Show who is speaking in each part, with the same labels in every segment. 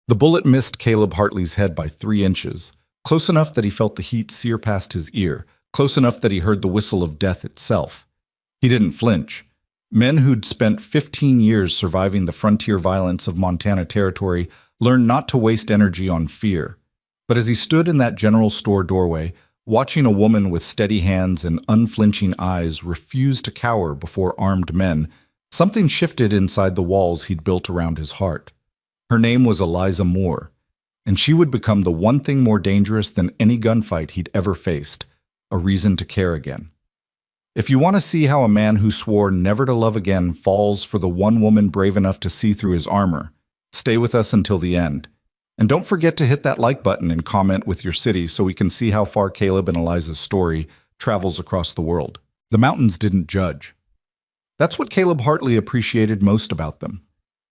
Speaker 1: The bullet missed Caleb Hartley's head by 3 inches, close enough that he felt the heat sear past his ear, close enough that he heard the whistle of death itself. He didn't flinch. Men who'd spent 15 years surviving the frontier violence of Montana Territory learned not to waste energy on fear. But as he stood in that general store doorway, watching a woman with steady hands and unflinching eyes refuse to cower before armed men, something shifted inside the walls he'd built around his heart. Her name was Eliza Moore, and she would become the one thing more dangerous than any gunfight he'd ever faced, a reason to care again. If you want to see how a man who swore never to love again falls for the one woman brave enough to see through his armor, stay with us until the end. And don't forget to hit that like button and comment with your city so we can see how far Caleb and Eliza's story travels across the world. The mountains didn't judge. That's what Caleb Hartley appreciated most about them.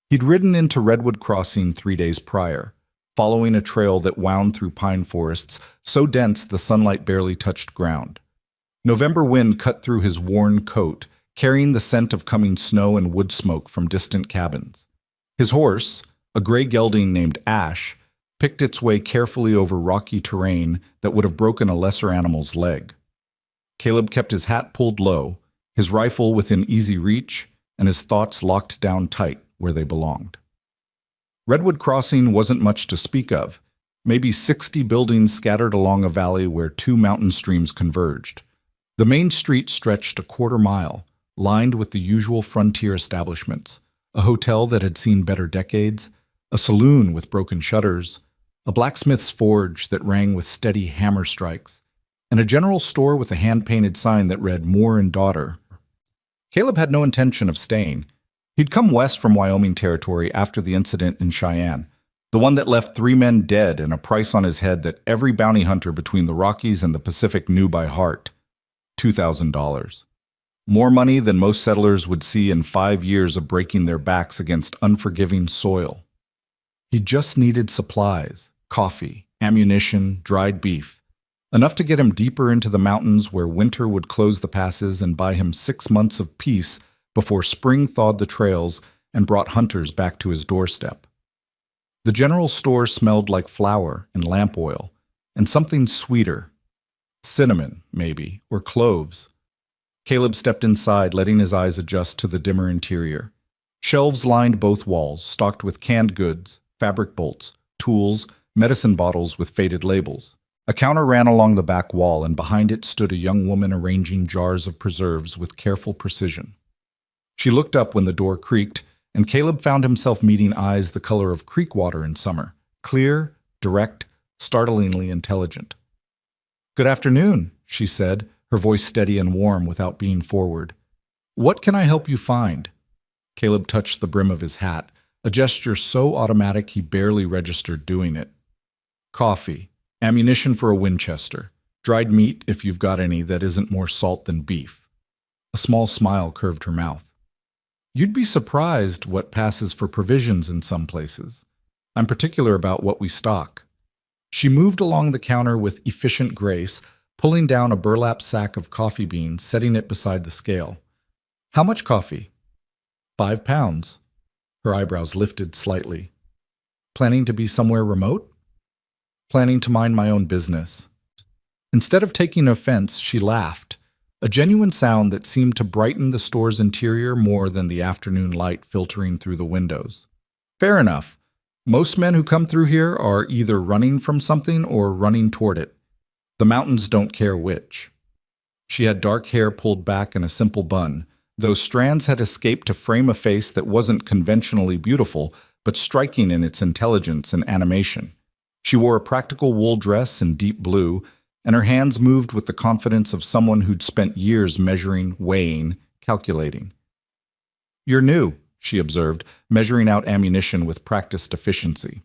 Speaker 1: He'd ridden into Redwood Crossing 3 days prior, following a trail that wound through pine forests so dense the sunlight barely touched ground. November wind cut through his worn coat, carrying the scent of coming snow and wood smoke from distant cabins. His horse, a gray gelding named Ash, picked its way carefully over rocky terrain that would have broken a lesser animal's leg. Caleb kept his hat pulled low, his rifle within easy reach, and his thoughts locked down tight where they belonged. Redwood Crossing wasn't much to speak of, maybe 60 buildings scattered along a valley where 2 mountain streams converged. The main street stretched a quarter-mile, lined with the usual frontier establishments, a hotel that had seen better decades, a saloon with broken shutters, a blacksmith's forge that rang with steady hammer strikes, and a general store with a hand-painted sign that read Moore and Daughter. Caleb had no intention of staying. He'd come west from Wyoming Territory after the incident in Cheyenne, the one that left 3 men dead and a price on his head that every bounty hunter between the Rockies and the Pacific knew by heart: $2,000. More money than most settlers would see in 5 years of breaking their backs against unforgiving soil. He just needed supplies, coffee, ammunition, dried beef, enough to get him deeper into the mountains where winter would close the passes and buy him 6 months of peace before spring thawed the trails and brought hunters back to his doorstep. The general store smelled like flour and lamp oil, and something sweeter. Cinnamon, maybe, or cloves. Caleb stepped inside, letting his eyes adjust to the dimmer interior. Shelves lined both walls, stocked with canned goods, fabric bolts, tools, medicine bottles with faded labels. A counter ran along the back wall, and behind it stood a young woman arranging jars of preserves with careful precision. She looked up when the door creaked, and Caleb found himself meeting eyes the color of creek water in summer, clear, direct, startlingly intelligent. "Good afternoon," she said, her voice steady and warm without being forward. "What can I help you find?" Caleb touched the brim of his hat, a gesture so automatic he barely registered doing it. "Coffee, ammunition for a Winchester, dried meat if you've got any that isn't more salt than beef." A small smile curved her mouth. "You'd be surprised what passes for provisions in some places. I'm particular about what we stock." She moved along the counter with efficient grace, pulling down a burlap sack of coffee beans, setting it beside the scale. "How much coffee?" 5 pounds. Her eyebrows lifted slightly. "Planning to be somewhere remote?" "Planning to mind my own business." Instead of taking offense, she laughed, a genuine sound that seemed to brighten the store's interior more than the afternoon light filtering through the windows. "Fair enough. Most men who come through here are either running from something or running toward it. The mountains don't care which." She had dark hair pulled back in a simple bun, though strands had escaped to frame a face that wasn't conventionally beautiful, but striking in its intelligence and animation. She wore a practical wool dress in deep blue, and her hands moved with the confidence of someone who'd spent years measuring, weighing, calculating. "You're new," she observed, measuring out ammunition with practiced efficiency.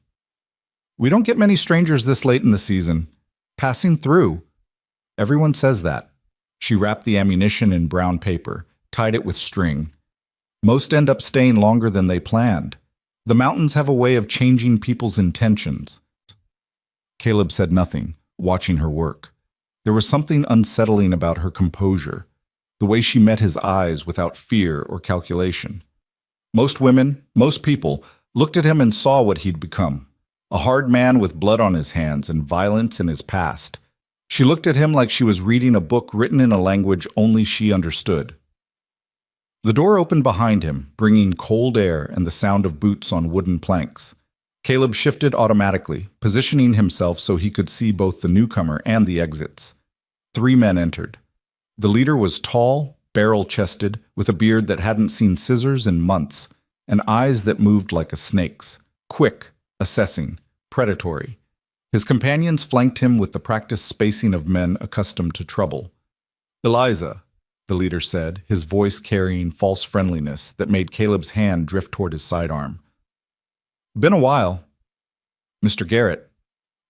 Speaker 1: "We don't get many strangers this late in the season. Passing through." "Everyone says that." She wrapped the ammunition in brown paper, tied it with string. "Most end up staying longer than they planned. The mountains have a way of changing people's intentions." Caleb said nothing, watching her work. There was something unsettling about her composure, the way she met his eyes without fear or calculation. Most women, most people, looked at him and saw what he'd become, a hard man with blood on his hands and violence in his past. She looked at him like she was reading a book written in a language only she understood. The door opened behind him, bringing cold air and the sound of boots on wooden planks. Caleb shifted automatically, positioning himself so he could see both the newcomer and the exits. 3 men entered. The leader was tall, barrel-chested, with a beard that hadn't seen scissors in months, and eyes that moved like a snake's, quick, assessing, predatory. His companions flanked him with the practiced spacing of men accustomed to trouble. "Eliza," the leader said, his voice carrying false friendliness that made Caleb's hand drift toward his sidearm. "Been a while." "Mr. Garrett."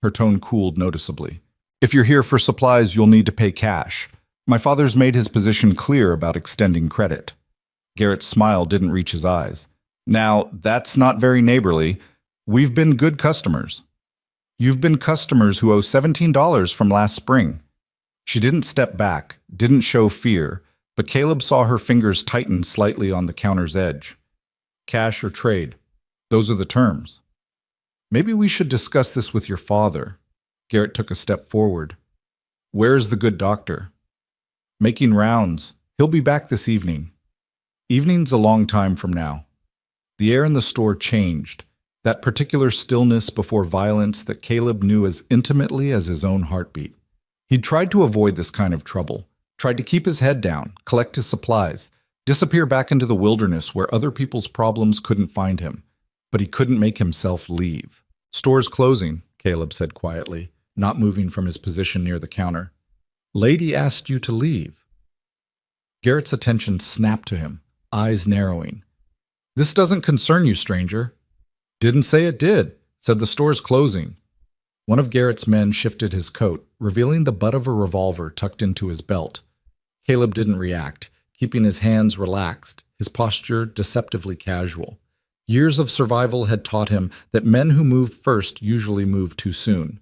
Speaker 1: Her tone cooled noticeably. "If you're here for supplies, you'll need to pay cash. My father's made his position clear about extending credit." Garrett's smile didn't reach his eyes. "Now, that's not very neighborly. We've been good customers." "You've been customers who owe $17 from last spring." She didn't step back, didn't show fear, but Caleb saw her fingers tighten slightly on the counter's edge. "Cash or trade? Those are the terms." "Maybe we should discuss this with your father." Garrett took a step forward. "Where's the good doctor?" "Making rounds. He'll be back this evening." Evening's a long time from now. The air in the store changed, that particular stillness before violence that Caleb knew as intimately as his own heartbeat. He'd tried to avoid this kind of trouble, tried to keep his head down, collect his supplies, disappear back into the wilderness where other people's problems couldn't find him. But he couldn't make himself leave. "Store's closing," Caleb said quietly, not moving from his position near the counter. "Lady asked you to leave." Garrett's attention snapped to him, eyes narrowing. "This doesn't concern you, stranger." "Didn't say it did. Said the store's closing." One of Garrett's men shifted his coat, revealing the butt of a revolver tucked into his belt. Caleb didn't react, keeping his hands relaxed, his posture deceptively casual. Years of survival had taught him that men who move first usually move too soon.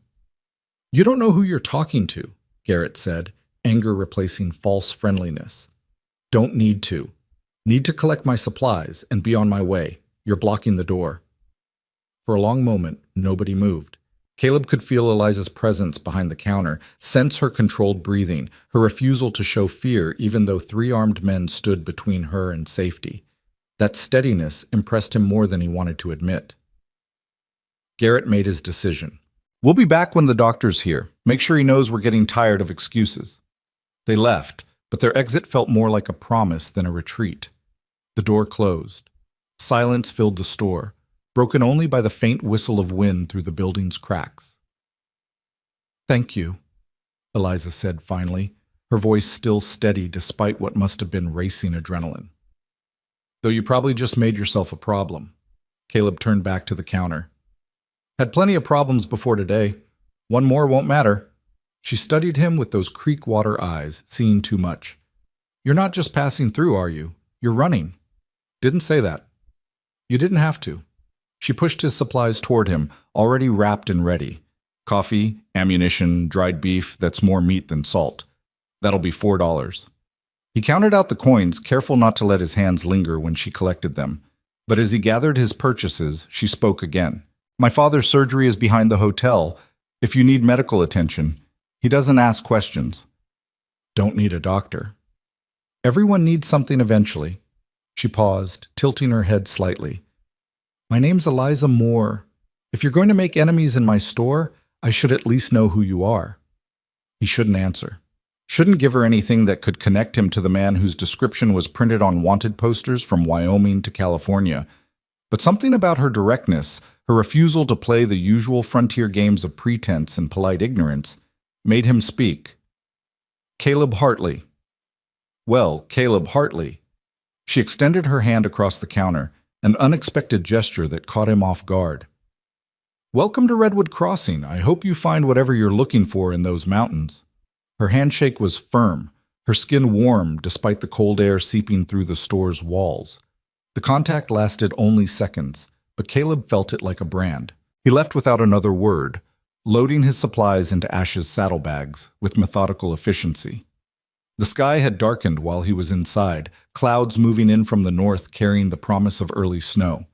Speaker 1: "You don't know who you're talking to," Garrett said, anger replacing false friendliness. "Don't need to. Need to collect my supplies and be on my way. You're blocking the door." For a long moment, nobody moved. Caleb could feel Eliza's presence behind the counter, sense her controlled breathing, her refusal to show fear even though 3 armed men stood between her and safety. That steadiness impressed him more than he wanted to admit. Garrett made his decision. "We'll be back when the doctor's here. Make sure he knows we're getting tired of excuses." They left, but their exit felt more like a promise than a retreat. The door closed. Silence filled the store, broken only by the faint whistle of wind through the building's cracks. "Thank you," Eliza said finally, her voice still steady despite what must have been racing adrenaline. "Though you probably just made yourself a problem." Caleb turned back to the counter. "Had plenty of problems before today. One more won't matter." She studied him with those creek water eyes, seeing too much. "You're not just passing through, are you? You're running." "Didn't say that." "You didn't have to." She pushed his supplies toward him, already wrapped and ready. "Coffee, ammunition, dried beef, that's more meat than salt. That'll be $4. He counted out the coins, careful not to let his hands linger when she collected them. But as he gathered his purchases, she spoke again. "My father's surgery is behind the hotel. If you need medical attention, he doesn't ask questions." "Don't need a doctor." "Everyone needs something eventually." She paused, tilting her head slightly. "My name's Eliza Moore. If you're going to make enemies in my store, I should at least know who you are." He shouldn't answer. Shouldn't give her anything that could connect him to the man whose description was printed on wanted posters from Wyoming to California. But something about her directness, her refusal to play the usual frontier games of pretense and polite ignorance, made him speak. "Caleb Hartley." "Well, Caleb Hartley." She extended her hand across the counter, an unexpected gesture that caught him off guard. "Welcome to Redwood Crossing. I hope you find whatever you're looking for in those mountains." Her handshake was firm, her skin warm despite the cold air seeping through the store's walls. The contact lasted only seconds, but Caleb felt it like a brand. He left without another word, loading his supplies into Ash's saddlebags with methodical efficiency. The sky had darkened while he was inside, clouds moving in from the north carrying the promise of early snow.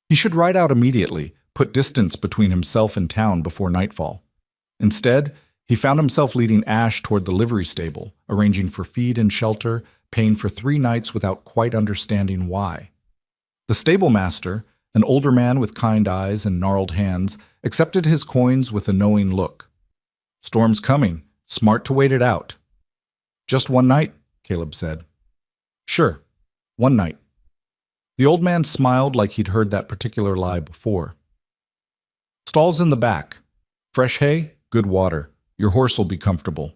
Speaker 1: He should ride out immediately, put distance between himself and town before nightfall. Instead, he found himself leading Ash toward the livery stable, arranging for feed and shelter, paying for 3 nights without quite understanding why. The stable master, an older man with kind eyes and gnarled hands, accepted his coins with a knowing look. "Storm's coming. Smart to wait it out." "Just 1 night," Caleb said. "Sure, 1 night." The old man smiled like he'd heard that particular lie before. "Stall's in the back. Fresh hay, good water. Your horse will be comfortable."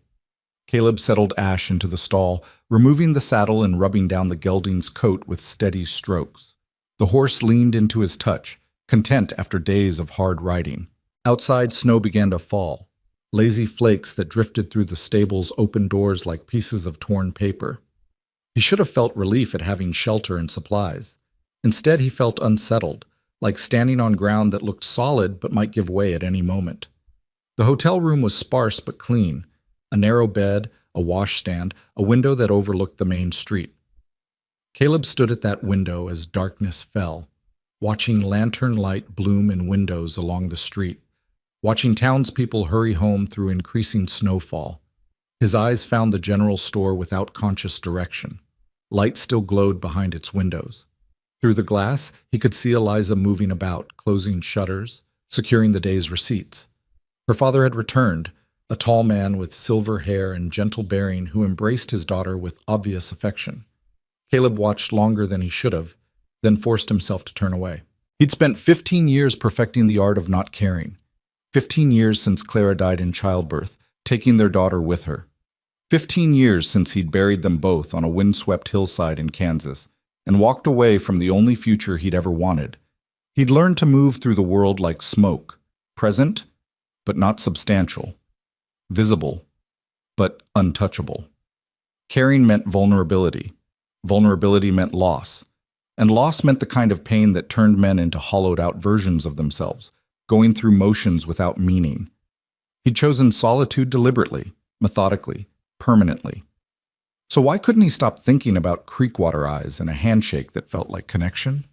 Speaker 1: Caleb settled Ash into the stall, removing the saddle and rubbing down the gelding's coat with steady strokes. The horse leaned into his touch, content after days of hard riding. Outside, snow began to fall, lazy flakes that drifted through the stable's open doors like pieces of torn paper. He should have felt relief at having shelter and supplies. Instead, he felt unsettled, like standing on ground that looked solid but might give way at any moment. The hotel room was sparse but clean, a narrow bed, a washstand, a window that overlooked the main street. Caleb stood at that window as darkness fell, watching lantern light bloom in windows along the street, watching townspeople hurry home through increasing snowfall. His eyes found the general store without conscious direction. Light still glowed behind its windows. Through the glass, he could see Eliza moving about, closing shutters, securing the day's receipts. Her father had returned, a tall man with silver hair and gentle bearing who embraced his daughter with obvious affection. Caleb watched longer than he should have, then forced himself to turn away. He'd spent 15 years perfecting the art of not caring. 15 years since Clara died in childbirth, taking their daughter with her. 15 years since he'd buried them both on a windswept hillside in Kansas, and walked away from the only future he'd ever wanted. He'd learned to move through the world like smoke, present, but not substantial, visible, but untouchable. Caring meant vulnerability. Vulnerability meant loss. And loss meant the kind of pain that turned men into hollowed-out versions of themselves, going through motions without meaning. He'd chosen solitude deliberately, methodically, permanently. So why couldn't he stop thinking about creekwater eyes and a handshake that felt like connection?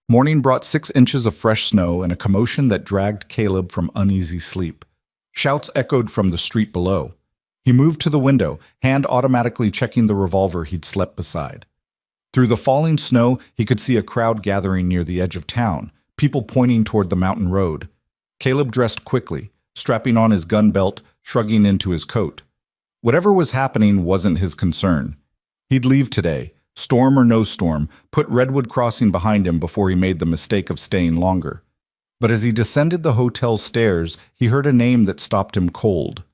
Speaker 1: Morning brought 6 inches of fresh snow and a commotion that dragged Caleb from uneasy sleep. Shouts echoed from the street below. He moved to the window, hand automatically checking the revolver he'd slept beside. Through the falling snow, he could see a crowd gathering near the edge of town, people pointing toward the mountain road. Caleb dressed quickly, strapping on his gun belt, shrugging into his coat. Whatever was happening wasn't his concern. He'd leave today, storm or no storm, put Redwood Crossing behind him before he made the mistake of staying longer. But as he descended the hotel stairs, he heard a name that stopped him cold.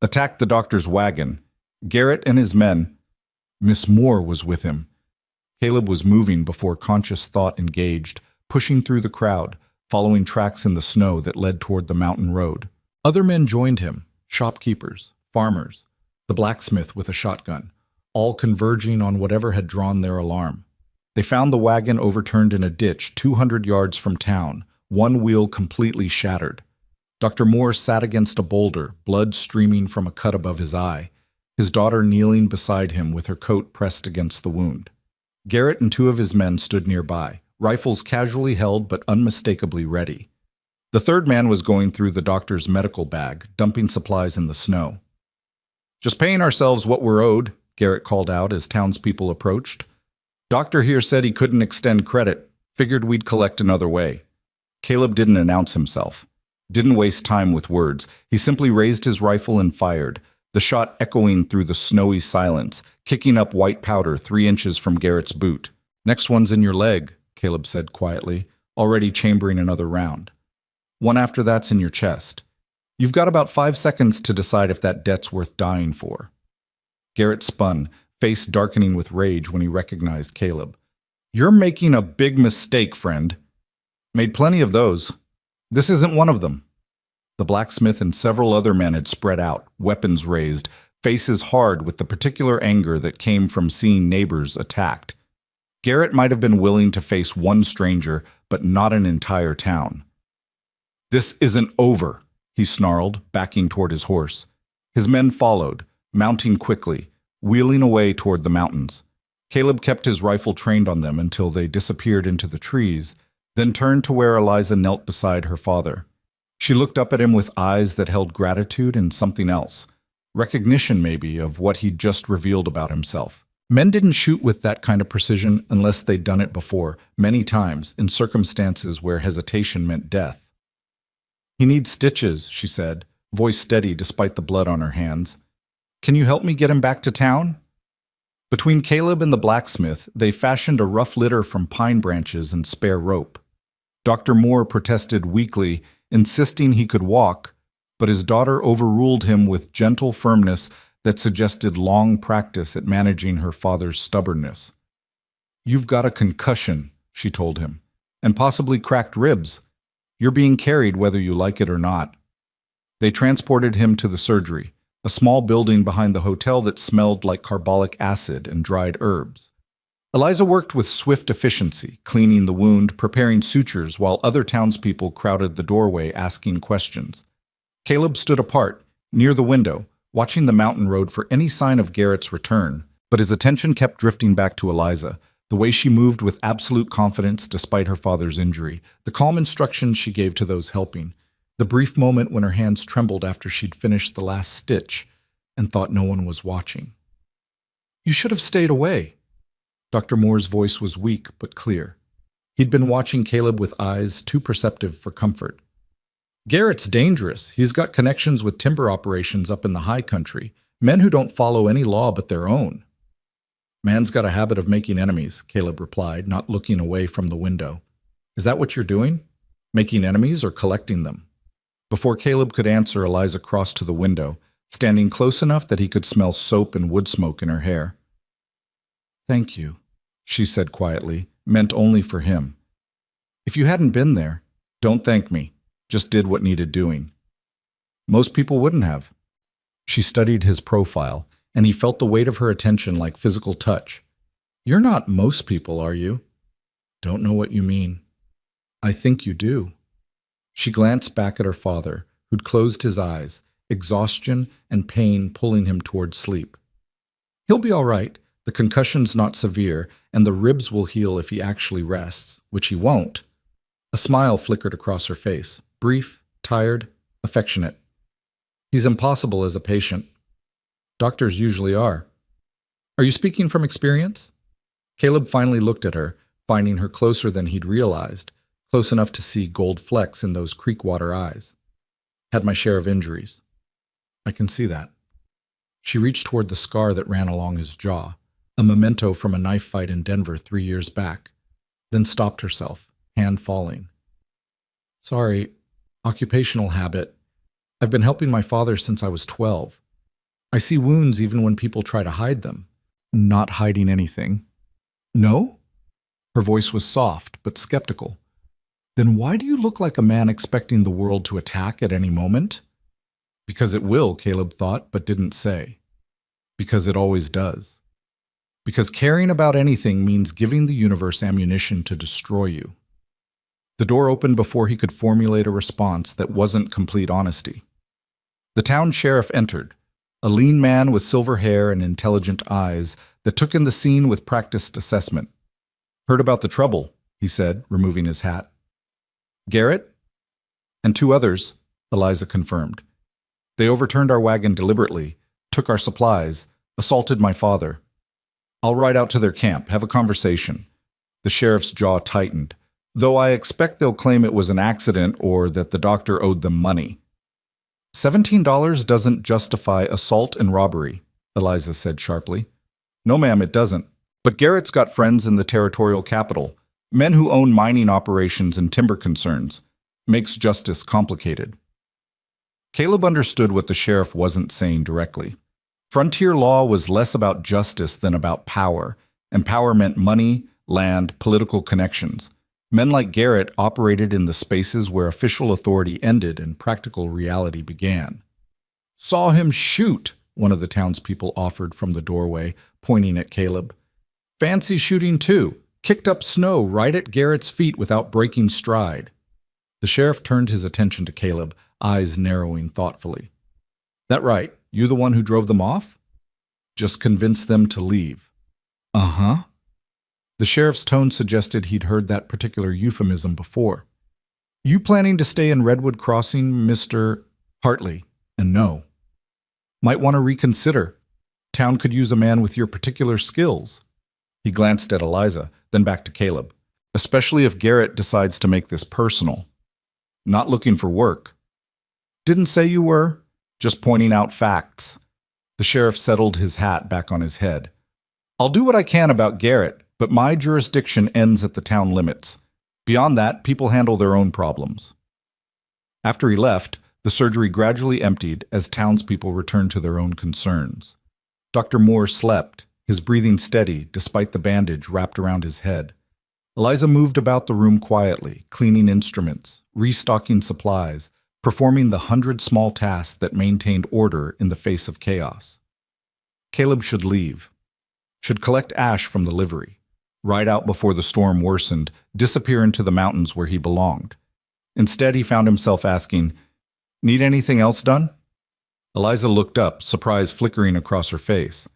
Speaker 1: Attacked the doctor's wagon. Garrett and his men. Miss Moore was with him. Caleb was moving before conscious thought engaged, pushing through the crowd, following tracks in the snow that led toward the mountain road. Other men joined him, shopkeepers, farmers, the blacksmith with a shotgun, all converging on whatever had drawn their alarm. They found the wagon overturned in a ditch 200 yards from town, one wheel completely shattered. Dr. Moore sat against a boulder, blood streaming from a cut above his eye, his daughter kneeling beside him with her coat pressed against the wound. Garrett and 2 of his men stood nearby, rifles casually held but unmistakably ready. The 3rd man was going through the doctor's medical bag, dumping supplies in the snow. "Just paying ourselves what we're owed," Garrett called out as townspeople approached. "Doctor here said he couldn't extend credit, figured we'd collect another way." Caleb didn't announce himself. Didn't waste time with words. He simply raised his rifle and fired, the shot echoing through the snowy silence, kicking up white powder 3 inches from Garrett's boot. "Next one's in your leg," Caleb said quietly, already chambering another round. "One after that's in your chest. You've got about 5 seconds to decide if that debt's worth dying for." Garrett spun, face darkening with rage when he recognized Caleb. "You're making a big mistake, friend." "Made plenty of those. This isn't one of them." The blacksmith and several other men had spread out, weapons raised, faces hard with the particular anger that came from seeing neighbors attacked. Garrett might have been willing to face one stranger, but not an entire town. "This isn't over," he snarled, backing toward his horse. His men followed, mounting quickly, wheeling away toward the mountains. Caleb kept his rifle trained on them until they disappeared into the trees, then turned to where Eliza knelt beside her father. She looked up at him with eyes that held gratitude and something else, recognition maybe of what he'd just revealed about himself. Men didn't shoot with that kind of precision unless they'd done it before, many times, in circumstances where hesitation meant death. "He needs stitches," she said, voice steady despite the blood on her hands. "Can you help me get him back to town?" Between Caleb and the blacksmith, they fashioned a rough litter from pine branches and spare rope. Dr. Moore protested weakly, insisting he could walk, but his daughter overruled him with gentle firmness that suggested long practice at managing her father's stubbornness. "You've got a concussion," she told him, "and possibly cracked ribs. You're being carried whether you like it or not." They transported him to the surgery, a small building behind the hotel that smelled like carbolic acid and dried herbs. Eliza worked with swift efficiency, cleaning the wound, preparing sutures, while other townspeople crowded the doorway asking questions. Caleb stood apart, near the window, watching the mountain road for any sign of Garrett's return, but his attention kept drifting back to Eliza, the way she moved with absolute confidence despite her father's injury, the calm instructions she gave to those helping, the brief moment when her hands trembled after she'd finished the last stitch and thought no one was watching. "You should have stayed away." Dr. Moore's voice was weak but clear. He'd been watching Caleb with eyes too perceptive for comfort. "Garrett's dangerous. He's got connections with timber operations up in the high country, men who don't follow any law but their own." "Man's got a habit of making enemies," Caleb replied, not looking away from the window. "Is that what you're doing? Making enemies or collecting them?" Before Caleb could answer, Eliza crossed to the window, standing close enough that he could smell soap and wood smoke in her hair. "Thank you," she said quietly, meant only for him. "If you hadn't been there, don't thank me, just did what needed doing." "Most people wouldn't have." She studied his profile, and he felt the weight of her attention like physical touch. "You're not most people, are you?" "Don't know what you mean." "I think you do." She glanced back at her father, who'd closed his eyes, exhaustion and pain pulling him toward sleep. "He'll be all right. The concussion's not severe, and the ribs will heal if he actually rests, which he won't." A smile flickered across her face, brief, tired, affectionate. "He's impossible as a patient." "Doctors usually are." "Are you speaking from experience?" Caleb finally looked at her, finding her closer than he'd realized, close enough to see gold flecks in those creekwater eyes. "Had my share of injuries." "I can see that." She reached toward the scar that ran along his jaw, a memento from a knife fight in Denver 3 years back, then stopped herself, hand falling. "Sorry, occupational habit. I've been helping my father since I was 12. I see wounds even when people try to hide them." "Not hiding anything." "No?" Her voice was soft but skeptical. "Then why do you look like a man expecting the world to attack at any moment?" "Because it will," Caleb thought, but didn't say. "Because it always does. Because caring about anything means giving the universe ammunition to destroy you." The door opened before he could formulate a response that wasn't complete honesty. The town sheriff entered, a lean man with silver hair and intelligent eyes that took in the scene with practiced assessment. "Heard about the trouble," he said, removing his hat. "Garrett?" "And 2 others," Eliza confirmed. "They overturned our wagon deliberately, took our supplies, assaulted my father. I'll ride out to their camp, have a conversation." The sheriff's jaw tightened, though I expect they'll claim it was an accident or that the doctor owed them money. $17 doesn't justify assault and robbery, Eliza said sharply. "No, ma'am, it doesn't. But Garrett's got friends in the territorial capital, men who own mining operations and timber concerns. Makes justice complicated." Caleb understood what the sheriff wasn't saying directly. Frontier law was less about justice than about power, and power meant money, land, political connections. Men like Garrett operated in the spaces where official authority ended and practical reality began. "Saw him shoot," one of the townspeople offered from the doorway, pointing at Caleb. "Fancy shooting too. Kicked up snow right at Garrett's feet without breaking stride." The sheriff turned his attention to Caleb, eyes narrowing thoughtfully. "That right? You the one who drove them off?" "Just convinced them to leave." "Uh-huh." The sheriff's tone suggested he'd heard that particular euphemism before. You planning to stay in Redwood Crossing, Mr. Hartley? And no. Might want to reconsider. Town could use a man with your particular skills. He glanced at Eliza, then back to Caleb. Especially if Garrett decides to make this personal. Not looking for work. Didn't say you were. Just pointing out facts. The sheriff settled his hat back on his head. I'll do what I can about Garrett, but my jurisdiction ends at the town limits. Beyond that, people handle their own problems. After he left, the surgery gradually emptied as townspeople returned to their own concerns. Dr. Moore slept, his breathing steady despite the bandage wrapped around his head. Eliza moved about the room quietly, cleaning instruments, restocking supplies, performing the 100 small tasks that maintained order in the face of chaos. Caleb should leave. Should collect ash from the livery, ride out before the storm worsened, disappear into the mountains where he belonged. Instead, he found himself asking, "Need anything else done?" Eliza looked up, surprise flickering across her face.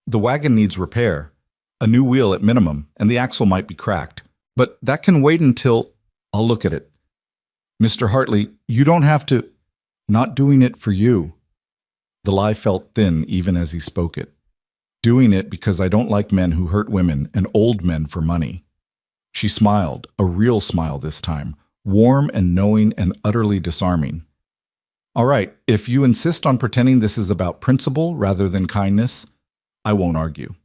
Speaker 1: The wagon needs repair. A new wheel at minimum, and the axle might be cracked. But that can wait until I'll look at it. Mr. Hartley, you don't have to. Not doing it for you. The lie felt thin even as he spoke it. Doing it because I don't like men who hurt women and old men for money. She smiled, a real smile this time, warm and knowing and utterly disarming. All right, if you insist on pretending this is about principle rather than kindness, I won't argue.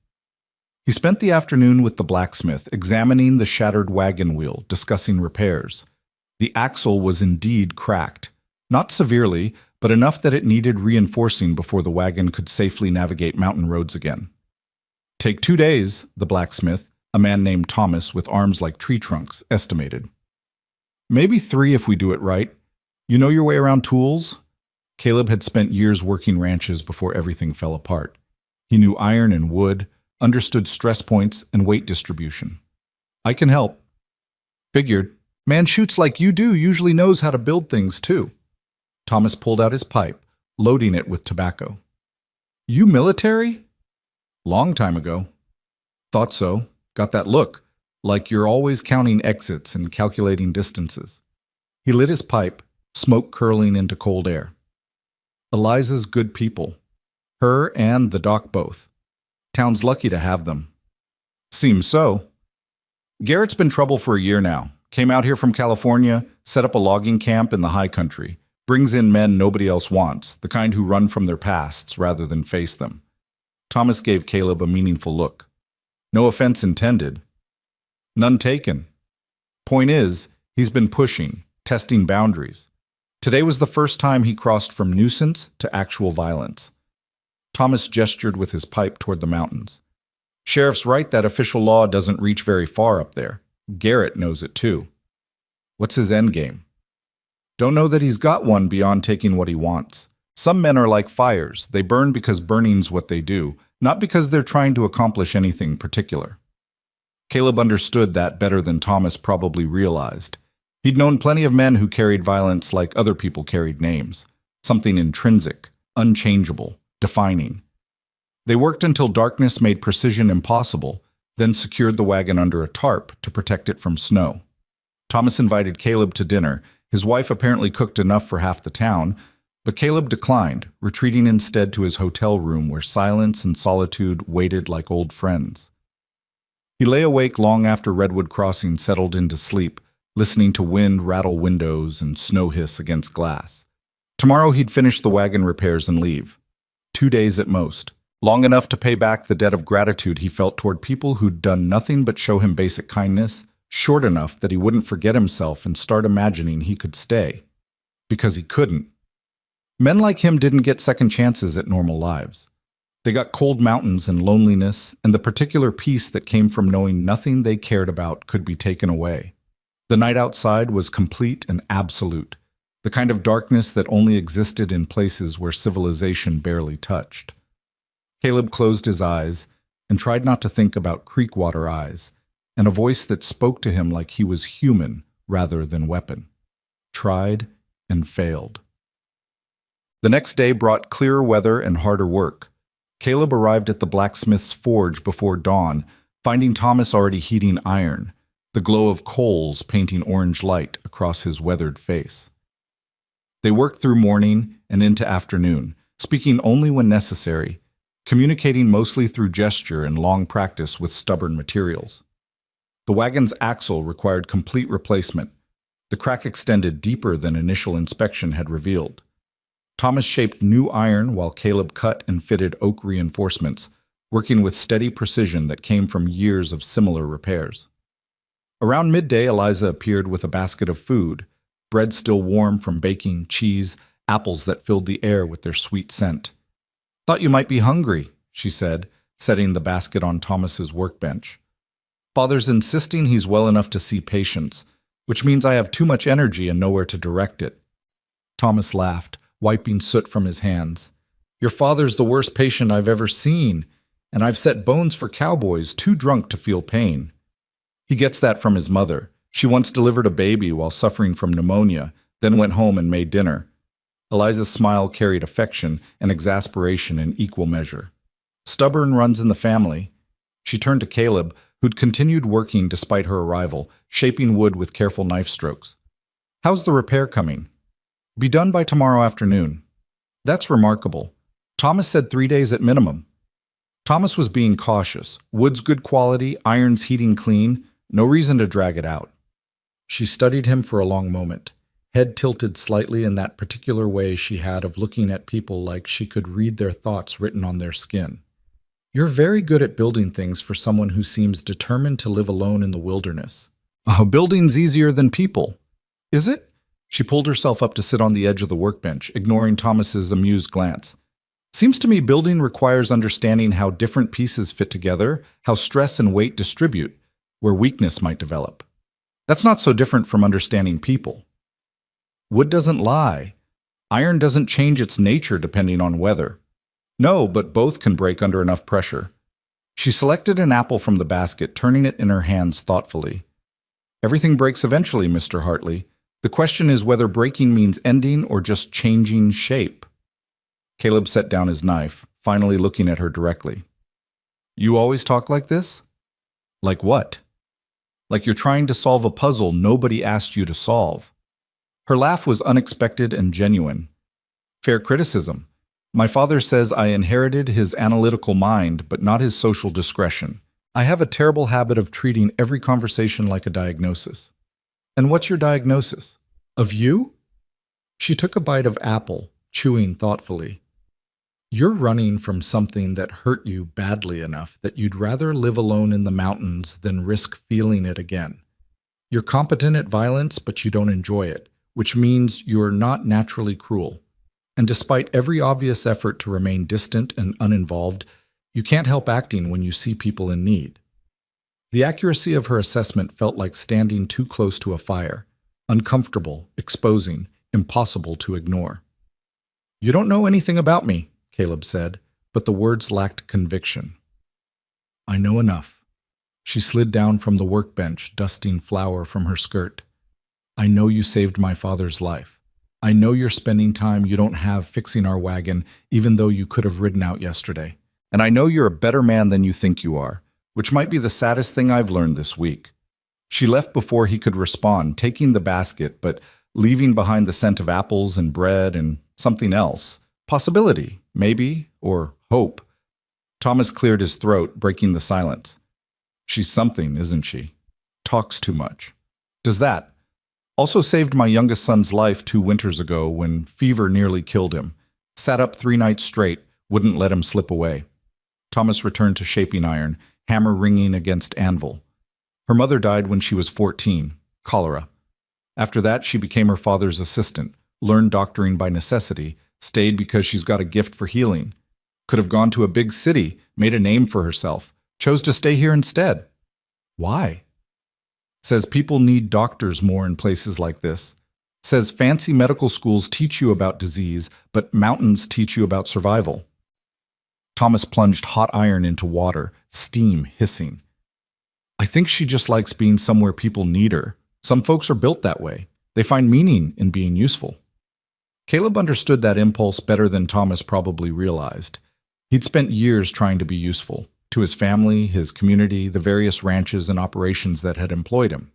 Speaker 1: He spent the afternoon with the blacksmith, examining the shattered wagon wheel, discussing repairs. The axle was indeed cracked. Not severely, but enough that it needed reinforcing before the wagon could safely navigate mountain roads again. Take 2 days, the blacksmith, a man named Thomas with arms like tree trunks, estimated. Maybe 3 if we do it right. You know your way around tools? Caleb had spent years working ranches before everything fell apart. He knew iron and wood, understood stress points and weight distribution. I can help. Figured. Man shoots like you do usually knows how to build things too. Thomas pulled out his pipe, loading it with tobacco. You military? Long time ago. Thought so. Got that look, like you're always counting exits and calculating distances. He lit his pipe, smoke curling into cold air. Eliza's good people. Her and the doc both. Town's lucky to have them. Seems so. Garrett's been trouble for a year now. Came out here from California, set up a logging camp in the high country. Brings in men nobody else wants, the kind who run from their pasts rather than face them. Thomas gave Caleb a meaningful look. No offense intended. None taken. Point is, he's been pushing, testing boundaries. Today was the first time he crossed from nuisance to actual violence. Thomas gestured with his pipe toward the mountains. Sheriff's right that official law doesn't reach very far up there. Garrett knows it too. What's his endgame? Don't know that he's got one beyond taking what he wants. Some men are like fires. They burn because burning's what they do, not because they're trying to accomplish anything particular. Caleb understood that better than Thomas probably realized. He'd known plenty of men who carried violence like other people carried names. Something intrinsic, unchangeable, defining. They worked until darkness made precision impossible, then secured the wagon under a tarp to protect it from snow. Thomas invited Caleb to dinner. His wife apparently cooked enough for half the town, but Caleb declined, retreating instead to his hotel room where silence and solitude waited like old friends. He lay awake long after Redwood Crossing settled into sleep, listening to wind rattle windows and snow hiss against glass. Tomorrow he'd finish the wagon repairs and leave. 2 days at most, long enough to pay back the debt of gratitude he felt toward people who'd done nothing but show him basic kindness, short enough that he wouldn't forget himself and start imagining he could stay. Because he couldn't. Men like him didn't get second chances at normal lives. They got cold mountains and loneliness and the particular peace that came from knowing nothing they cared about could be taken away. The night outside was complete and absolute, the kind of darkness that only existed in places where civilization barely touched. Caleb closed his eyes and tried not to think about creekwater eyes, and a voice that spoke to him like he was human rather than weapon. Tried and failed. The next day brought clearer weather and harder work. Caleb arrived at the blacksmith's forge before dawn, finding Thomas already heating iron, the glow of coals painting orange light across his weathered face. They worked through morning and into afternoon, speaking only when necessary, communicating mostly through gesture and long practice with stubborn materials. The wagon's axle required complete replacement. The crack extended deeper than initial inspection had revealed. Thomas shaped new iron while Caleb cut and fitted oak reinforcements, working with steady precision that came from years of similar repairs. Around midday, Eliza appeared with a basket of food, bread still warm from baking, cheese, apples that filled the air with their sweet scent. "Thought you might be hungry," she said, setting the basket on Thomas's workbench. "Father's insisting he's well enough to see patients, which means I have too much energy and nowhere to direct it." Thomas laughed, wiping soot from his hands. "Your father's the worst patient I've ever seen, and I've set bones for cowboys too drunk to feel pain. He gets that from his mother. She once delivered a baby while suffering from pneumonia, then went home and made dinner." Eliza's smile carried affection and exasperation in equal measure. "Stubborn runs in the family." She turned to Caleb, who'd continued working despite her arrival, shaping wood with careful knife strokes. "How's the repair coming?" "Be done by tomorrow afternoon." "That's remarkable. Thomas said 3 days at minimum." Thomas was being cautious. Wood's good quality, irons heating clean, no reason to drag it out. She studied him for a long moment, head tilted slightly in that particular way she had of looking at people like she could read their thoughts written on their skin. "You're very good at building things for someone who seems determined to live alone in the wilderness." "Oh, building's easier than people." "Is it?" She pulled herself up to sit on the edge of the workbench, ignoring Thomas's amused glance. "Seems to me building requires understanding how different pieces fit together, how stress and weight distribute, where weakness might develop. That's not so different from understanding people. Wood doesn't lie. Iron doesn't change its nature depending on weather. No, but both can break under enough pressure." She selected an apple from the basket, turning it in her hands thoughtfully. "Everything breaks eventually, Mr. Hartley. The question is whether breaking means ending or just changing shape." Caleb set down his knife, finally looking at her directly. "You always talk like this?" "Like what?" "Like you're trying to solve a puzzle nobody asked you to solve." Her laugh was unexpected and genuine. "Fair criticism. My father says I inherited his analytical mind, but not his social discretion. I have a terrible habit of treating every conversation like a diagnosis." "And what's your diagnosis?" "Of you?" She took a bite of apple, chewing thoughtfully. "You're running from something that hurt you badly enough that you'd rather live alone in the mountains than risk feeling it again. You're competent at violence, but you don't enjoy it, which means you're not naturally cruel. And despite every obvious effort to remain distant and uninvolved, you can't help acting when you see people in need." The accuracy of her assessment felt like standing too close to a fire, uncomfortable, exposing, impossible to ignore. "You don't know anything about me," Caleb said, but the words lacked conviction. "I know enough." She slid down from the workbench, dusting flour from her skirt. "I know you saved my father's life. I know you're spending time you don't have fixing our wagon, even though you could have ridden out yesterday. And I know you're a better man than you think you are, which might be the saddest thing I've learned this week." She left before he could respond, taking the basket, but leaving behind the scent of apples and bread and something else. Possibility, maybe, or hope. Thomas cleared his throat, breaking the silence. "She's something, isn't she? Talks too much. Does that. Also saved my youngest son's life 2 winters ago when fever nearly killed him. Sat up 3 nights straight, wouldn't let him slip away." Thomas returned to shaping iron, hammer ringing against anvil. Her mother died when she was 14, cholera. After that, she became her father's assistant, learned doctoring by necessity, stayed because she's got a gift for healing. Could have gone to a big city, made a name for herself, chose to stay here instead. Why? Says people need doctors more in places like this. Says fancy medical schools teach you about disease, but mountains teach you about survival. Thomas plunged hot iron into water, steam hissing. "I think she just likes being somewhere people need her. Some folks are built that way. They find meaning in being useful." Caleb understood that impulse better than Thomas probably realized. He'd spent years trying to be useful, to his family, his community, the various ranches and operations that had employed him.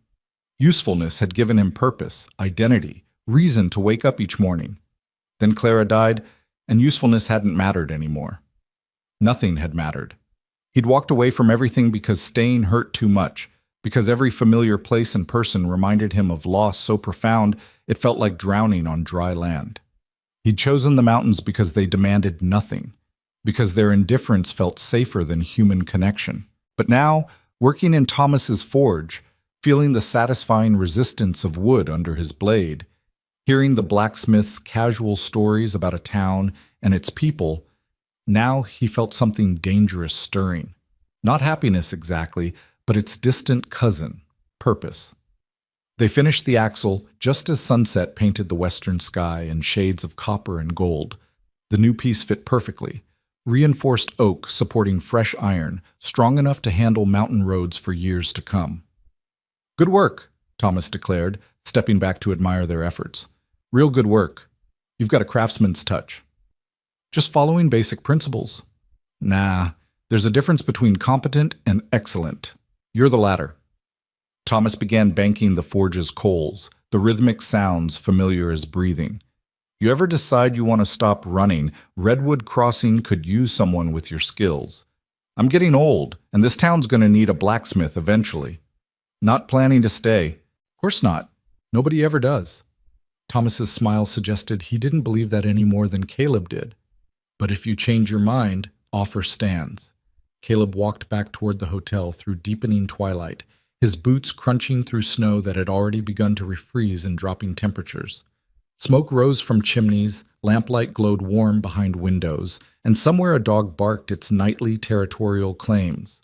Speaker 1: Usefulness had given him purpose, identity, reason to wake up each morning. Then Clara died, and usefulness hadn't mattered anymore. Nothing had mattered. He'd walked away from everything because staying hurt too much, because every familiar place and person reminded him of loss so profound it felt like drowning on dry land. He'd chosen the mountains because they demanded nothing, because their indifference felt safer than human connection. But now, working in Thomas's forge, feeling the satisfying resistance of wood under his blade, hearing the blacksmith's casual stories about a town and its people, now he felt something dangerous stirring. Not happiness exactly, but its distant cousin, purpose. They finished the axle just as sunset painted the western sky in shades of copper and gold. The new piece fit perfectly. Reinforced oak supporting fresh iron, strong enough to handle mountain roads for years to come. "Good work," Thomas declared, stepping back to admire their efforts. "Real good work. You've got a craftsman's touch." "Just following basic principles." "Nah, there's a difference between competent and excellent. You're the latter." Thomas began banking the forge's coals, the rhythmic sounds familiar as breathing. You ever decide you want to stop running, Redwood Crossing could use someone with your skills. I'm getting old, and this town's going to need a blacksmith eventually. Not planning to stay. Of course not. Nobody ever does. Thomas's smile suggested he didn't believe that any more than Caleb did. But if you change your mind, offer stands. Caleb walked back toward the hotel through deepening twilight, his boots crunching through snow that had already begun to refreeze in dropping temperatures. Smoke rose from chimneys, lamplight glowed warm behind windows, and somewhere a dog barked its nightly territorial claims.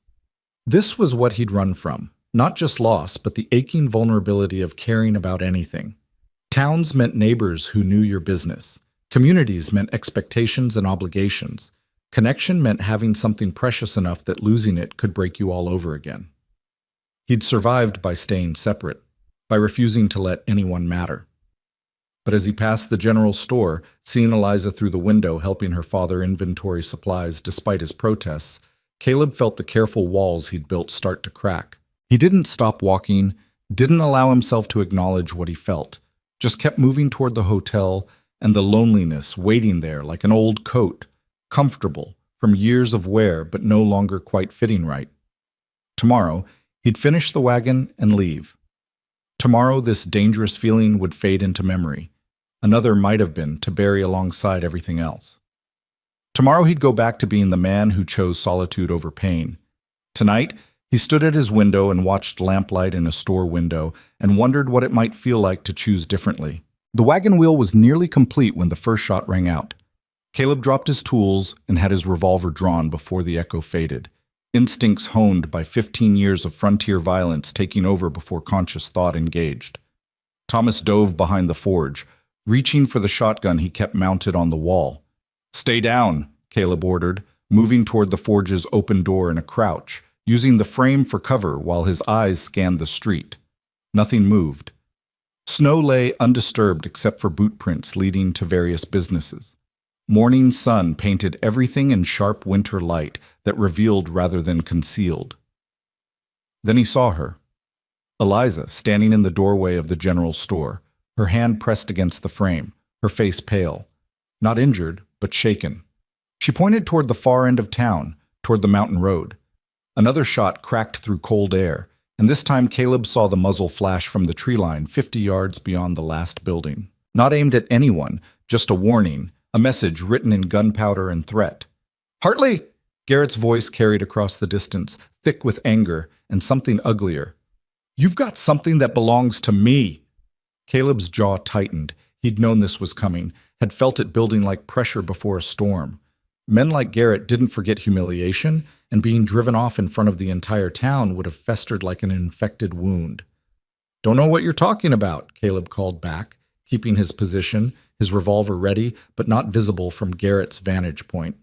Speaker 1: This was what he'd run from, not just loss, but the aching vulnerability of caring about anything. Towns meant neighbors who knew your business. Communities meant expectations and obligations. Connection meant having something precious enough that losing it could break you all over again. He'd survived by staying separate, by refusing to let anyone matter. But as he passed the general store, seeing Eliza through the window helping her father inventory supplies despite his protests, Caleb felt the careful walls he'd built start to crack. He didn't stop walking, didn't allow himself to acknowledge what he felt, just kept moving toward the hotel and the loneliness waiting there like an old coat, comfortable, from years of wear but no longer quite fitting right. Tomorrow, he'd finish the wagon and leave. Tomorrow, this dangerous feeling would fade into memory. Another might have been to bury alongside everything else. Tomorrow he'd go back to being the man who chose solitude over pain. Tonight, he stood at his window and watched lamplight in a store window and wondered what it might feel like to choose differently. The wagon wheel was nearly complete when the first shot rang out. Caleb dropped his tools and had his revolver drawn before the echo faded. Instincts honed by 15 years of frontier violence taking over before conscious thought engaged. Thomas dove behind the forge, reaching for the shotgun he kept mounted on the wall. "Stay down," Caleb ordered, moving toward the forge's open door in a crouch, using the frame for cover while his eyes scanned the street. Nothing moved. Snow lay undisturbed except for boot prints leading to various businesses. Morning sun painted everything in sharp winter light that revealed rather than concealed. Then he saw her. Eliza, standing in the doorway of the general store, her hand pressed against the frame, her face pale. Not injured, but shaken. She pointed toward the far end of town, toward the mountain road. Another shot cracked through cold air, and this time Caleb saw the muzzle flash from the tree line 50 yards beyond the last building. Not aimed at anyone, just a warning, a message written in gunpowder and threat. "Hartley!" Garrett's voice carried across the distance, thick with anger and something uglier. "You've got something that belongs to me!" Caleb's jaw tightened. He'd known this was coming, had felt it building like pressure before a storm. Men like Garrett didn't forget humiliation, and being driven off in front of the entire town would have festered like an infected wound. "Don't know what you're talking about," Caleb called back, keeping his position, his revolver ready, but not visible from Garrett's vantage point.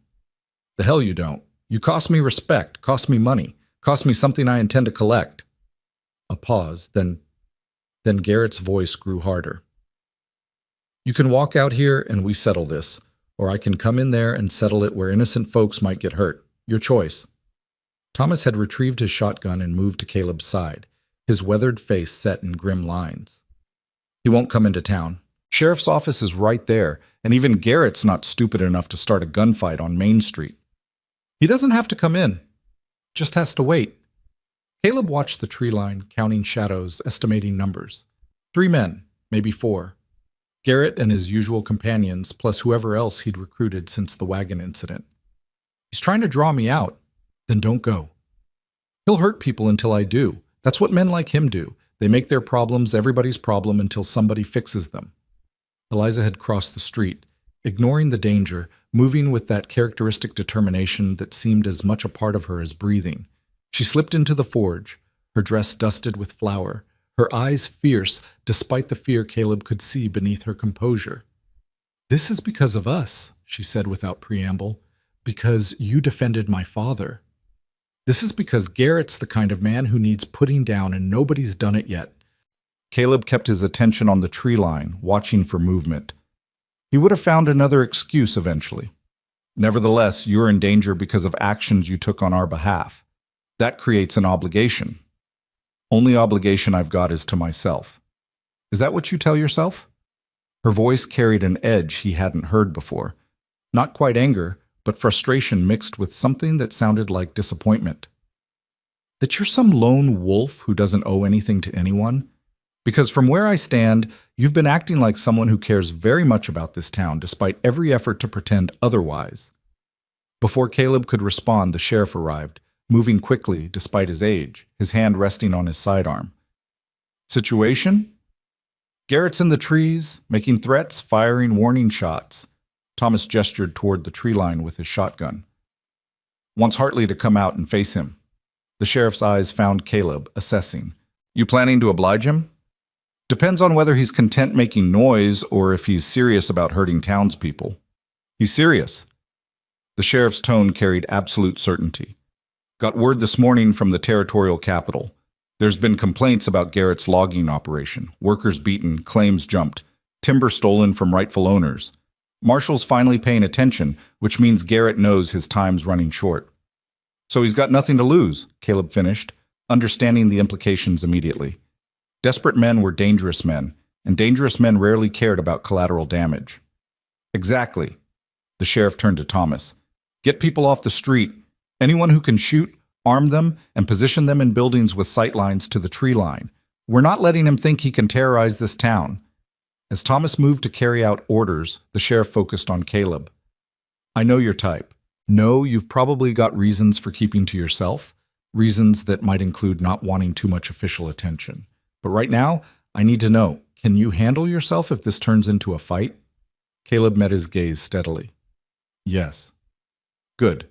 Speaker 1: "The hell you don't. You cost me respect, cost me money, cost me something I intend to collect." A pause, then Garrett's voice grew harder. "You can walk out here and we settle this, or I can come in there and settle it where innocent folks might get hurt. Your choice." Thomas had retrieved his shotgun and moved to Caleb's side, his weathered face set in grim lines. He won't come into town. Sheriff's office is right there, and even Garrett's not stupid enough to start a gunfight on Main Street. He doesn't have to come in, just has to wait. Caleb watched the tree line, counting shadows, estimating numbers. 3 men, maybe 4. Garrett and his usual companions, plus whoever else he'd recruited since the wagon incident. He's trying to draw me out. Then don't go. He'll hurt people until I do. That's what men like him do. They make their problems everybody's problem until somebody fixes them. Eliza had crossed the street, ignoring the danger, moving with that characteristic determination that seemed as much a part of her as breathing. She slipped into the forge, her dress dusted with flour, her eyes fierce despite the fear Caleb could see beneath her composure. "This is because of us," she said without preamble, "because you defended my father. This is because Garrett's the kind of man who needs putting down and nobody's done it yet." Caleb kept his attention on the tree line, watching for movement. He would have found another excuse eventually. "Nevertheless, you're in danger because of actions you took on our behalf. That creates an obligation. Only obligation I've got is to myself." "Is that what you tell yourself?" Her voice carried an edge he hadn't heard before. Not quite anger, but frustration mixed with something that sounded like disappointment. "That you're some lone wolf who doesn't owe anything to anyone? Because from where I stand, you've been acting like someone who cares very much about this town, despite every effort to pretend otherwise." Before Caleb could respond, the sheriff arrived, moving quickly despite his age, his hand resting on his sidearm. "Situation?" "Garrett's in the trees, making threats, firing warning shots." Thomas gestured toward the tree line with his shotgun. "Wants Hartley to come out and face him." The sheriff's eyes found Caleb, assessing. "You planning to oblige him?" "Depends on whether he's content making noise or if he's serious about hurting townspeople." "He's serious." The sheriff's tone carried absolute certainty. "Got word this morning from the territorial capital. There's been complaints about Garrett's logging operation. Workers beaten, claims jumped, timber stolen from rightful owners. Marshall's finally paying attention, which means Garrett knows his time's running short." "So he's got nothing to lose," Caleb finished, understanding the implications immediately. Desperate men were dangerous men, and dangerous men rarely cared about collateral damage. "Exactly." The sheriff turned to Thomas. "Get people off the street. Anyone who can shoot, arm them, and position them in buildings with sightlines to the tree line. We're not letting him think he can terrorize this town." As Thomas moved to carry out orders, the sheriff focused on Caleb. "I know your type. No, you've probably got reasons for keeping to yourself, reasons that might include not wanting too much official attention. But right now, I need to know, can you handle yourself if this turns into a fight?" Caleb met his gaze steadily. "Yes." "Good.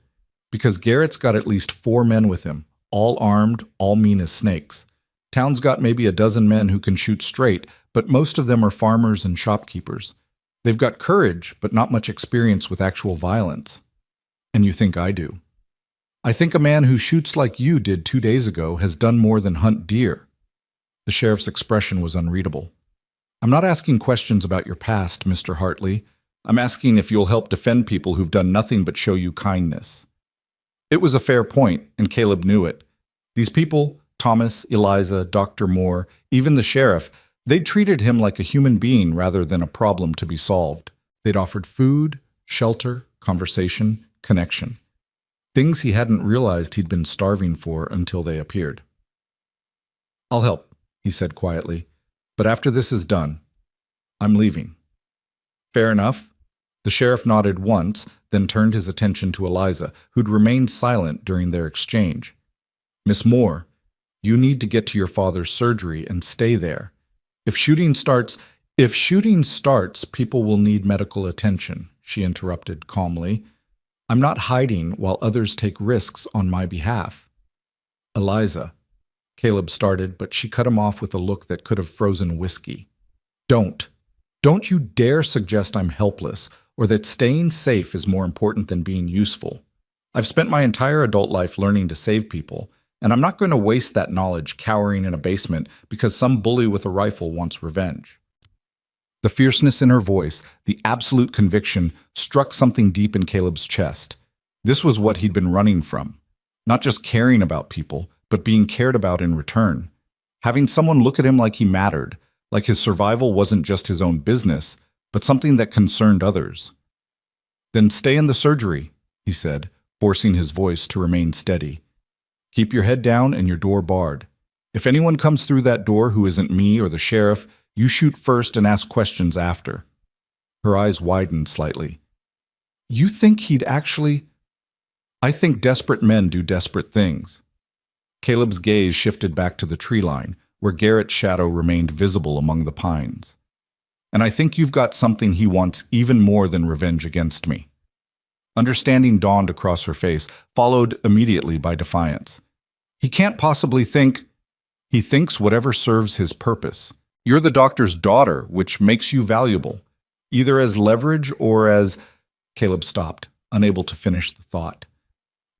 Speaker 1: Because Garrett's got at least 4 men with him, all armed, all mean as snakes. Town's got maybe a dozen men who can shoot straight, but most of them are farmers and shopkeepers. They've got courage, but not much experience with actual violence. And you think I do. I think a man who shoots like you did 2 days ago has done more than hunt deer." The sheriff's expression was unreadable. "I'm not asking questions about your past, Mr. Hartley. I'm asking if you'll help defend people who've done nothing but show you kindness." It was a fair point, and Caleb knew it. These people, Thomas, Eliza, Dr. Moore, even the sheriff, they'd treated him like a human being rather than a problem to be solved. They'd offered food, shelter, conversation, connection. Things he hadn't realized he'd been starving for until they appeared. "I'll help," he said quietly, "but after this is done, I'm leaving." "Fair enough." The sheriff nodded once, then turned his attention to Eliza, who'd remained silent during their exchange. "Miss Moore, you need to get to your father's surgery and stay there. If shooting starts, people will need medical attention," she interrupted calmly. "I'm not hiding while others take risks on my behalf." "Eliza," Caleb started, but she cut him off with a look that could have frozen whiskey. Don't you dare suggest I'm helpless, or that staying safe is more important than being useful. I've spent my entire adult life learning to save people, and I'm not going to waste that knowledge cowering in a basement because some bully with a rifle wants revenge." The fierceness in her voice, the absolute conviction, struck something deep in Caleb's chest. This was what he'd been running from. Not just caring about people, but being cared about in return. Having someone look at him like he mattered, like his survival wasn't just his own business, but something that concerned others. "Then stay in the surgery," he said, forcing his voice to remain steady. "Keep your head down and your door barred. If anyone comes through that door who isn't me or the sheriff, you shoot first and ask questions after." Her eyes widened slightly. "You think he'd actually—" "I think desperate men do desperate things." Caleb's gaze shifted back to the tree line, where Garrett's shadow remained visible among the pines. "And I think you've got something he wants even more than revenge against me." Understanding dawned across her face, followed immediately by defiance. "He can't possibly think—" "He thinks whatever serves his purpose. You're the doctor's daughter, which makes you valuable, either as leverage or as—" Caleb stopped, unable to finish the thought,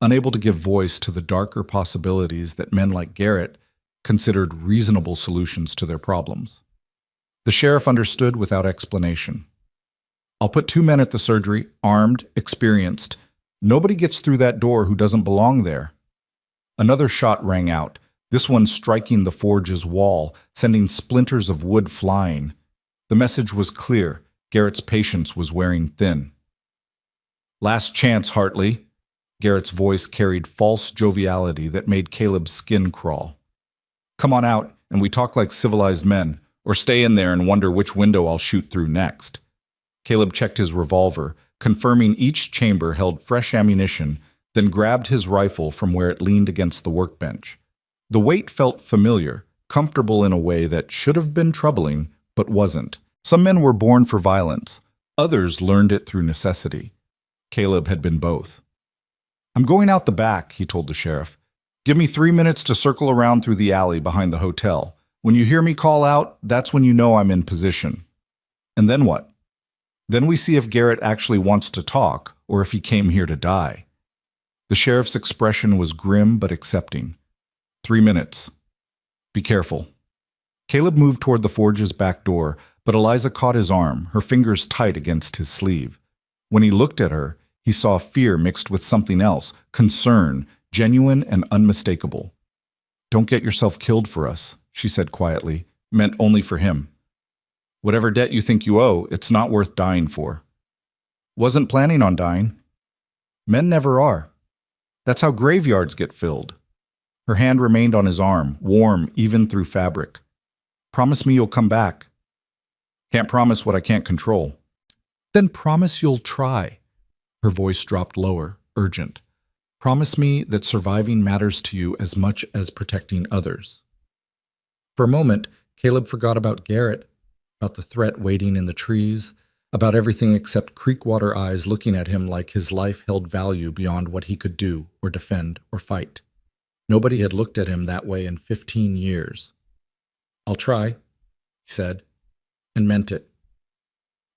Speaker 1: unable to give voice to the darker possibilities that men like Garrett considered reasonable solutions to their problems. The sheriff understood without explanation. "I'll put 2 men at the surgery, armed, experienced. Nobody gets through that door who doesn't belong there." Another shot rang out, this one striking the forge's wall, sending splinters of wood flying. The message was clear. Garrett's patience was wearing thin. "Last chance, Hartley." Garrett's voice carried false joviality that made Caleb's skin crawl. "Come on out, and we talk like civilized men, or stay in there and wonder which window I'll shoot through next." Caleb checked his revolver, confirming each chamber held fresh ammunition, then grabbed his rifle from where it leaned against the workbench. The weight felt familiar, comfortable in a way that should have been troubling, but wasn't. Some men were born for violence. Others learned it through necessity. Caleb had been both. "I'm going out the back," he told the sheriff. "Give me 3 minutes to circle around through the alley behind the hotel. When you hear me call out, that's when you know I'm in position." "And then what?" "Then we see if Garrett actually wants to talk, or if he came here to die." The sheriff's expression was grim but accepting. 3 minutes. Be careful." Caleb moved toward the forge's back door, but Eliza caught his arm, her fingers tight against his sleeve. When he looked at her, he saw fear mixed with something else, concern, genuine and unmistakable. "Don't get yourself killed for us," she said quietly, meant only for him. "Whatever debt you think you owe, it's not worth dying for." "Wasn't planning on dying." "Men never are. That's how graveyards get filled." Her hand remained on his arm, warm even through fabric. "Promise me you'll come back." "Can't promise what I can't control." "Then promise you'll try." Her voice dropped lower, urgent. "Promise me that surviving matters to you as much as protecting others." For a moment, Caleb forgot about Garrett, about the threat waiting in the trees, about everything except Creekwater eyes looking at him like his life held value beyond what he could do or defend or fight. Nobody had looked at him that way in 15 years. "I'll try," he said, and meant it.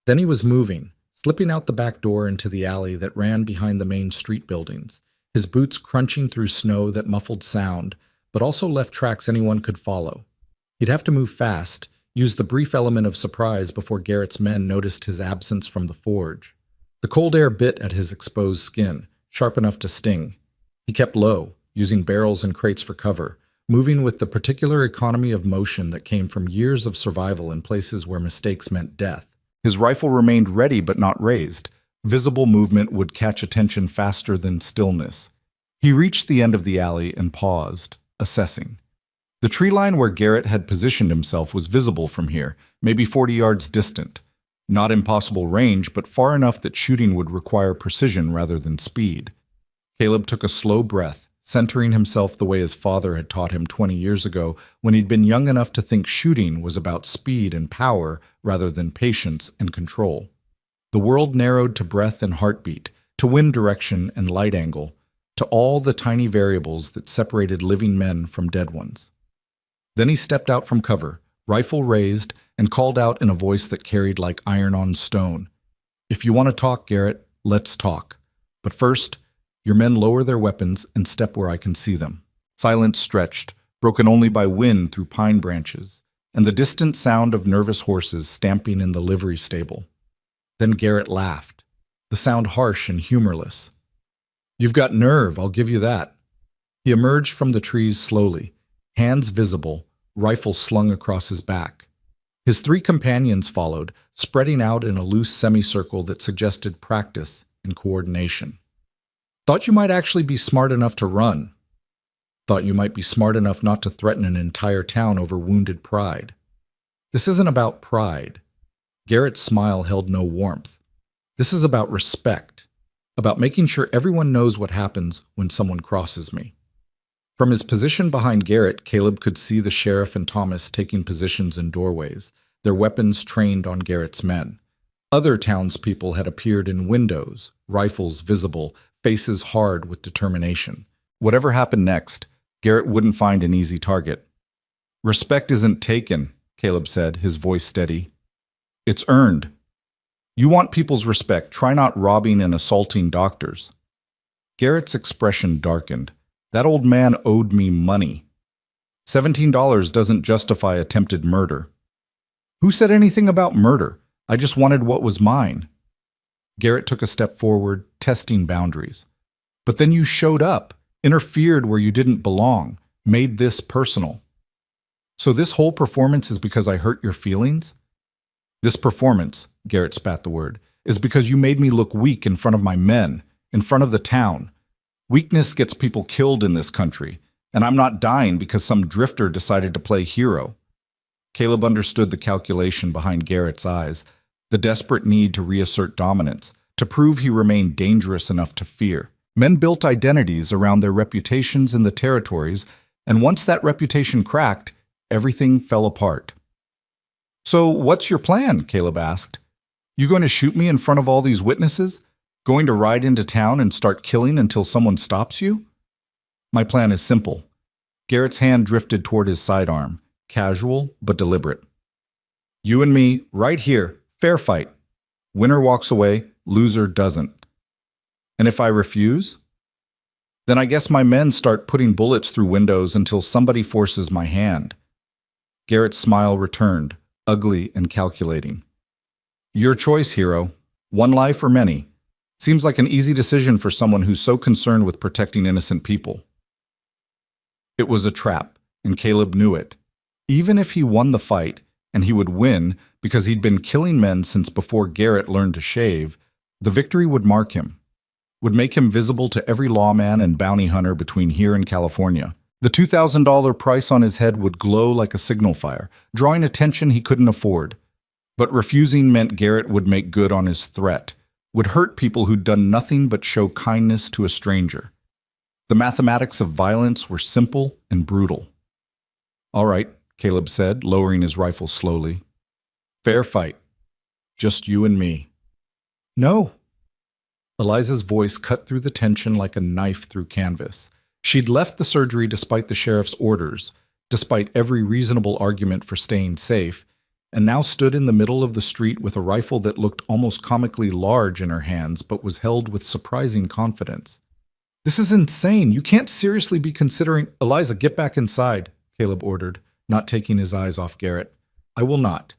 Speaker 1: Then he was moving, slipping out the back door into the alley that ran behind the main street buildings, his boots crunching through snow that muffled sound, but also left tracks anyone could follow. He'd have to move fast, use the brief element of surprise before Garrett's men noticed his absence from the forge. The cold air bit at his exposed skin, sharp enough to sting. He kept low, using barrels and crates for cover, moving with the particular economy of motion that came from years of survival in places where mistakes meant death. His rifle remained ready but not raised. Visible movement would catch attention faster than stillness. He reached the end of the alley and paused, assessing. The tree line where Garrett had positioned himself was visible from here, maybe 40 yards distant. Not impossible range, but far enough that shooting would require precision rather than speed. Caleb took a slow breath, centering himself the way his father had taught him 20 years ago when he'd been young enough to think shooting was about speed and power rather than patience and control. The world narrowed to breath and heartbeat, to wind direction and light angle, to all the tiny variables that separated living men from dead ones. Then he stepped out from cover, rifle raised, and called out in a voice that carried like iron on stone. "If you want to talk, Garrett, let's talk. But first, your men lower their weapons and step where I can see them." Silence stretched, broken only by wind through pine branches, and the distant sound of nervous horses stamping in the livery stable. Then Garrett laughed, the sound harsh and humorless. "You've got nerve, I'll give you that." He emerged from the trees slowly, hands visible, rifle slung across his back. His three companions followed, spreading out in a loose semicircle that suggested practice and coordination. Thought you might actually be smart enough to run. Thought you might be smart enough not to threaten an entire town over wounded pride. This isn't about pride. Garrett's smile held no warmth. This is about respect, about making sure everyone knows what happens when someone crosses me. From his position behind Garrett, Caleb could see the sheriff and Thomas taking positions in doorways, their weapons trained on Garrett's men. Other townspeople had appeared in windows, rifles visible, faces hard with determination. Whatever happened next, Garrett wouldn't find an easy target. "Respect isn't taken," Caleb said, his voice steady. "It's earned. You want people's respect, try not robbing and assaulting doctors." Garrett's expression darkened. That old man owed me money. $17 doesn't justify attempted murder. Who said anything about murder? I just wanted what was mine. Garrett took a step forward, testing boundaries. But then you showed up, interfered where you didn't belong, made this personal. So this whole performance is because I hurt your feelings? This performance, Garrett spat the word, is because you made me look weak in front of my men, in front of the town. Weakness gets people killed in this country, and I'm not dying because some drifter decided to play hero. Caleb understood the calculation behind Garrett's eyes, the desperate need to reassert dominance, to prove he remained dangerous enough to fear. Men built identities around their reputations in the territories, and once that reputation cracked, everything fell apart. "So what's your plan?" Caleb asked. "You going to shoot me in front of all these witnesses? Going to ride into town and start killing until someone stops you?" "My plan is simple." Garrett's hand drifted toward his sidearm, casual but deliberate. "You and me, right here, fair fight. Winner walks away, loser doesn't. And if I refuse? Then I guess my men start putting bullets through windows until somebody forces my hand." Garrett's smile returned, ugly and calculating. "Your choice, hero. One life or many. Seems like an easy decision for someone who's so concerned with protecting innocent people." It was a trap, and Caleb knew it. Even if he won the fight, and he would win because he'd been killing men since before Garrett learned to shave, the victory would mark him, would make him visible to every lawman and bounty hunter between here and California. The $2,000 price on his head would glow like a signal fire, drawing attention he couldn't afford. But refusing meant Garrett would make good on his threat, would hurt people who'd done nothing but show kindness to a stranger. The mathematics of violence were simple and brutal. "All right," Caleb said, lowering his rifle slowly. "Fair fight. Just you and me." "No." Eliza's voice cut through the tension like a knife through canvas. She'd left the surgery despite the sheriff's orders, despite every reasonable argument for staying safe, and now stood in the middle of the street with a rifle that looked almost comically large in her hands but was held with surprising confidence. "This is insane. You can't seriously be considering—" "Eliza, get back inside," Caleb ordered, not taking his eyes off Garrett. "I will not.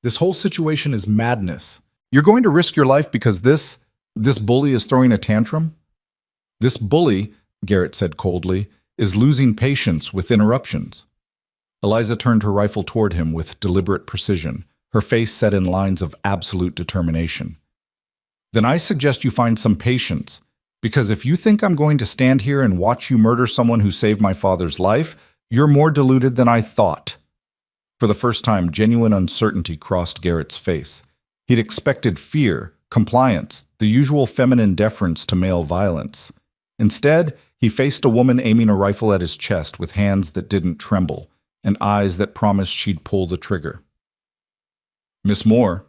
Speaker 1: This whole situation is madness. You're going to risk your life because this bully is throwing a tantrum?" "This bully," Garrett said coldly, "is losing patience with interruptions." Eliza turned her rifle toward him with deliberate precision, her face set in lines of absolute determination. "Then I suggest you find some patience, because if you think I'm going to stand here and watch you murder someone who saved my father's life, you're more deluded than I thought." For the first time, genuine uncertainty crossed Garrett's face. He'd expected fear, compliance, the usual feminine deference to male violence. Instead, he faced a woman aiming a rifle at his chest with hands that didn't tremble, and eyes that promised she'd pull the trigger. "Miss Moore,"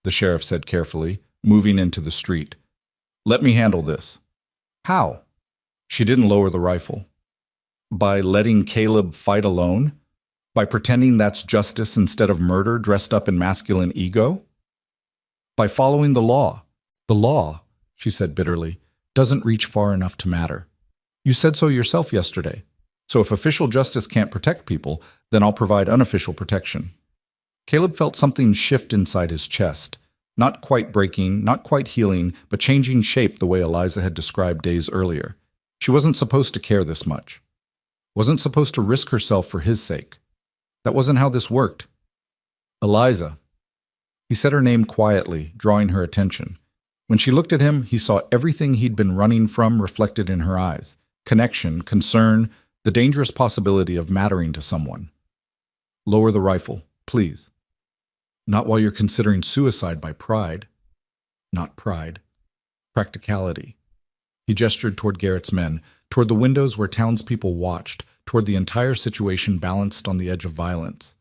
Speaker 1: the sheriff said carefully, moving into the street. "Let me handle this." "How?" She didn't lower the rifle. "By letting Caleb fight alone? By pretending that's justice instead of murder dressed up in masculine ego? By following the law. The law," she said bitterly, "doesn't reach far enough to matter. You said so yourself yesterday. So if official justice can't protect people, then I'll provide unofficial protection." Caleb felt something shift inside his chest, not quite breaking, not quite healing, but changing shape the way Eliza had described days earlier. She wasn't supposed to care this much. wasn't supposed to risk herself for his sake. That wasn't how this worked. Eliza. He said her name quietly, drawing her attention. When she looked at him, he saw everything he'd been running from reflected in her eyes. Connection, concern, the dangerous possibility of mattering to someone. Lower the rifle, please. Not while you're considering suicide by pride. Not pride. Practicality. He gestured toward Garrett's men, toward the windows where townspeople watched, toward the entire situation balanced on the edge of violence.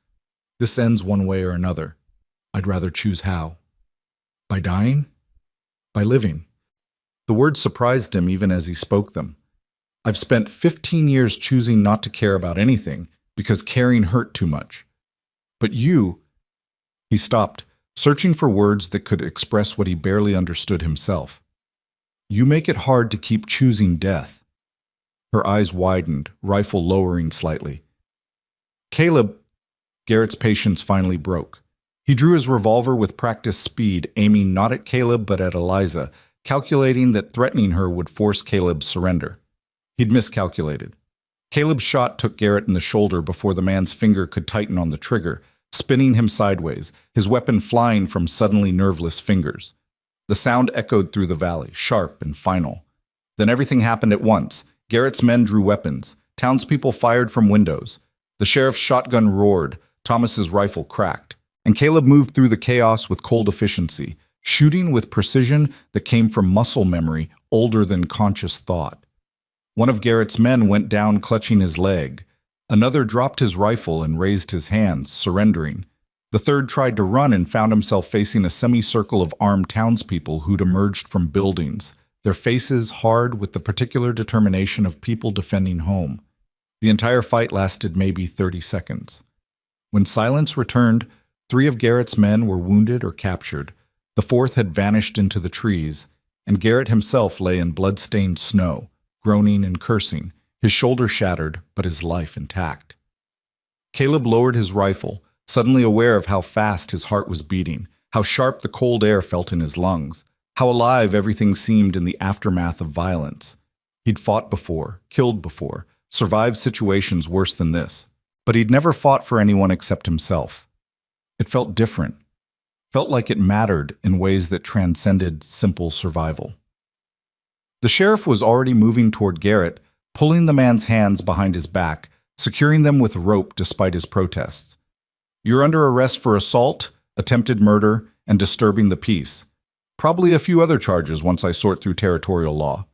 Speaker 1: This ends one way or another. I'd rather choose how. By dying? By living. The words surprised him even as he spoke them. I've spent 15 years choosing not to care about anything because caring hurt too much. But you... He stopped, searching for words that could express what he barely understood himself. You make it hard to keep choosing death. Her eyes widened, rifle lowering slightly. Caleb... Garrett's patience finally broke. He drew his revolver with practiced speed, aiming not at Caleb but at Eliza, calculating that threatening her would force Caleb's surrender. He'd miscalculated. Caleb's shot took Garrett in the shoulder before the man's finger could tighten on the trigger, spinning him sideways, his weapon flying from suddenly nerveless fingers. The sound echoed through the valley, sharp and final. Then everything happened at once. Garrett's men drew weapons. Townspeople fired from windows. The sheriff's shotgun roared. Thomas's rifle cracked. And Caleb moved through the chaos with cold efficiency, shooting with precision that came from muscle memory older than conscious thought. One of Garrett's men went down clutching his leg. Another dropped his rifle and raised his hands, surrendering. The third tried to run and found himself facing a semicircle of armed townspeople who'd emerged from buildings, their faces hard with the particular determination of people defending home. The entire fight lasted maybe 30 seconds. When silence returned, 3 of Garrett's men were wounded or captured. The 4th had vanished into the trees, and Garrett himself lay in blood-stained snow, groaning and cursing, his shoulder shattered, but his life intact. Caleb lowered his rifle, suddenly aware of how fast his heart was beating, how sharp the cold air felt in his lungs, how alive everything seemed in the aftermath of violence. He'd fought before, killed before, survived situations worse than this, but he'd never fought for anyone except himself. It felt different, felt like it mattered in ways that transcended simple survival. The sheriff was already moving toward Garrett, pulling the man's hands behind his back, securing them with rope despite his protests. You're under arrest for assault, attempted murder, and disturbing the peace. Probably a few other charges once I sort through territorial law.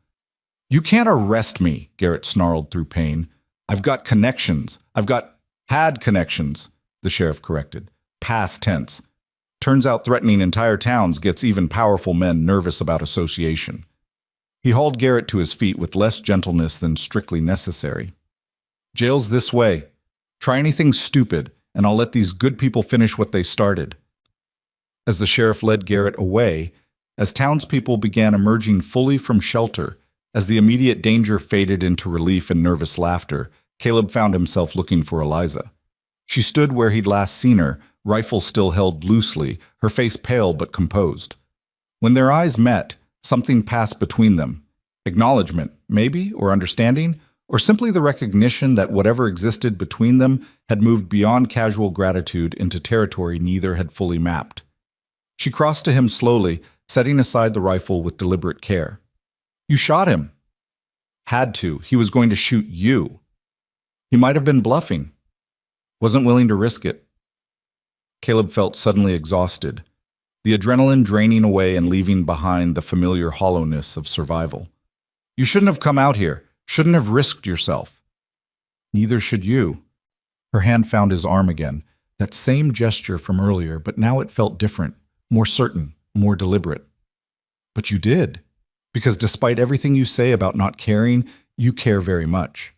Speaker 1: You can't arrest me, Garrett snarled through pain. I've got connections. Had connections, the sheriff corrected. Past tense. Turns out threatening entire towns gets even powerful men nervous about association. He hauled Garrett to his feet with less gentleness than strictly necessary. Jail's this way. Try anything stupid, and I'll let these good people finish what they started. As the sheriff led Garrett away, as townspeople began emerging fully from shelter, as the immediate danger faded into relief and nervous laughter, Caleb found himself looking for Eliza. She stood where he'd last seen her, rifle still held loosely, her face pale but composed. When their eyes met, something passed between them. Acknowledgement, maybe, or understanding, or simply the recognition that whatever existed between them had moved beyond casual gratitude into territory neither had fully mapped. She crossed to him slowly, setting aside the rifle with deliberate care. You shot him. Had to. He was going to shoot you. He might have been bluffing. Wasn't willing to risk it. Caleb felt suddenly exhausted, the adrenaline draining away and leaving behind the familiar hollowness of survival. You shouldn't have come out here, shouldn't have risked yourself. Neither should you. Her hand found his arm again, that same gesture from earlier, but now it felt different, more certain, more deliberate. But you did, because despite everything you say about not caring, you care very much.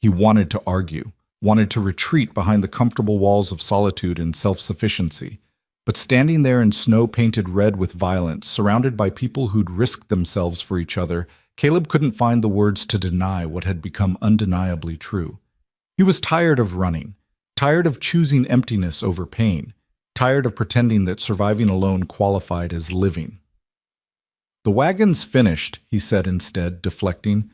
Speaker 1: He wanted to argue, wanted to retreat behind the comfortable walls of solitude and self-sufficiency. But standing there in snow painted red with violence, surrounded by people who'd risked themselves for each other, Caleb couldn't find the words to deny what had become undeniably true. He was tired of running, tired of choosing emptiness over pain, tired of pretending that surviving alone qualified as living. The wagon's finished, he said instead, deflecting.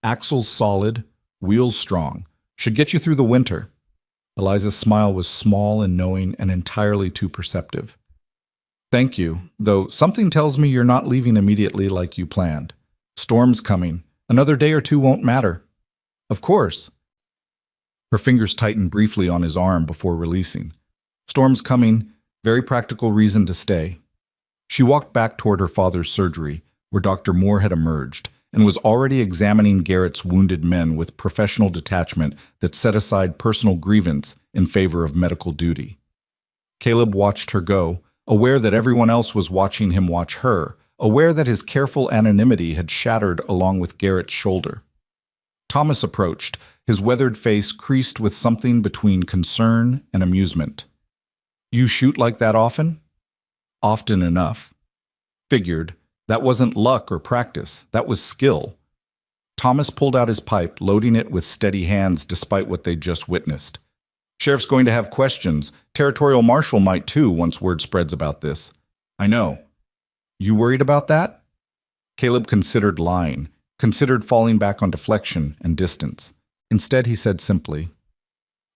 Speaker 1: Axles solid, wheels strong. Should get you through the winter. Eliza's smile was small and knowing and entirely too perceptive. Thank you, though something tells me you're not leaving immediately like you planned. Storm's coming. Another day or two won't matter. Of course. Her fingers tightened briefly on his arm before releasing. Storm's coming. Very practical reason to stay. She walked back toward her father's surgery, where Dr. Moore had emerged, and was already examining Garrett's wounded men with professional detachment that set aside personal grievance in favor of medical duty. Caleb watched her go, aware that everyone else was watching him watch her, aware that his careful anonymity had shattered along with Garrett's shoulder. Thomas approached, his weathered face creased with something between concern and amusement. You shoot like that often? Often enough. Figured. That wasn't luck or practice. That was skill. Thomas pulled out his pipe, loading it with steady hands despite what they'd just witnessed. Sheriff's going to have questions. Territorial Marshal might too once word spreads about this. I know. You worried about that? Caleb considered lying, considered falling back on deflection and distance. Instead, he said simply,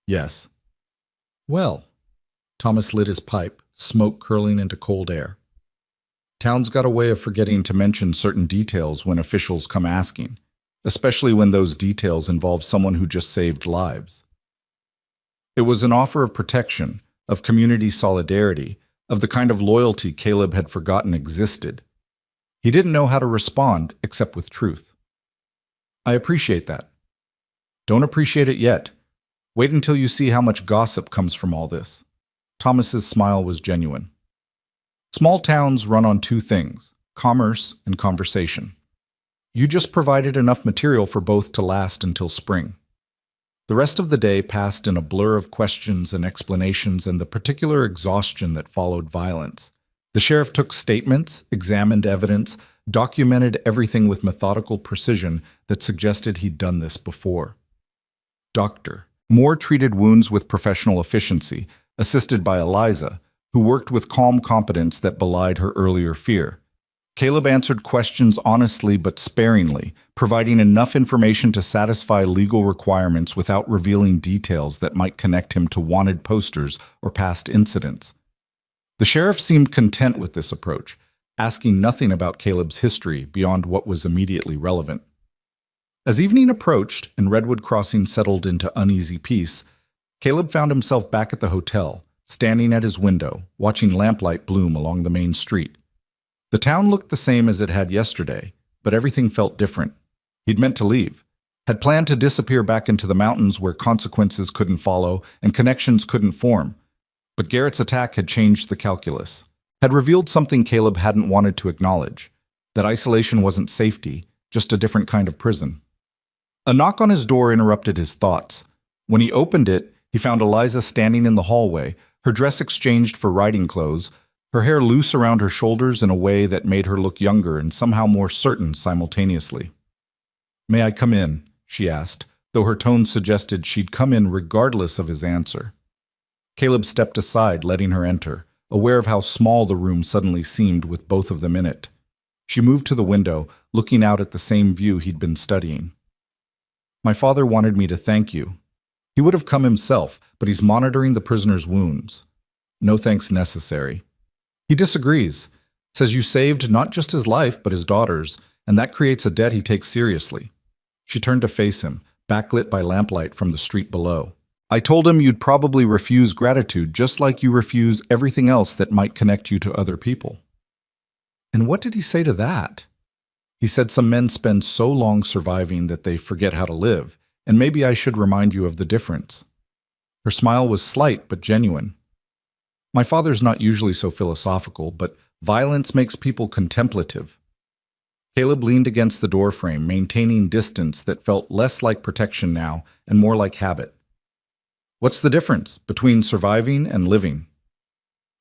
Speaker 1: yes. Well, Thomas lit his pipe, smoke curling into cold air. Town's got a way of forgetting to mention certain details when officials come asking, especially when those details involve someone who just saved lives. It was an offer of protection, of community solidarity, of the kind of loyalty Caleb had forgotten existed. He didn't know how to respond except with truth. I appreciate that. Don't appreciate it yet. Wait until you see how much gossip comes from all this. Thomas's smile was genuine. Small towns run on two things, commerce and conversation. You just provided enough material for both to last until spring. The rest of the day passed in a blur of questions and explanations and the particular exhaustion that followed violence. The sheriff took statements, examined evidence, documented everything with methodical precision that suggested he'd done this before. Dr. Moore treated wounds with professional efficiency, assisted by Eliza, who worked with calm competence that belied her earlier fear. Caleb answered questions honestly but sparingly, providing enough information to satisfy legal requirements without revealing details that might connect him to wanted posters or past incidents. The sheriff seemed content with this approach, asking nothing about Caleb's history beyond what was immediately relevant. As evening approached and Redwood Crossing settled into uneasy peace, Caleb found himself back at the hotel, standing at his window, watching lamplight bloom along the main street. The town looked the same as it had yesterday, but everything felt different. He'd meant to leave, had planned to disappear back into the mountains where consequences couldn't follow and connections couldn't form. But Garrett's attack had changed the calculus, had revealed something Caleb hadn't wanted to acknowledge, that isolation wasn't safety, just a different kind of prison. A knock on his door interrupted his thoughts. When he opened it, he found Eliza standing in the hallway, her dress exchanged for riding clothes, her hair loose around her shoulders in a way that made her look younger and somehow more certain simultaneously. "May I come in?" she asked, though her tone suggested she'd come in regardless of his answer. Caleb stepped aside, letting her enter, aware of how small the room suddenly seemed with both of them in it. She moved to the window, looking out at the same view he'd been studying. "My father wanted me to thank you. He would have come himself, but he's monitoring the prisoner's wounds. No thanks necessary. He disagrees, says you saved not just his life, but his daughter's, and that creates a debt he takes seriously." She turned to face him, backlit by lamplight from the street below. "I told him you'd probably refuse gratitude just like you refuse everything else that might connect you to other people." And what did he say to that? He said some men spend so long surviving that they forget how to live, and maybe I should remind you of the difference. Her smile was slight but genuine. My father's not usually so philosophical, but violence makes people contemplative. Caleb leaned against the doorframe, maintaining distance that felt less like protection now and more like habit. What's the difference between surviving and living?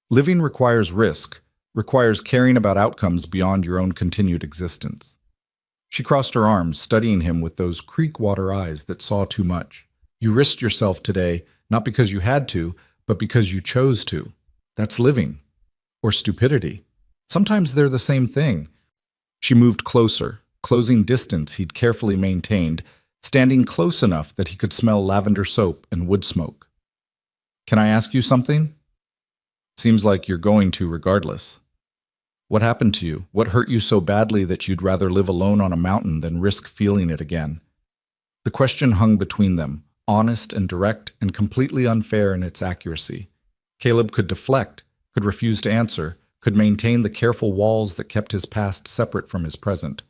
Speaker 1: Living requires risk, requires caring about outcomes beyond your own continued existence. She crossed her arms, studying him with those creek-water eyes that saw too much. You risked yourself today, not because you had to, but because you chose to. That's living. Or stupidity. Sometimes they're the same thing. She moved closer, closing distance he'd carefully maintained, standing close enough that he could smell lavender soap and wood smoke. "Can I ask you something?" "Seems like you're going to regardless." "What happened to you? What hurt you so badly that you'd rather live alone on a mountain than risk feeling it again?" The question hung between them, honest and direct and completely unfair in its accuracy. Caleb could deflect, could refuse to answer, could maintain the careful walls that kept his past separate from his present.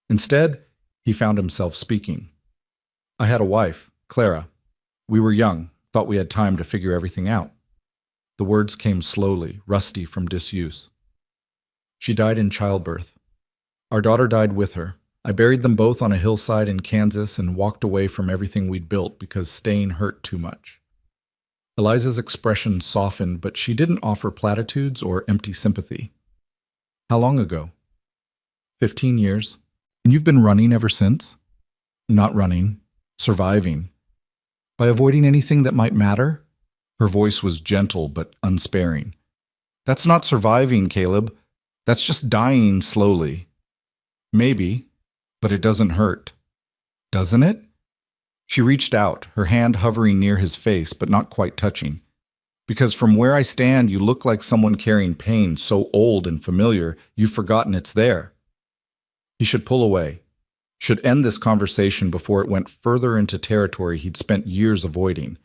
Speaker 1: Instead, he found himself speaking. "I had a wife, Clara. We were young, thought we had time to figure everything out." The words came slowly, rusty from disuse. "She died in childbirth. Our daughter died with her. I buried them both on a hillside in Kansas and walked away from everything we'd built because staying hurt too much." Eliza's expression softened, but she didn't offer platitudes or empty sympathy. "How long ago?" 15 years. "And you've been running ever since?" "Not running. Surviving." "By avoiding anything that might matter?" Her voice was gentle but unsparing. "That's not surviving, Caleb. That's just dying slowly." "Maybe, but it doesn't hurt." "Doesn't it?" She reached out, her hand hovering near his face but not quite touching. "Because from where I stand, you look like someone carrying pain so old and familiar, you've forgotten it's there." He should pull away, should end this conversation before it went further into territory he'd spent years avoiding.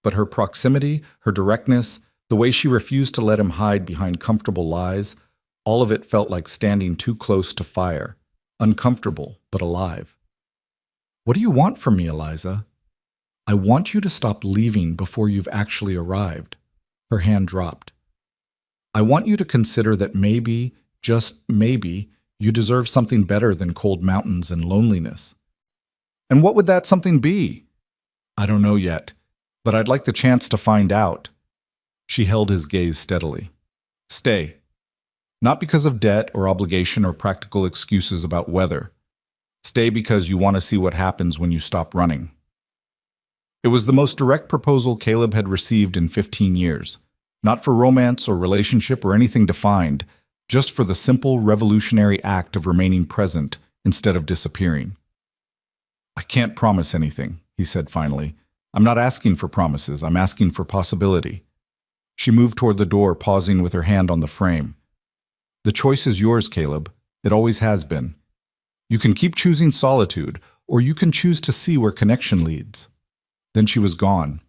Speaker 1: But her proximity, her directness, the way she refused to let him hide behind comfortable lies, all of it felt like standing too close to fire, uncomfortable but alive. "What do you want from me, Eliza?" "I want you to stop leaving before you've actually arrived." Her hand dropped. "I want you to consider that maybe, just maybe, you deserve something better than cold mountains and loneliness." "And what would that something be?" "I don't know yet, but I'd like the chance to find out." She held his gaze steadily. "Stay. Not because of debt or obligation or practical excuses about weather. Stay because you want to see what happens when you stop running." It was the most direct proposal Caleb had received in 15 years. Not for romance or relationship or anything defined, just for the simple revolutionary act of remaining present instead of disappearing. "I can't promise anything," he said finally. "I'm not asking for promises, I'm asking for possibility." She moved toward the door, pausing with her hand on the frame. "The choice is yours, Caleb. It always has been. You can keep choosing solitude, or you can choose to see where connection leads." Then she was gone,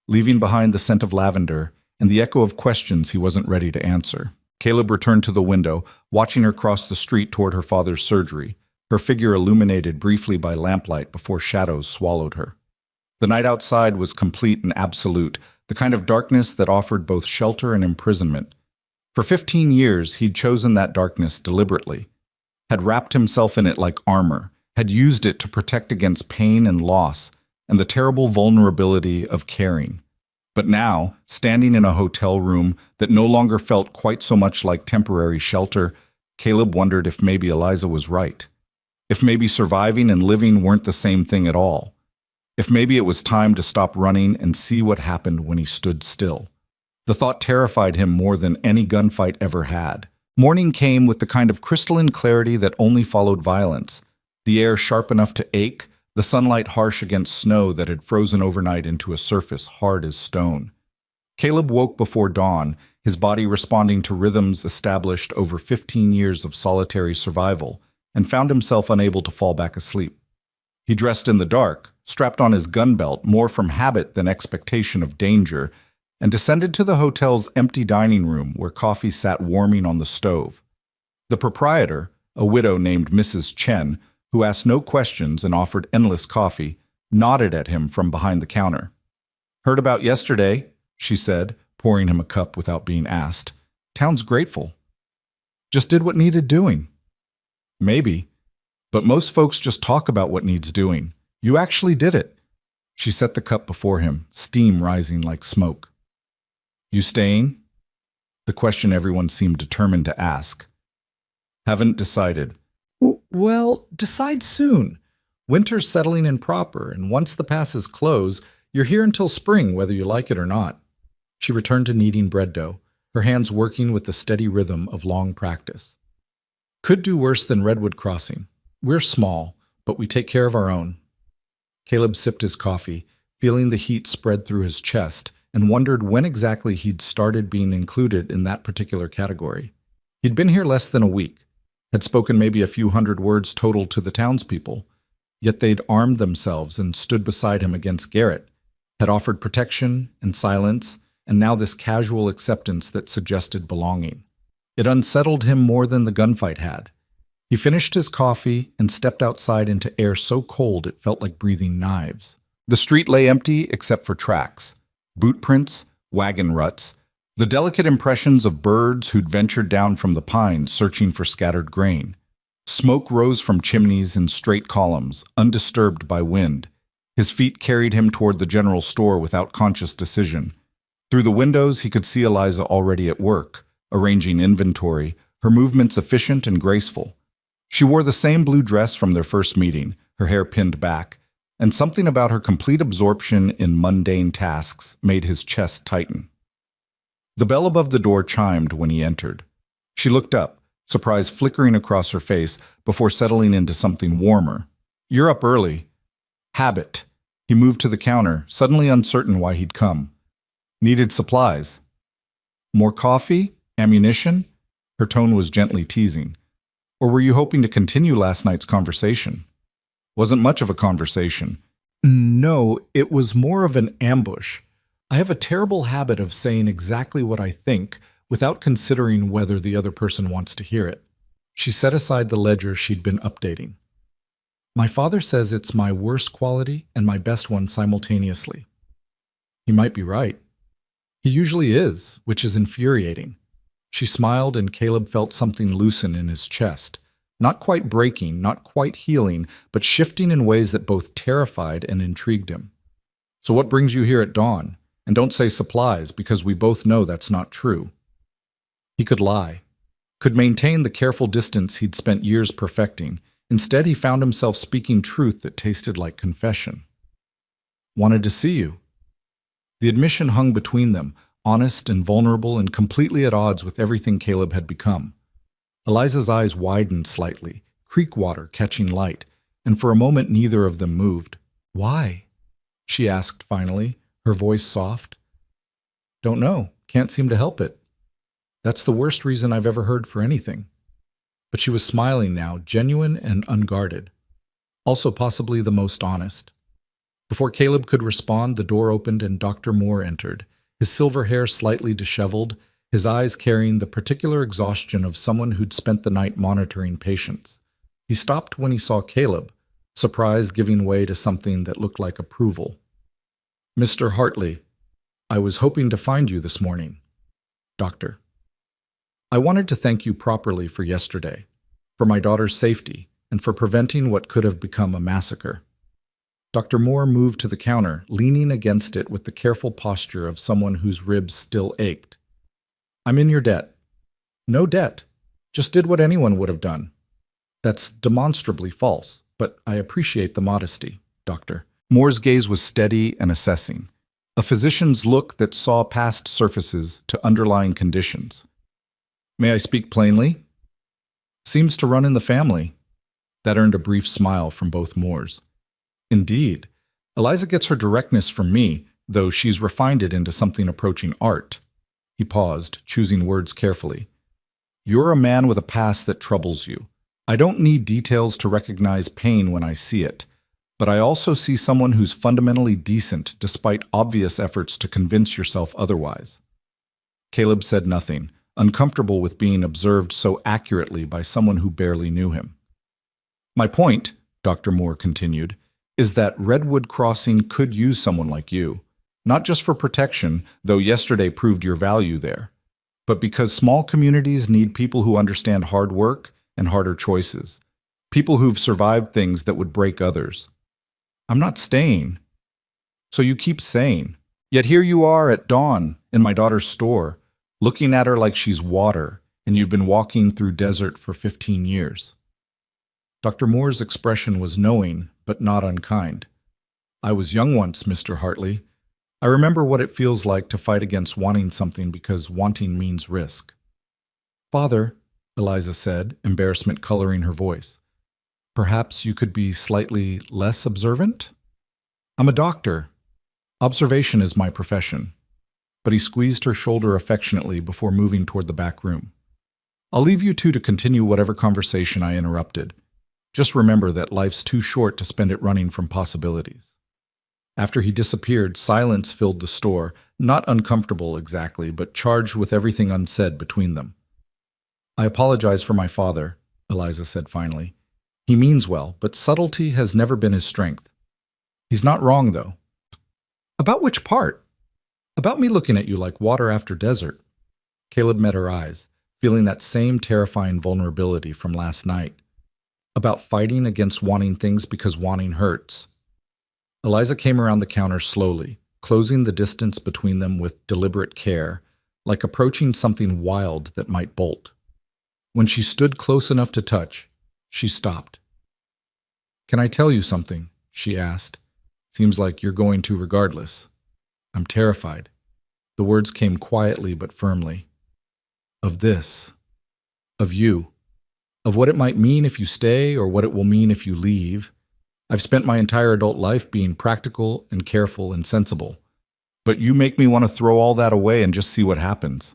Speaker 1: leaving behind the scent of lavender and the echo of questions he wasn't ready to answer. Caleb returned to the window, watching her cross the street toward her father's surgery, her figure illuminated briefly by lamplight before shadows swallowed her. The night outside was complete and absolute, the kind of darkness that offered both shelter and imprisonment. For 15 years, he'd chosen that darkness deliberately, had wrapped himself in it like armor, had used it to protect against pain and loss, and the terrible vulnerability of caring. But now, standing in a hotel room that no longer felt quite so much like temporary shelter, Caleb wondered if maybe Eliza was right. If maybe surviving and living weren't the same thing at all. If maybe it was time to stop running and see what happened when he stood still. The thought terrified him more than any gunfight ever had. Morning came with the kind of crystalline clarity that only followed violence, the air sharp enough to ache, the sunlight harsh against snow that had frozen overnight into a surface hard as stone. Caleb woke before dawn, his body responding to rhythms established over 15 years of solitary survival, and found himself unable to fall back asleep. He dressed in the dark, strapped on his gun belt more from habit than expectation of danger, and descended to the hotel's empty dining room where coffee sat warming on the stove. The proprietor, a widow named Mrs. Chen, who asked no questions and offered endless coffee, nodded at him from behind the counter. "Heard about yesterday," she said, pouring him a cup without being asked. "Town's grateful." "Just did what needed doing." "Maybe, but most folks just talk about what needs doing. You actually did it." She set the cup before him, steam rising like smoke. "You staying?" The question everyone seemed determined to ask. "Haven't decided." "Well, decide soon. Winter's settling in proper, and once the passes close, you're here until spring, whether you like it or not." She returned to kneading bread dough, her hands working with the steady rhythm of long practice. "Could do worse than Redwood Crossing. We're small, but we take care of our own." Caleb sipped his coffee, feeling the heat spread through his chest, and wondered when exactly he'd started being included in that particular category. He'd been here less than a week, had spoken maybe a few hundred words total to the townspeople, yet they'd armed themselves and stood beside him against Garrett, had offered protection and silence, and now this casual acceptance that suggested belonging. It unsettled him more than the gunfight had. He finished his coffee and stepped outside into air so cold it felt like breathing knives. The street lay empty except for tracks, boot prints, wagon ruts, the delicate impressions of birds who'd ventured down from the pines searching for scattered grain. Smoke rose from chimneys in straight columns, undisturbed by wind. His feet carried him toward the general store without conscious decision. Through the windows, he could see Eliza already at work, arranging inventory, her movements efficient and graceful. She wore the same blue dress from their first meeting, her hair pinned back, and something about her complete absorption in mundane tasks made his chest tighten. The bell above the door chimed when he entered. She looked up, surprise flickering across her face before settling into something warmer. "You're up early." Habit. He moved to the counter, suddenly uncertain why he'd come. "Needed supplies." "More coffee? Ammunition?" Her tone was gently teasing. "Or were you hoping to continue last night's conversation?" "Wasn't much of a conversation." "No, it was more of an ambush. I have a terrible habit of saying exactly what I think without considering whether the other person wants to hear it." She set aside the ledger she'd been updating. "My father says it's my worst quality and my best one simultaneously." He might be right. He usually is, which is infuriating. She smiled and Caleb felt something loosen in his chest. Not quite breaking, not quite healing, but shifting in ways that both terrified and intrigued him. "So what brings you here at dawn? And don't say supplies, because we both know that's not true." He could lie, could maintain the careful distance he'd spent years perfecting. Instead, he found himself speaking truth that tasted like confession. "Wanted to see you." The admission hung between them, honest and vulnerable and completely at odds with everything Caleb had become. Eliza's eyes widened slightly, creek water catching light, and for a moment neither of them moved. "Why?" she asked finally, her voice soft. "Don't know. Can't seem to help it. That's the worst reason I've ever heard for anything." But she was smiling now, genuine and unguarded. Also possibly the most honest. Before Caleb could respond, the door opened and Dr. Moore entered, his silver hair slightly disheveled, his eyes carrying the particular exhaustion of someone who'd spent the night monitoring patients. He stopped when he saw Caleb, surprise giving way to something that looked like approval. "Mr. Hartley, I was hoping to find you this morning." "Doctor, I wanted to thank you properly for yesterday, for my daughter's safety, and for preventing what could have become a massacre." Dr. Moore moved to the counter, leaning against it with the careful posture of someone whose ribs still ached. "I'm in your debt." "No debt. Just did what anyone would have done." "That's demonstrably false, but I appreciate the modesty, Doctor." Moore's gaze was steady and assessing, a physician's look that saw past surfaces to underlying conditions. "May I speak plainly?" "Seems to run in the family." That earned a brief smile from both Moores. "Indeed. Eliza gets her directness from me, though she's refined it into something approaching art." He paused, choosing words carefully. "You're a man with a past that troubles you. I don't need details to recognize pain when I see it, but I also see someone who's fundamentally decent despite obvious efforts to convince yourself otherwise." Caleb said nothing, uncomfortable with being observed so accurately by someone who barely knew him. "My point," Dr. Moore continued, "is that Redwood Crossing could use someone like you. Not just for protection, though yesterday proved your value there, but because small communities need people who understand hard work and harder choices, people who've survived things that would break others." "I'm not staying." "So you keep saying. Yet here you are at dawn in my daughter's store, looking at her like she's water, and you've been walking through desert for 15 years. Dr. Moore's expression was knowing, but not unkind. "I was young once, Mr. Hartley. I remember what it feels like to fight against wanting something because wanting means risk." "Father," Eliza said, embarrassment coloring her voice, "perhaps you could be slightly less observant?" I'm a doctor. Observation is my profession. But he squeezed her shoulder affectionately before moving toward the back room. I'll leave you two to continue whatever conversation I interrupted. Just remember that life's too short to spend it running from possibilities. After he disappeared, silence filled the store, not uncomfortable exactly, but charged with everything unsaid between them. I apologize for my father, Eliza said finally. He means well, but subtlety has never been his strength. He's not wrong, though. About which part? About me looking at you like water after desert. Caleb met her eyes, feeling that same terrifying vulnerability from last night. About fighting against wanting things because wanting hurts. Eliza came around the counter slowly, closing the distance between them with deliberate care, like approaching something wild that might bolt. When she stood close enough to touch, she stopped. Can I tell you something? She asked. Seems like you're going to regardless. I'm terrified. The words came quietly but firmly. Of this. Of you. Of what it might mean if you stay or what it will mean if you leave. I've spent my entire adult life being practical and careful and sensible. But you make me want to throw all that away and just see what happens.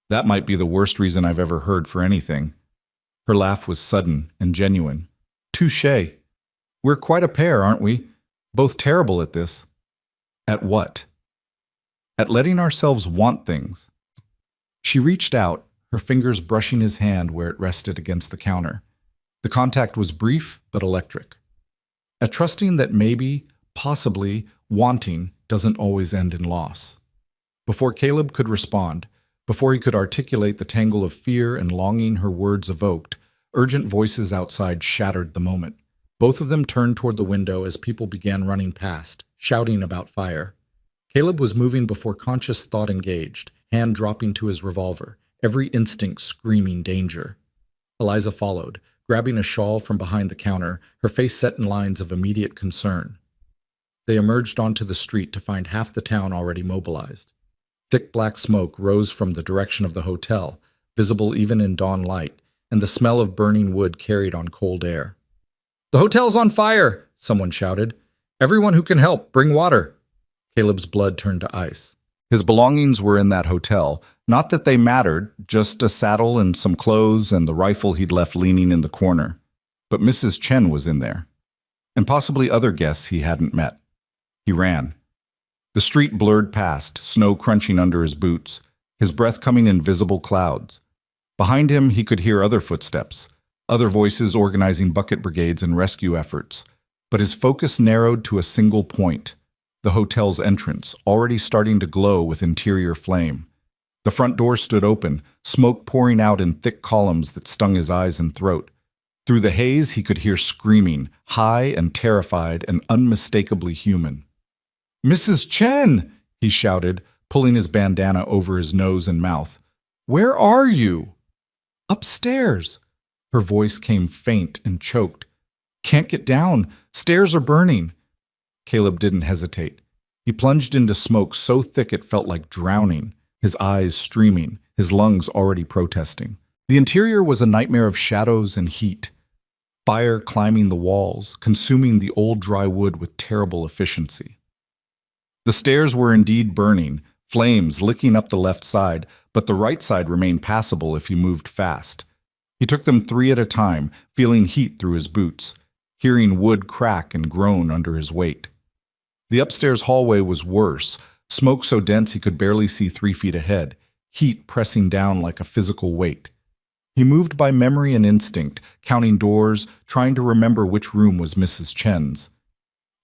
Speaker 1: That might be the worst reason I've ever heard for anything. Her laugh was sudden and genuine. Touché. We're quite a pair, aren't we? Both terrible at this. At what? At letting ourselves want things. She reached out, her fingers brushing his hand where it rested against the counter. The contact was brief but electric. At trusting that maybe, possibly, wanting doesn't always end in loss. Before Caleb could respond, before he could articulate the tangle of fear and longing her words evoked, urgent voices outside shattered the moment. Both of them turned toward the window as people began running past, shouting about fire. Caleb was moving before conscious thought engaged, hand dropping to his revolver, every instinct screaming danger. Eliza followed, grabbing a shawl from behind the counter, her face set in lines of immediate concern. They emerged onto the street to find half the town already mobilized. Thick black smoke rose from the direction of the hotel, visible even in dawn light, and the smell of burning wood carried on cold air. The hotel's on fire, someone shouted. Everyone who can help, bring water. Caleb's blood turned to ice. His belongings were in that hotel, not that they mattered, just a saddle and some clothes and the rifle he'd left leaning in the corner. But Mrs. Chen was in there, and possibly other guests he hadn't met. He ran. The street blurred past, snow crunching under his boots, his breath coming in visible clouds. Behind him, he could hear other footsteps, other voices organizing bucket brigades and rescue efforts. But his focus narrowed to a single point, the hotel's entrance, already starting to glow with interior flame. The front door stood open, smoke pouring out in thick columns that stung his eyes and throat. Through the haze, he could hear screaming, high and terrified and unmistakably human. Mrs. Chen, he shouted, pulling his bandana over his nose and mouth. Where are you? Upstairs. Her voice came faint and choked. Can't get down. Stairs are burning. Caleb didn't hesitate. He plunged into smoke so thick it felt like drowning, his eyes streaming, his lungs already protesting. The interior was a nightmare of shadows and heat. Fire climbing the walls, consuming the old dry wood with terrible efficiency. The stairs were indeed burning, flames licking up the left side, but the right side remained passable if he moved fast. He took them 3 at a time, feeling heat through his boots, hearing wood crack and groan under his weight. The upstairs hallway was worse, smoke so dense he could barely see 3 feet ahead, heat pressing down like a physical weight. He moved by memory and instinct, counting doors, trying to remember which room was Mrs. Chen's.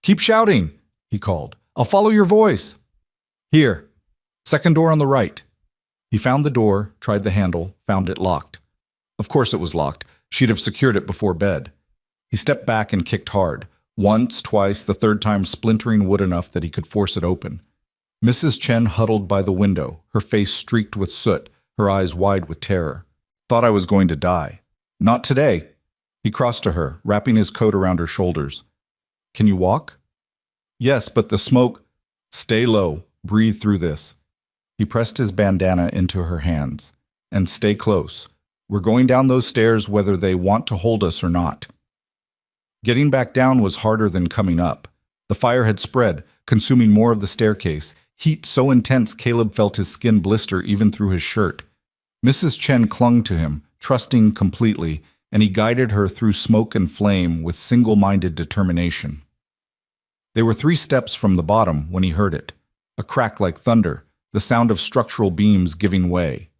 Speaker 1: Keep shouting, he called. I'll follow your voice. Here, second door on the right. He found the door, tried the handle, found it locked. Of course it was locked. She'd have secured it before bed. He stepped back and kicked hard. Once, twice, the third time splintering wood enough that he could force it open. Mrs. Chen huddled by the window, her face streaked with soot, her eyes wide with terror. Thought I was going to die. Not today. He crossed to her, wrapping his coat around her shoulders. Can you walk? Yes, but the smoke. Stay low. Breathe through this. He pressed his bandana into her hands. And stay close. We're going down those stairs whether they want to hold us or not. Getting back down was harder than coming up. The fire had spread, consuming more of the staircase, heat so intense Caleb felt his skin blister even through his shirt. Mrs. Chen clung to him, trusting completely, and he guided her through smoke and flame with single-minded determination. They were 3 steps from the bottom when he heard it. A crack like thunder, the sound of structural beams giving way.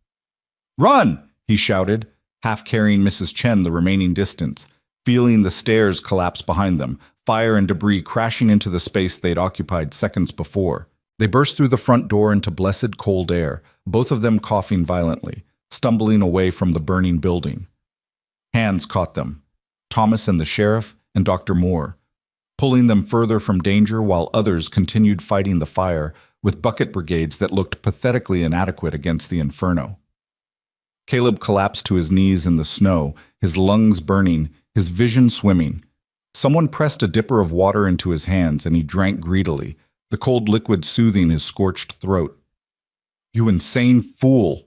Speaker 1: "Run!" he shouted, half carrying Mrs. Chen the remaining distance, feeling the stairs collapse behind them, fire and debris crashing into the space they'd occupied seconds before. They burst through the front door into blessed cold air, both of them coughing violently, stumbling away from the burning building. Hands caught them, Thomas and the sheriff and Dr. Moore, pulling them further from danger while others continued fighting the fire with bucket brigades that looked pathetically inadequate against the inferno. Caleb collapsed to his knees in the snow, his lungs burning, his vision swimming. Someone pressed a dipper of water into his hands and he drank greedily, the cold liquid soothing his scorched throat. "You insane fool!"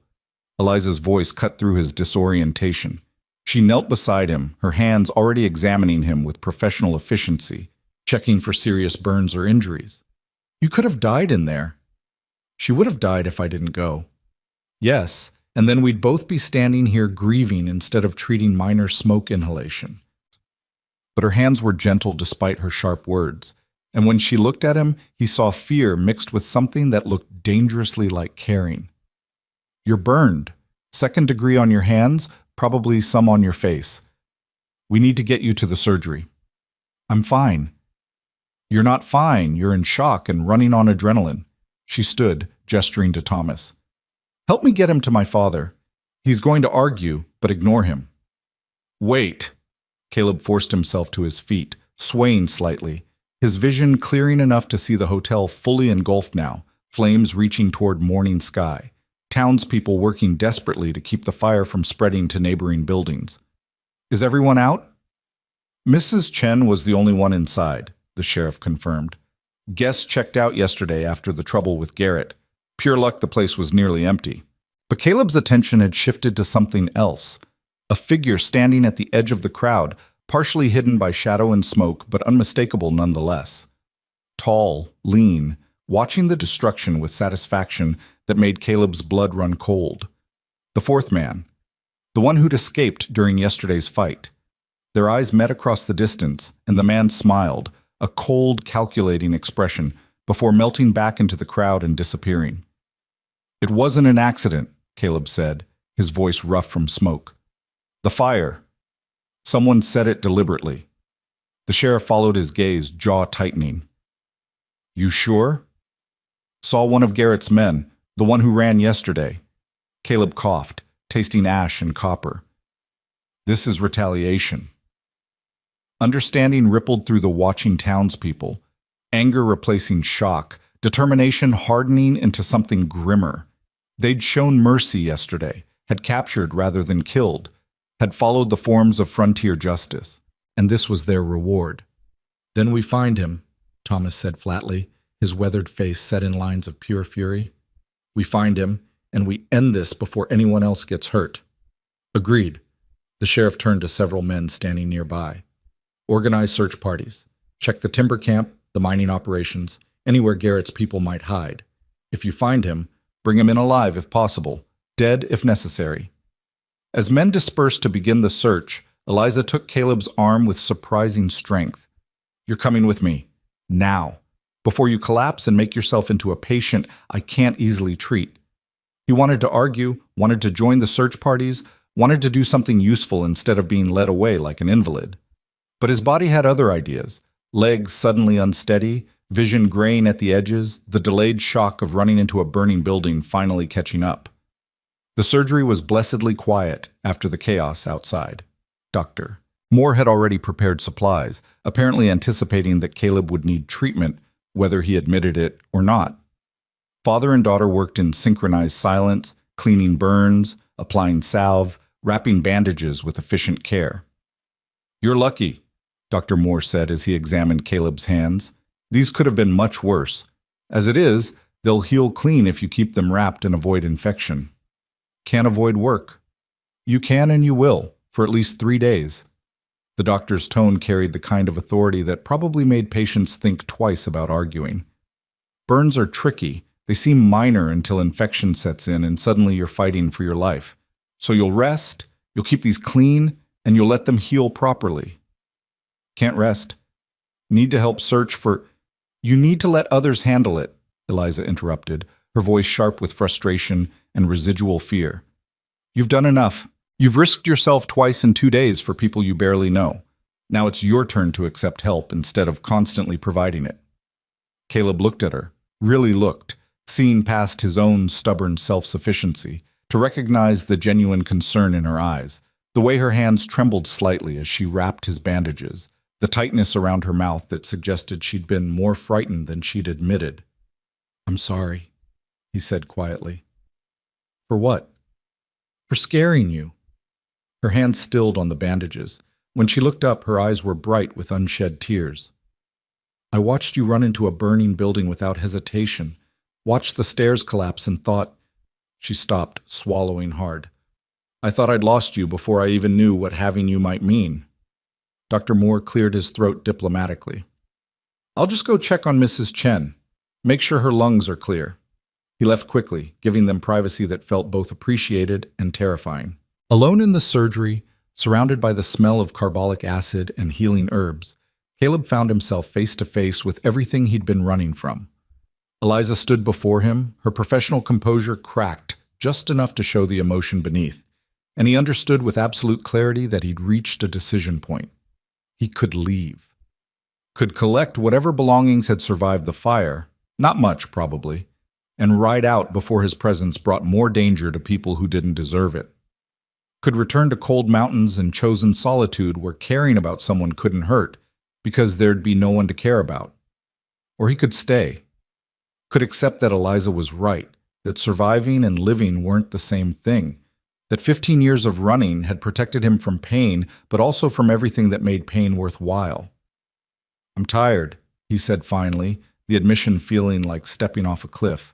Speaker 1: Eliza's voice cut through his disorientation. She knelt beside him, her hands already examining him with professional efficiency, checking for serious burns or injuries. "You could have died in there." "She would have died if I didn't go." "Yes, and then we'd both be standing here grieving instead of treating minor smoke inhalation." But her hands were gentle despite her sharp words, and when she looked at him, he saw fear mixed with something that looked dangerously like caring. "You're burned. 2nd degree on your hands, probably some on your face. We need to get you to the surgery." "I'm fine." "You're not fine. You're in shock and running on adrenaline." She stood, gesturing to Thomas. "Help me get him to my father. He's going to argue, but ignore him." "Wait." Caleb forced himself to his feet, swaying slightly, his vision clearing enough to see the hotel fully engulfed now, flames reaching toward morning sky, townspeople working desperately to keep the fire from spreading to neighboring buildings. "Is everyone out?" "Mrs. Chen was the only one inside," the sheriff confirmed. "Guests checked out yesterday after the trouble with Garrett. Pure luck the place was nearly empty." But Caleb's attention had shifted to something else. A figure standing at the edge of the crowd, partially hidden by shadow and smoke, but unmistakable nonetheless. Tall, lean, watching the destruction with satisfaction that made Caleb's blood run cold. The 4th man, the one who'd escaped during yesterday's fight. Their eyes met across the distance, and the man smiled, a cold, calculating expression, before melting back into the crowd and disappearing. "It wasn't an accident," Caleb said, his voice rough from smoke. "The fire. Someone said it deliberately." The sheriff followed his gaze, jaw tightening. "You sure?" "Saw one of Garrett's men, the one who ran yesterday." Caleb coughed, tasting ash and copper. "This is retaliation." Understanding rippled through the watching townspeople, anger replacing shock, determination hardening into something grimmer. They'd shown mercy yesterday, had captured rather than killed, had followed the forms of frontier justice, and this was their reward. "Then we find him," Thomas said flatly, his weathered face set in lines of pure fury. "We find him, and we end this before anyone else gets hurt." "Agreed." The sheriff turned to several men standing nearby. "Organize search parties. Check the timber camp, the mining operations, anywhere Garrett's people might hide. If you find him, bring him in alive if possible, dead if necessary." As men dispersed to begin the search, Eliza took Caleb's arm with surprising strength. "You're coming with me. Now. Before you collapse and make yourself into a patient I can't easily treat." He wanted to argue, wanted to join the search parties, wanted to do something useful instead of being led away like an invalid. But his body had other ideas, legs suddenly unsteady, vision graying at the edges, the delayed shock of running into a burning building finally catching up. The surgery was blessedly quiet after the chaos outside. Dr. Moore had already prepared supplies, apparently anticipating that Caleb would need treatment, whether he admitted it or not. Father and daughter worked in synchronized silence, cleaning burns, applying salve, wrapping bandages with efficient care. "You're lucky," Dr. Moore said as he examined Caleb's hands. "These could have been much worse. As it is, they'll heal clean if you keep them wrapped and avoid infection." "Can't avoid work." "You can and you will, for at least 3 days." The doctor's tone carried the kind of authority that probably made patients think twice about arguing. Burns are tricky. They seem minor until infection sets in and suddenly you're fighting for your life. So you'll rest, you'll keep these clean, and you'll let them heal properly. Can't rest. Need to help search for... You need to let others handle it, Eliza interrupted, her voice sharp with frustration and residual fear. You've done enough. You've risked yourself twice in 2 days for people you barely know. Now it's your turn to accept help instead of constantly providing it. Caleb looked at her, really looked, seeing past his own stubborn self-sufficiency, to recognize the genuine concern in her eyes, the way her hands trembled slightly as she wrapped his bandages, the tightness around her mouth that suggested she'd been more frightened than she'd admitted. "I'm sorry," he said quietly. "For what?" "For scaring you." Her hands stilled on the bandages. When she looked up, her eyes were bright with unshed tears. "I watched you run into a burning building without hesitation, watched the stairs collapse and thought..." She stopped, swallowing hard. "I thought I'd lost you before I even knew what having you might mean." Dr. Moore cleared his throat diplomatically. "I'll just go check on Mrs. Chen. Make sure her lungs are clear." He left quickly, giving them privacy that felt both appreciated and terrifying. Alone in the surgery, surrounded by the smell of carbolic acid and healing herbs, Caleb found himself face to face with everything he'd been running from. Eliza stood before him, her professional composure cracked just enough to show the emotion beneath, and he understood with absolute clarity that he'd reached a decision point. He could leave. Could collect whatever belongings had survived the fire, not much probably, and ride out before his presence brought more danger to people who didn't deserve it. Could return to cold mountains and chosen solitude where caring about someone couldn't hurt because there'd be no one to care about. Or he could stay. Could accept that Eliza was right, that surviving and living weren't the same thing, that 15 years of running had protected him from pain, but also from everything that made pain worthwhile. "I'm tired," he said finally, the admission feeling like stepping off a cliff.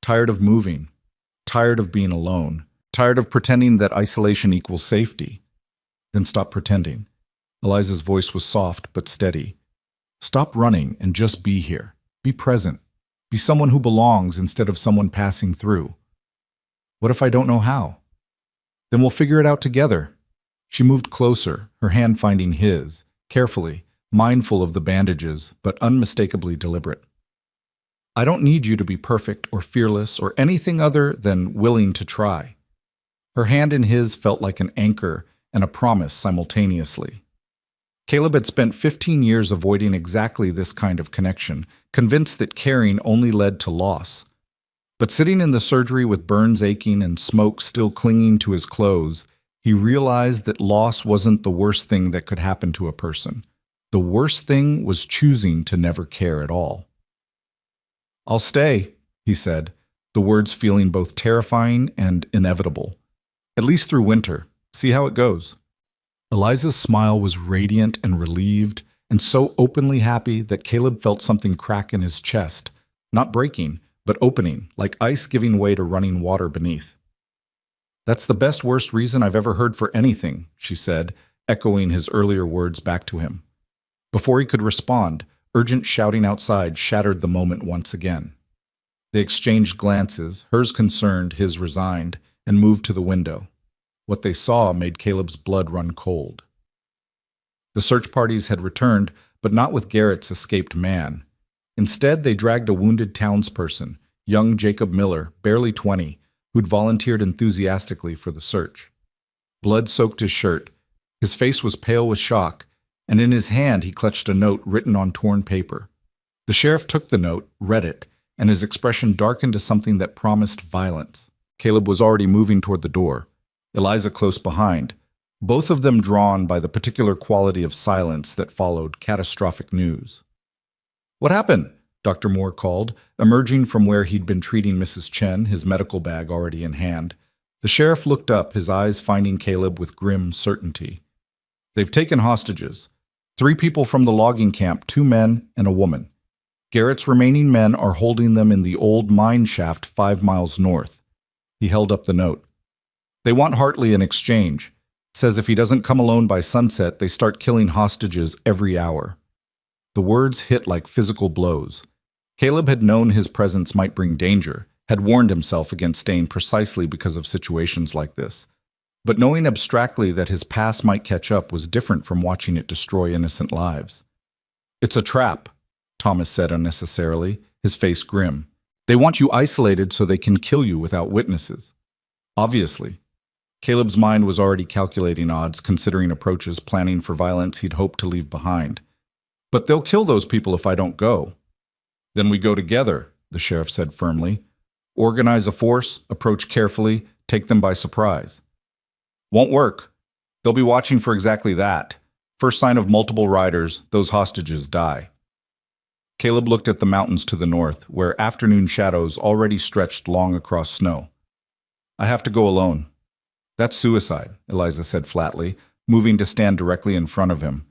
Speaker 1: Tired of moving, tired of being alone, tired of pretending that isolation equals safety. "Then stop pretending." Eliza's voice was soft but steady. "Stop running and just be here. Be present. Be someone who belongs instead of someone passing through." "What if I don't know how?" "Then we'll figure it out together." She moved closer, her hand finding his, carefully, mindful of the bandages, but unmistakably deliberate. "I don't need you to be perfect or fearless or anything other than willing to try." Her hand in his felt like an anchor and a promise simultaneously. Caleb had spent 15 years avoiding exactly this kind of connection, convinced that caring only led to loss. But sitting in the surgery with burns aching and smoke still clinging to his clothes, he realized that loss wasn't the worst thing that could happen to a person. The worst thing was choosing to never care at all. "I'll stay," he said, the words feeling both terrifying and inevitable. "At least through winter. See how it goes." Eliza's smile was radiant and relieved, and so openly happy that Caleb felt something crack in his chest, not breaking, but opening, like ice giving way to running water beneath. "That's the best worst reason I've ever heard for anything," she said, echoing his earlier words back to him. Before he could respond, urgent shouting outside shattered the moment once again. They exchanged glances, hers concerned, his resigned, and moved to the window. What they saw made Caleb's blood run cold. The search parties had returned, but not with Garrett's escaped man. Instead, they dragged a wounded townsperson, young Jacob Miller, barely 20, who'd volunteered enthusiastically for the search. Blood soaked his shirt, his face was pale with shock, and in his hand he clutched a note written on torn paper. The sheriff took the note, read it, and his expression darkened to something that promised violence. Caleb was already moving toward the door, Eliza close behind, both of them drawn by the particular quality of silence that followed catastrophic news. "What happened?" Dr. Moore called, emerging from where he'd been treating Mrs. Chen, his medical bag already in hand. The sheriff looked up, his eyes finding Caleb with grim certainty. "They've taken hostages. 3 people from the logging camp, 2 men and a woman. Garrett's remaining men are holding them in the old mine shaft 5 miles north." He held up the note. "They want Hartley in exchange. Says if he doesn't come alone by sunset, they start killing hostages every hour. The words hit like physical blows. Caleb had known his presence might bring danger, had warned himself against staying precisely because of situations like this. But knowing abstractly that his past might catch up was different from watching it destroy innocent lives. "It's a trap," Thomas said unnecessarily, his face grim. "They want you isolated so they can kill you without witnesses." Obviously. Caleb's mind was already calculating odds, considering approaches, planning for violence he'd hoped to leave behind. "But they'll kill those people if I don't go." "Then we go together," the sheriff said firmly. "Organize a force, approach carefully, take them by surprise." "Won't work. They'll be watching for exactly that. First sign of multiple riders, those hostages die." Caleb looked at the mountains to the north, where afternoon shadows already stretched long across snow. "I have to go alone." "That's suicide," Eliza said flatly, moving to stand directly in front of him.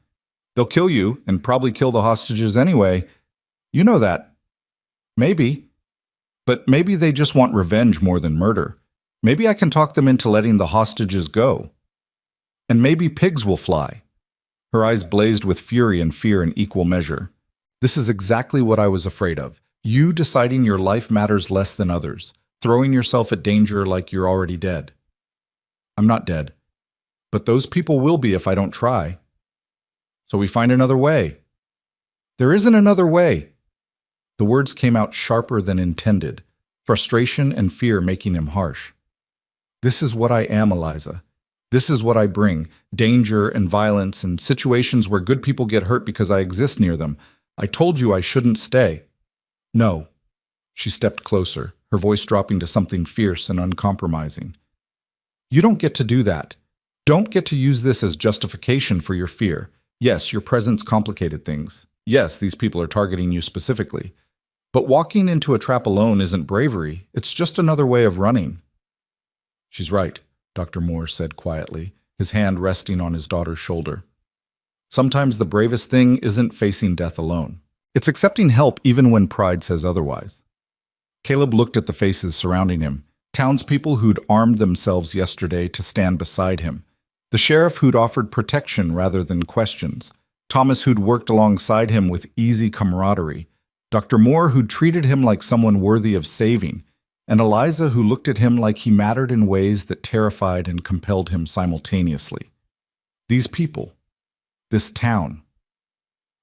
Speaker 1: "They'll kill you, and probably kill the hostages anyway. You know that." "Maybe. But maybe they just want revenge more than murder. Maybe I can talk them into letting the hostages go. And maybe pigs will fly." Her eyes blazed with fury and fear in equal measure. "This is exactly what I was afraid of. You deciding your life matters less than others, throwing yourself at danger like you're already dead." "I'm not dead. But those people will be if I don't try. So we find another way." "There isn't another way." The words came out sharper than intended, frustration and fear making him harsh. "This is what I am, Eliza. This is what I bring, danger and violence and situations where good people get hurt because I exist near them. I told you I shouldn't stay." "No." She stepped closer, her voice dropping to something fierce and uncompromising. "You don't get to do that. Don't get to use this as justification for your fear. Yes, your presence complicated things. Yes, these people are targeting you specifically. But walking into a trap alone isn't bravery. It's just another way of running." "She's right," Dr. Moore said quietly, his hand resting on his daughter's shoulder. "Sometimes the bravest thing isn't facing death alone. It's accepting help even when pride says otherwise." Caleb looked at the faces surrounding him, townspeople who'd armed themselves yesterday to stand beside him, the sheriff who'd offered protection rather than questions, Thomas who'd worked alongside him with easy camaraderie, Dr. Moore who'd treated him like someone worthy of saving, and Eliza who looked at him like he mattered in ways that terrified and compelled him simultaneously. These people, this town,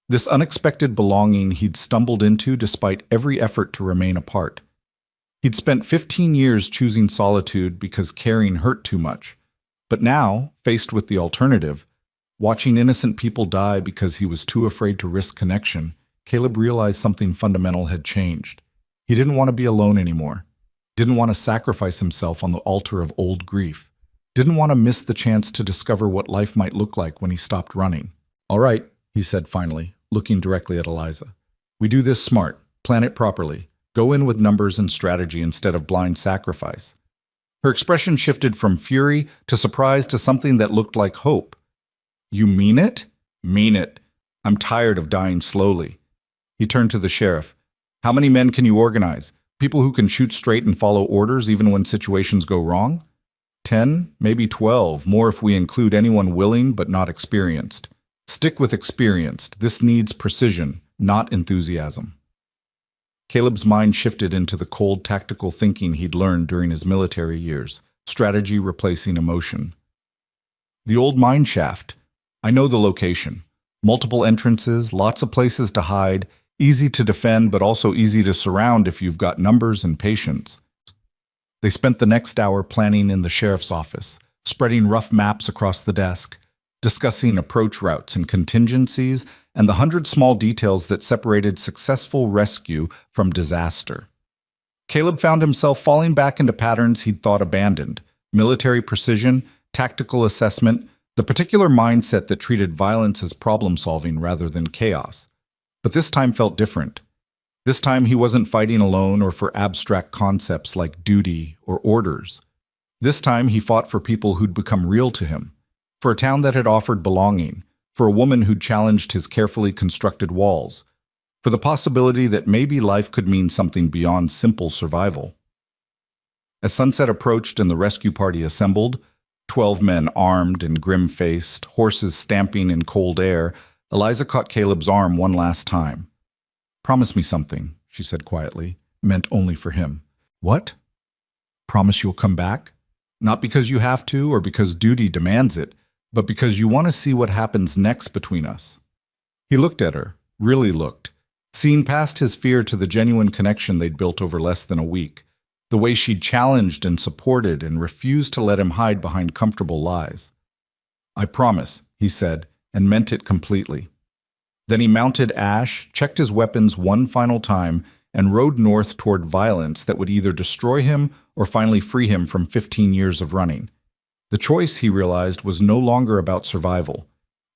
Speaker 1: this unexpected belonging he'd stumbled into despite every effort to remain apart. He'd spent 15 years choosing solitude because caring hurt too much. But now, faced with the alternative, watching innocent people die because he was too afraid to risk connection, Caleb realized something fundamental had changed. He didn't want to be alone anymore. Didn't want to sacrifice himself on the altar of old grief. Didn't want to miss the chance to discover what life might look like when he stopped running. "All right," he said finally, looking directly at Eliza. "We do this smart, plan it properly, go in with numbers and strategy instead of blind sacrifice." Her expression shifted from fury to surprise to something that looked like hope. "You mean it?" "Mean it. I'm tired of dying slowly." He turned to the sheriff. "How many men can you organize? People who can shoot straight and follow orders even when situations go wrong?" 10, maybe 12, more if we include anyone willing but not experienced. Stick with experienced. This needs precision, not enthusiasm." Caleb's mind shifted into the cold tactical thinking he'd learned during his military years, strategy replacing emotion. "The old mine shaft. I know the location. Multiple entrances, lots of places to hide, easy to defend but also easy to surround if you've got numbers and patience." They spent the next hour planning in the sheriff's office, spreading rough maps across the desk, discussing approach routes and contingencies, and the 100 small details that separated successful rescue from disaster. Caleb found himself falling back into patterns he'd thought abandoned: military precision, tactical assessment, the particular mindset that treated violence as problem-solving rather than chaos. But this time felt different. This time he wasn't fighting alone or for abstract concepts like duty or orders. This time he fought for people who'd become real to him, for a town that had offered belonging, for a woman who'd challenged his carefully constructed walls, for the possibility that maybe life could mean something beyond simple survival. As sunset approached and the rescue party assembled, 12 men armed and grim-faced, horses stamping in cold air. Eliza caught Caleb's arm one last time. "Promise me something," she said quietly, meant only for him. "What?" "Promise you'll come back? Not because you have to or because duty demands it, but because you want to see what happens next between us." He looked at her, really looked, seeing past his fear to the genuine connection they'd built over less than a week, the way she'd challenged and supported and refused to let him hide behind comfortable lies. "I promise," he said, and meant it completely. Then he mounted Ash, checked his weapons one final time, and rode north toward violence that would either destroy him or finally free him from 15 years of running. The choice, he realized, was no longer about survival.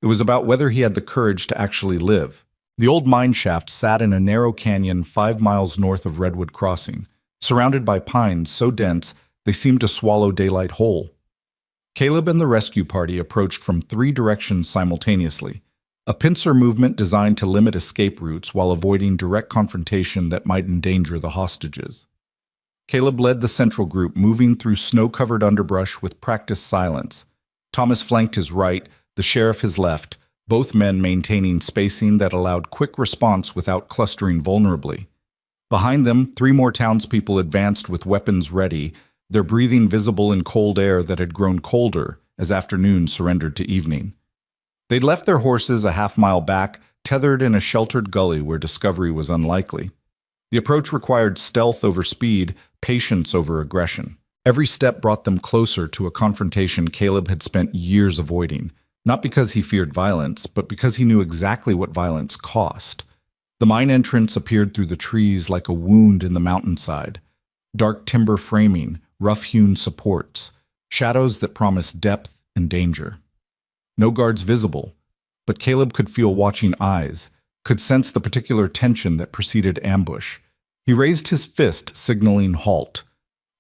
Speaker 1: It was about whether he had the courage to actually live. The old mine shaft sat in a narrow canyon 5 miles north of Redwood Crossing, surrounded by pines so dense they seemed to swallow daylight whole. Caleb and the rescue party approached from 3 directions simultaneously, a pincer movement designed to limit escape routes while avoiding direct confrontation that might endanger the hostages. Caleb led the central group, moving through snow-covered underbrush with practiced silence. Thomas flanked his right, the sheriff his left, both men maintaining spacing that allowed quick response without clustering vulnerably. Behind them, 3 more townspeople advanced with weapons ready, their breathing visible in cold air that had grown colder as afternoon surrendered to evening. They'd left their horses a half-mile back, tethered in a sheltered gully where discovery was unlikely. The approach required stealth over speed, patience over aggression. Every step brought them closer to a confrontation Caleb had spent years avoiding, not because he feared violence, but because he knew exactly what violence cost. The mine entrance appeared through the trees like a wound in the mountainside. Dark timber framing, rough-hewn supports, shadows that promised depth and danger. No guards visible, but Caleb could feel watching eyes, could sense the particular tension that preceded ambush. He raised his fist, signaling halt.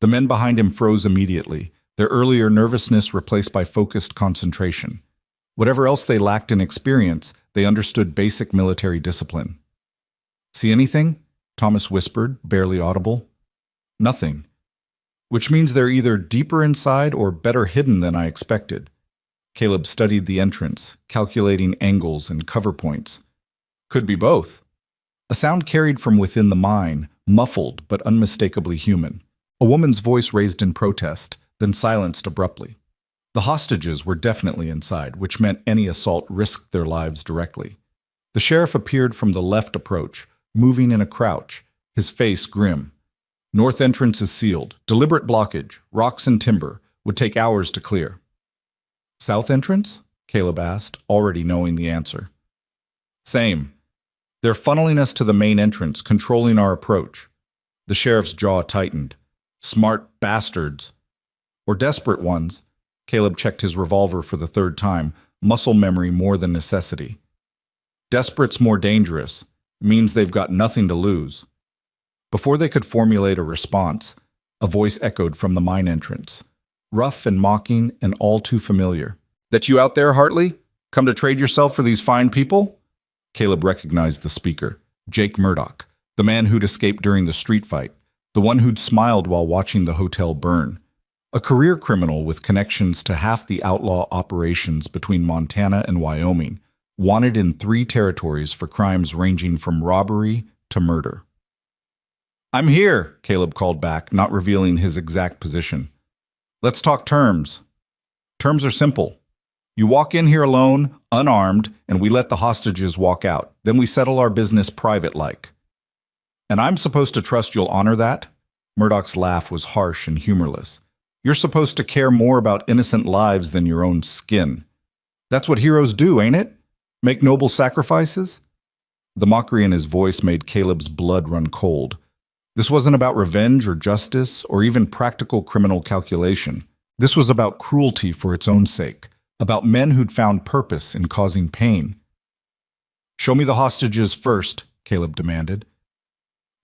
Speaker 1: The men behind him froze immediately, their earlier nervousness replaced by focused concentration. Whatever else they lacked in experience, they understood basic military discipline. "See anything?" Thomas whispered, barely audible. "Nothing. Which means they're either deeper inside or better hidden than I expected." Caleb studied the entrance, calculating angles and cover points. "Could be both." A sound carried from within the mine, muffled but unmistakably human. A woman's voice raised in protest, then silenced abruptly. The hostages were definitely inside, which meant any assault risked their lives directly. The sheriff appeared from the left approach, moving in a crouch, his face grim. "North entrance is sealed. Deliberate blockage, rocks and timber. Would take hours to clear." "South entrance?" Caleb asked, already knowing the answer. "Same. They're funneling us to the main entrance, controlling our approach." The sheriff's jaw tightened. "Smart bastards." "Or desperate ones." Caleb checked his revolver for the 3rd time, muscle memory more than necessity. "Desperate's more dangerous. Means they've got nothing to lose." Before they could formulate a response, a voice echoed from the mine entrance, rough and mocking and all too familiar. "That you out there, Hartley? Come to trade yourself for these fine people?" Caleb recognized the speaker, Jake Murdoch, the man who'd escaped during the street fight, the one who'd smiled while watching the hotel burn. A career criminal with connections to half the outlaw operations between Montana and Wyoming, wanted in 3 territories for crimes ranging from robbery to murder. "I'm here," Caleb called back, not revealing his exact position. "Let's talk terms." "Terms are simple. You walk in here alone, unarmed, and we let the hostages walk out. Then we settle our business private-like." "And I'm supposed to trust you'll honor that?" Murdoch's laugh was harsh and humorless. "You're supposed to care more about innocent lives than your own skin. That's what heroes do, ain't it? Make noble sacrifices?" The mockery in his voice made Caleb's blood run cold. This wasn't about revenge or justice or even practical criminal calculation. This was about cruelty for its own sake, about men who'd found purpose in causing pain. "Show me the hostages first," Caleb demanded.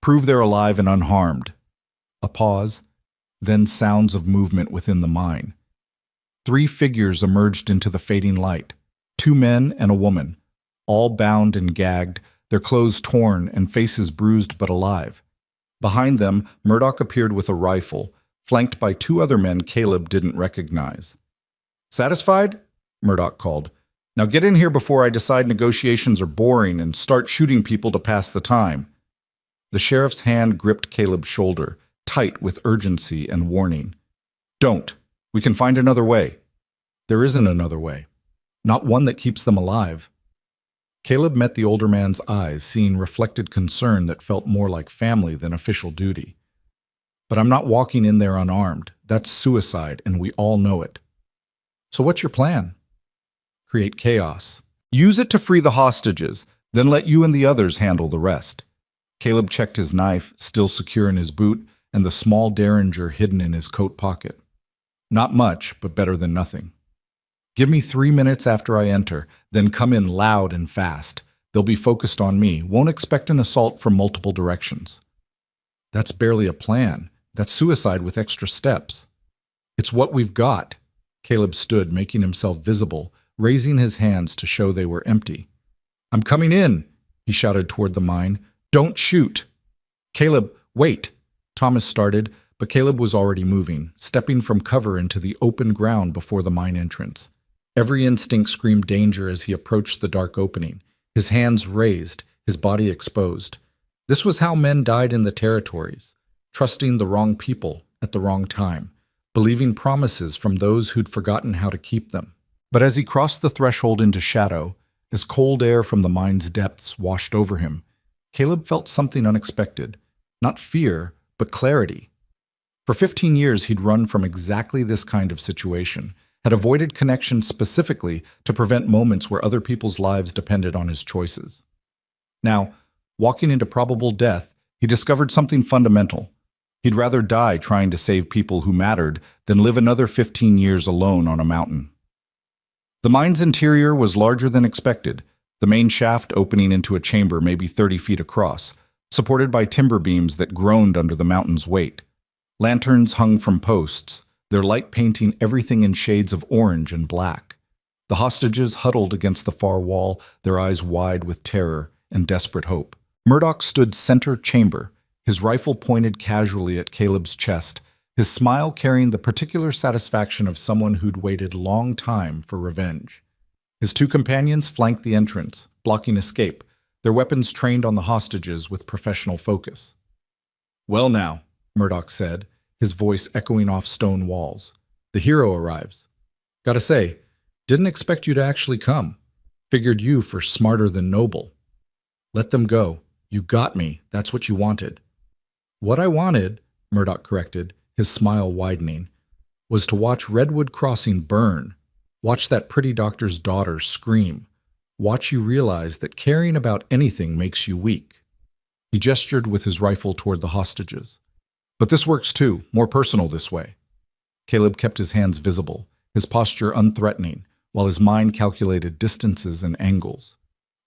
Speaker 1: "Prove they're alive and unharmed." A pause, then sounds of movement within the mine. 3 figures emerged into the fading light, 2 men and a woman, all bound and gagged, their clothes torn and faces bruised but alive. Behind them, Murdoch appeared with a rifle, flanked by 2 other men Caleb didn't recognize. Satisfied? Murdoch called. Now get in here before I decide negotiations are boring and start shooting people to pass the time. The sheriff's hand gripped Caleb's shoulder, tight with urgency and warning. Don't. We can find another way. There isn't another way. Not one that keeps them alive. Caleb met the older man's eyes, seeing reflected concern that felt more like family than official duty. But I'm not walking in there unarmed. That's suicide, and we all know it. So what's your plan? Create chaos. Use it to free the hostages, then let you and the others handle the rest. Caleb checked his knife, still secure in his boot, and the small derringer hidden in his coat pocket. Not much, but better than nothing. Give me 3 minutes after I enter, then come in loud and fast. They'll be focused on me, won't expect an assault from multiple directions. That's barely a plan. That's suicide with extra steps. It's what we've got. Caleb stood, making himself visible, raising his hands to show they were empty. I'm coming in, he shouted toward the mine. Don't shoot. Caleb, wait. Thomas started, but Caleb was already moving, stepping from cover into the open ground before the mine entrance. Every instinct screamed danger as he approached the dark opening, his hands raised, his body exposed. This was how men died in the territories, trusting the wrong people at the wrong time, believing promises from those who'd forgotten how to keep them. But as he crossed the threshold into shadow, as cold air from the mine's depths washed over him, Caleb felt something unexpected, not fear, but clarity. For 15 years, he'd run from exactly this kind of situation, had avoided connection specifically to prevent moments where other people's lives depended on his choices. Now, walking into probable death, he discovered something fundamental. He'd rather die trying to save people who mattered than live another 15 years alone on a mountain. The mine's interior was larger than expected, the main shaft opening into a chamber maybe 30 feet across, supported by timber beams that groaned under the mountain's weight. Lanterns hung from posts, their light painting everything in shades of orange and black. The hostages huddled against the far wall, their eyes wide with terror and desperate hope. Murdoch stood center chamber, his rifle pointed casually at Caleb's chest, his smile carrying the particular satisfaction of someone who'd waited a long time for revenge. His two companions flanked the entrance, blocking escape, their weapons trained on the hostages with professional focus. Well now, Murdoch said, his voice echoing off stone walls. The hero arrives. Gotta say, didn't expect you to actually come. Figured you for smarter than noble. Let them go. You got me. That's what you wanted. What I wanted, Murdoch corrected, his smile widening, was to watch Redwood Crossing burn. Watch that pretty doctor's daughter scream. Watch you realize that caring about anything makes you weak. He gestured with his rifle toward the hostages. But this works too, more personal this way. Caleb kept his hands visible, his posture unthreatening, while his mind calculated distances and angles.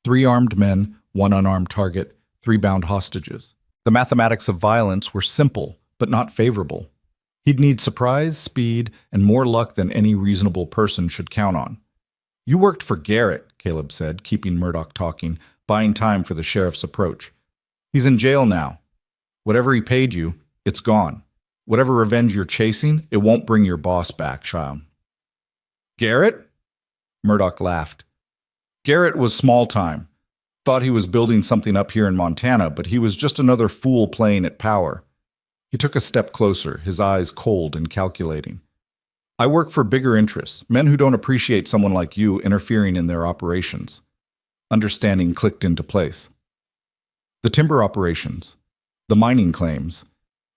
Speaker 1: 3 armed men, 1 unarmed target, 3 bound hostages. The mathematics of violence were simple, but not favorable. He'd need surprise, speed, and more luck than any reasonable person should count on. You worked for Garrett, Caleb said, keeping Murdoch talking, buying time for the sheriff's approach. He's in jail now. Whatever he paid you, it's gone. Whatever revenge you're chasing, it won't bring your boss back, Sean. Garrett? Murdoch laughed. Garrett was small time. Thought he was building something up here in Montana, but he was just another fool playing at power. He took a step closer, his eyes cold and calculating. I work for bigger interests, men who don't appreciate someone like you interfering in their operations. Understanding clicked into place. The timber operations, the mining claims.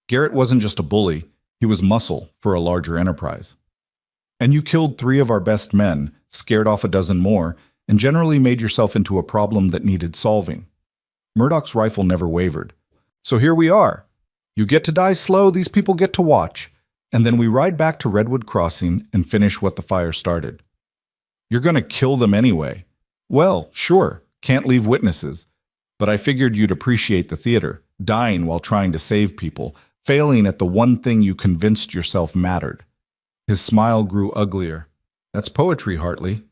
Speaker 1: Garrett wasn't just a bully, he was muscle for a larger enterprise. And you killed 3 of our best men, scared off a dozen more, and generally made yourself into a problem that needed solving. Murdoch's rifle never wavered. So here we are. You get to die slow, these people get to watch, and then we ride back to Redwood Crossing and finish what the fire started. You're going to kill them anyway. Well, sure, can't leave witnesses. But I figured you'd appreciate the theater, dying while trying to save people, failing at the one thing you convinced yourself mattered. His smile grew uglier. That's poetry, Hartley.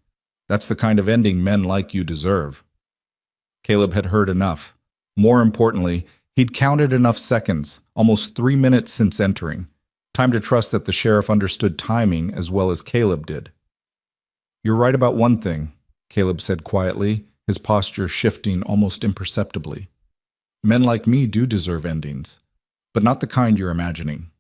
Speaker 1: That's the kind of ending men like you deserve. Caleb had heard enough. More importantly, he'd counted enough seconds, almost 3 minutes since entering. Time to trust that the sheriff understood timing as well as Caleb did. You're right about one thing, Caleb said quietly, his posture shifting almost imperceptibly. Men like me do deserve endings, but not the kind you're imagining.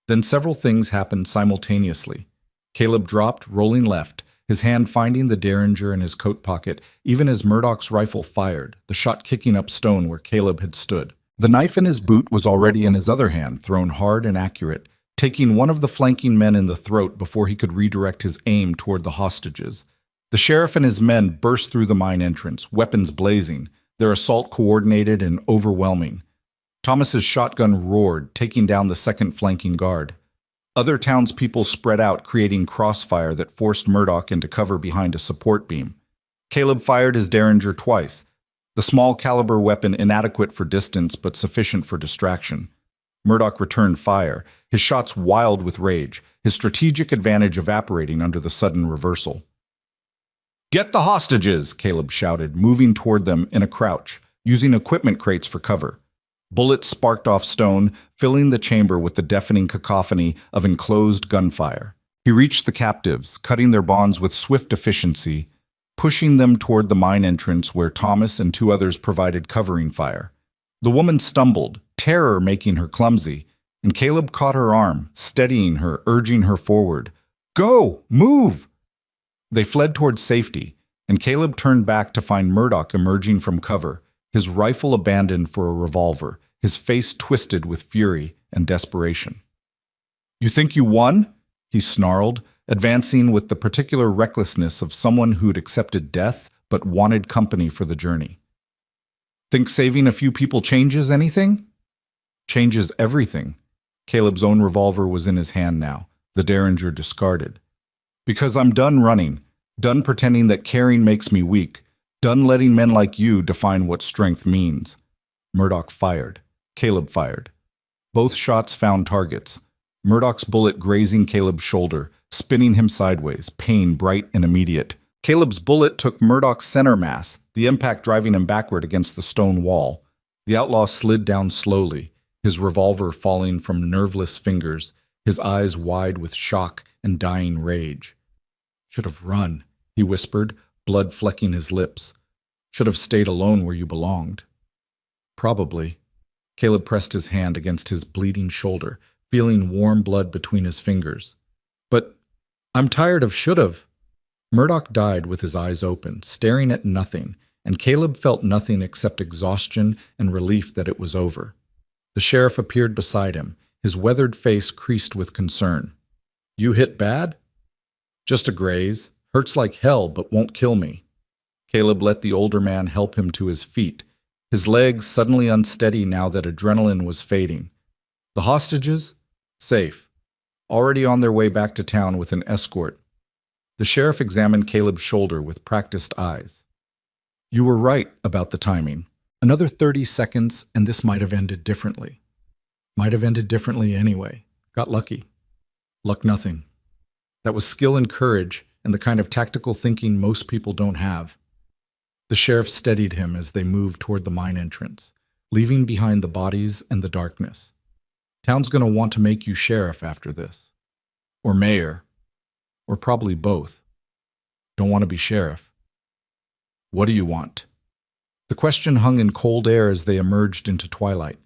Speaker 1: Then several things happened simultaneously. Caleb dropped, rolling left, his hand finding the derringer in his coat pocket, even as Murdoch's rifle fired, the shot kicking up stone where Caleb had stood. The knife in his boot was already in his other hand, thrown hard and accurate, taking one of the flanking men in the throat before he could redirect his aim toward the hostages. The sheriff and his men burst through the mine entrance, weapons blazing, their assault coordinated and overwhelming. Thomas's shotgun roared, taking down the second flanking guard. Other townspeople spread out, creating crossfire that forced Murdoch into cover behind a support beam. Caleb fired his derringer twice, the small caliber weapon inadequate for distance but sufficient for distraction. Murdoch returned fire, his shots wild with rage, his strategic advantage evaporating under the sudden reversal. "Get the hostages!" Caleb shouted, moving toward them in a crouch, using equipment crates for cover. Bullets sparked off stone, filling the chamber with the deafening cacophony of enclosed gunfire. He reached the captives, cutting their bonds with swift efficiency, pushing them toward the mine entrance where Thomas and two others provided covering fire. The woman stumbled, terror making her clumsy, and Caleb caught her arm, steadying her, urging her forward. "Go! Move!" They fled toward safety, and Caleb turned back to find Murdoch emerging from cover, his rifle abandoned for a revolver, his face twisted with fury and desperation. "You think you won?" he snarled, advancing with the particular recklessness of someone who'd accepted death but wanted company for the journey. "Think saving a few people changes anything?" "Changes everything." Caleb's own revolver was in his hand now, the derringer discarded. "Because I'm done running, done pretending that caring makes me weak, done letting men like you define what strength means." Murdoch fired. Caleb fired. Both shots found targets. Murdoch's bullet grazing Caleb's shoulder, spinning him sideways, pain bright and immediate. Caleb's bullet took Murdoch's center mass, the impact driving him backward against the stone wall. The outlaw slid down slowly, his revolver falling from nerveless fingers, his eyes wide with shock and dying rage. "Should have run," he whispered, blood flecking his lips. "Should have stayed alone where you belonged." "Probably." Caleb pressed his hand against his bleeding shoulder, feeling warm blood between his fingers. "But I'm tired of should've." Murdoch died with his eyes open, staring at nothing, and Caleb felt nothing except exhaustion and relief that it was over. The sheriff appeared beside him, his weathered face creased with concern. "You hit bad?" "Just a graze. Hurts like hell, but won't kill me." Caleb let the older man help him to his feet, his legs suddenly unsteady now that adrenaline was fading. The hostages? Safe. Already on their way back to town with an escort. The sheriff examined Caleb's shoulder with practiced eyes. "You were right about the timing. Another 30 seconds and this might have ended differently. Might have ended differently anyway. Got lucky. Luck nothing. That was skill and courage and the kind of tactical thinking most people don't have." The sheriff steadied him as they moved toward the mine entrance, leaving behind the bodies and the darkness. "Town's gonna want to make you sheriff after this. Or mayor. Or probably both. Don't want to be sheriff." "What do you want?" The question hung in cold air as they emerged into twilight,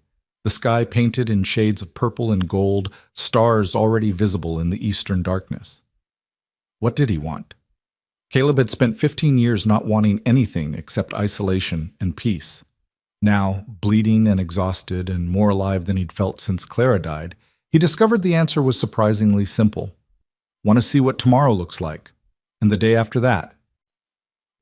Speaker 1: the sky painted in shades of purple and gold, stars already visible in the eastern darkness. What did he want? Caleb had spent 15 years not wanting anything except isolation and peace. Now, bleeding and exhausted and more alive than he'd felt since Clara died, he discovered the answer was surprisingly simple. Want to see what tomorrow looks like, and the day after that.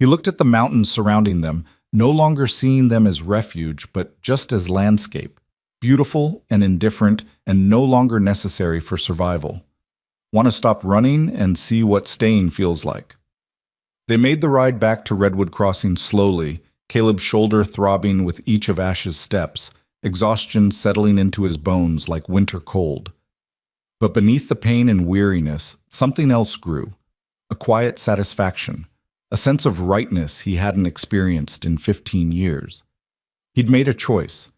Speaker 1: He looked at the mountains surrounding them, no longer seeing them as refuge, but just as landscape, beautiful and indifferent and no longer necessary for survival. Want to stop running and see what staying feels like. They made the ride back to Redwood Crossing slowly, Caleb's shoulder throbbing with each of Ash's steps, exhaustion settling into his bones like winter cold. But beneath the pain and weariness, something else grew, a quiet satisfaction, a sense of rightness he hadn't experienced in 15 years. He'd made a choice,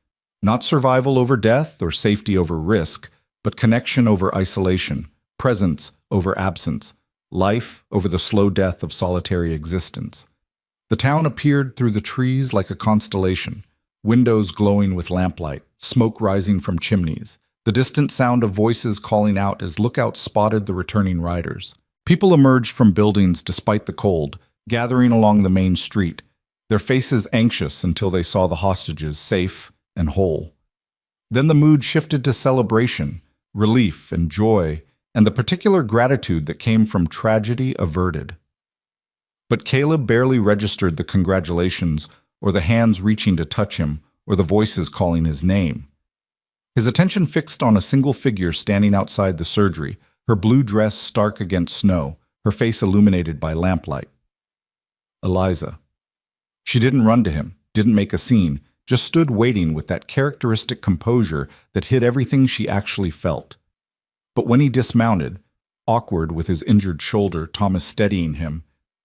Speaker 1: not survival over death or safety over risk, but connection over isolation, presence over absence, life over the slow death of solitary existence. The town appeared through the trees like a constellation, windows glowing with lamplight, smoke rising from chimneys, the distant sound of voices calling out as lookouts spotted the returning riders. People emerged from buildings despite the cold, gathering along the main street, their faces anxious until they saw the hostages safe and whole. Then the mood shifted to celebration, relief and joy, and the particular gratitude that came from tragedy averted. But Caleb barely registered the congratulations or the hands reaching to touch him or the voices calling his name. His attention fixed on a single figure standing outside the surgery, her blue dress stark against snow, her face illuminated by lamplight. Eliza. She didn't run to him, didn't make a scene, just stood waiting with that characteristic composure that hid everything she actually felt. But when he dismounted, awkward with his injured shoulder, Thomas steadying him,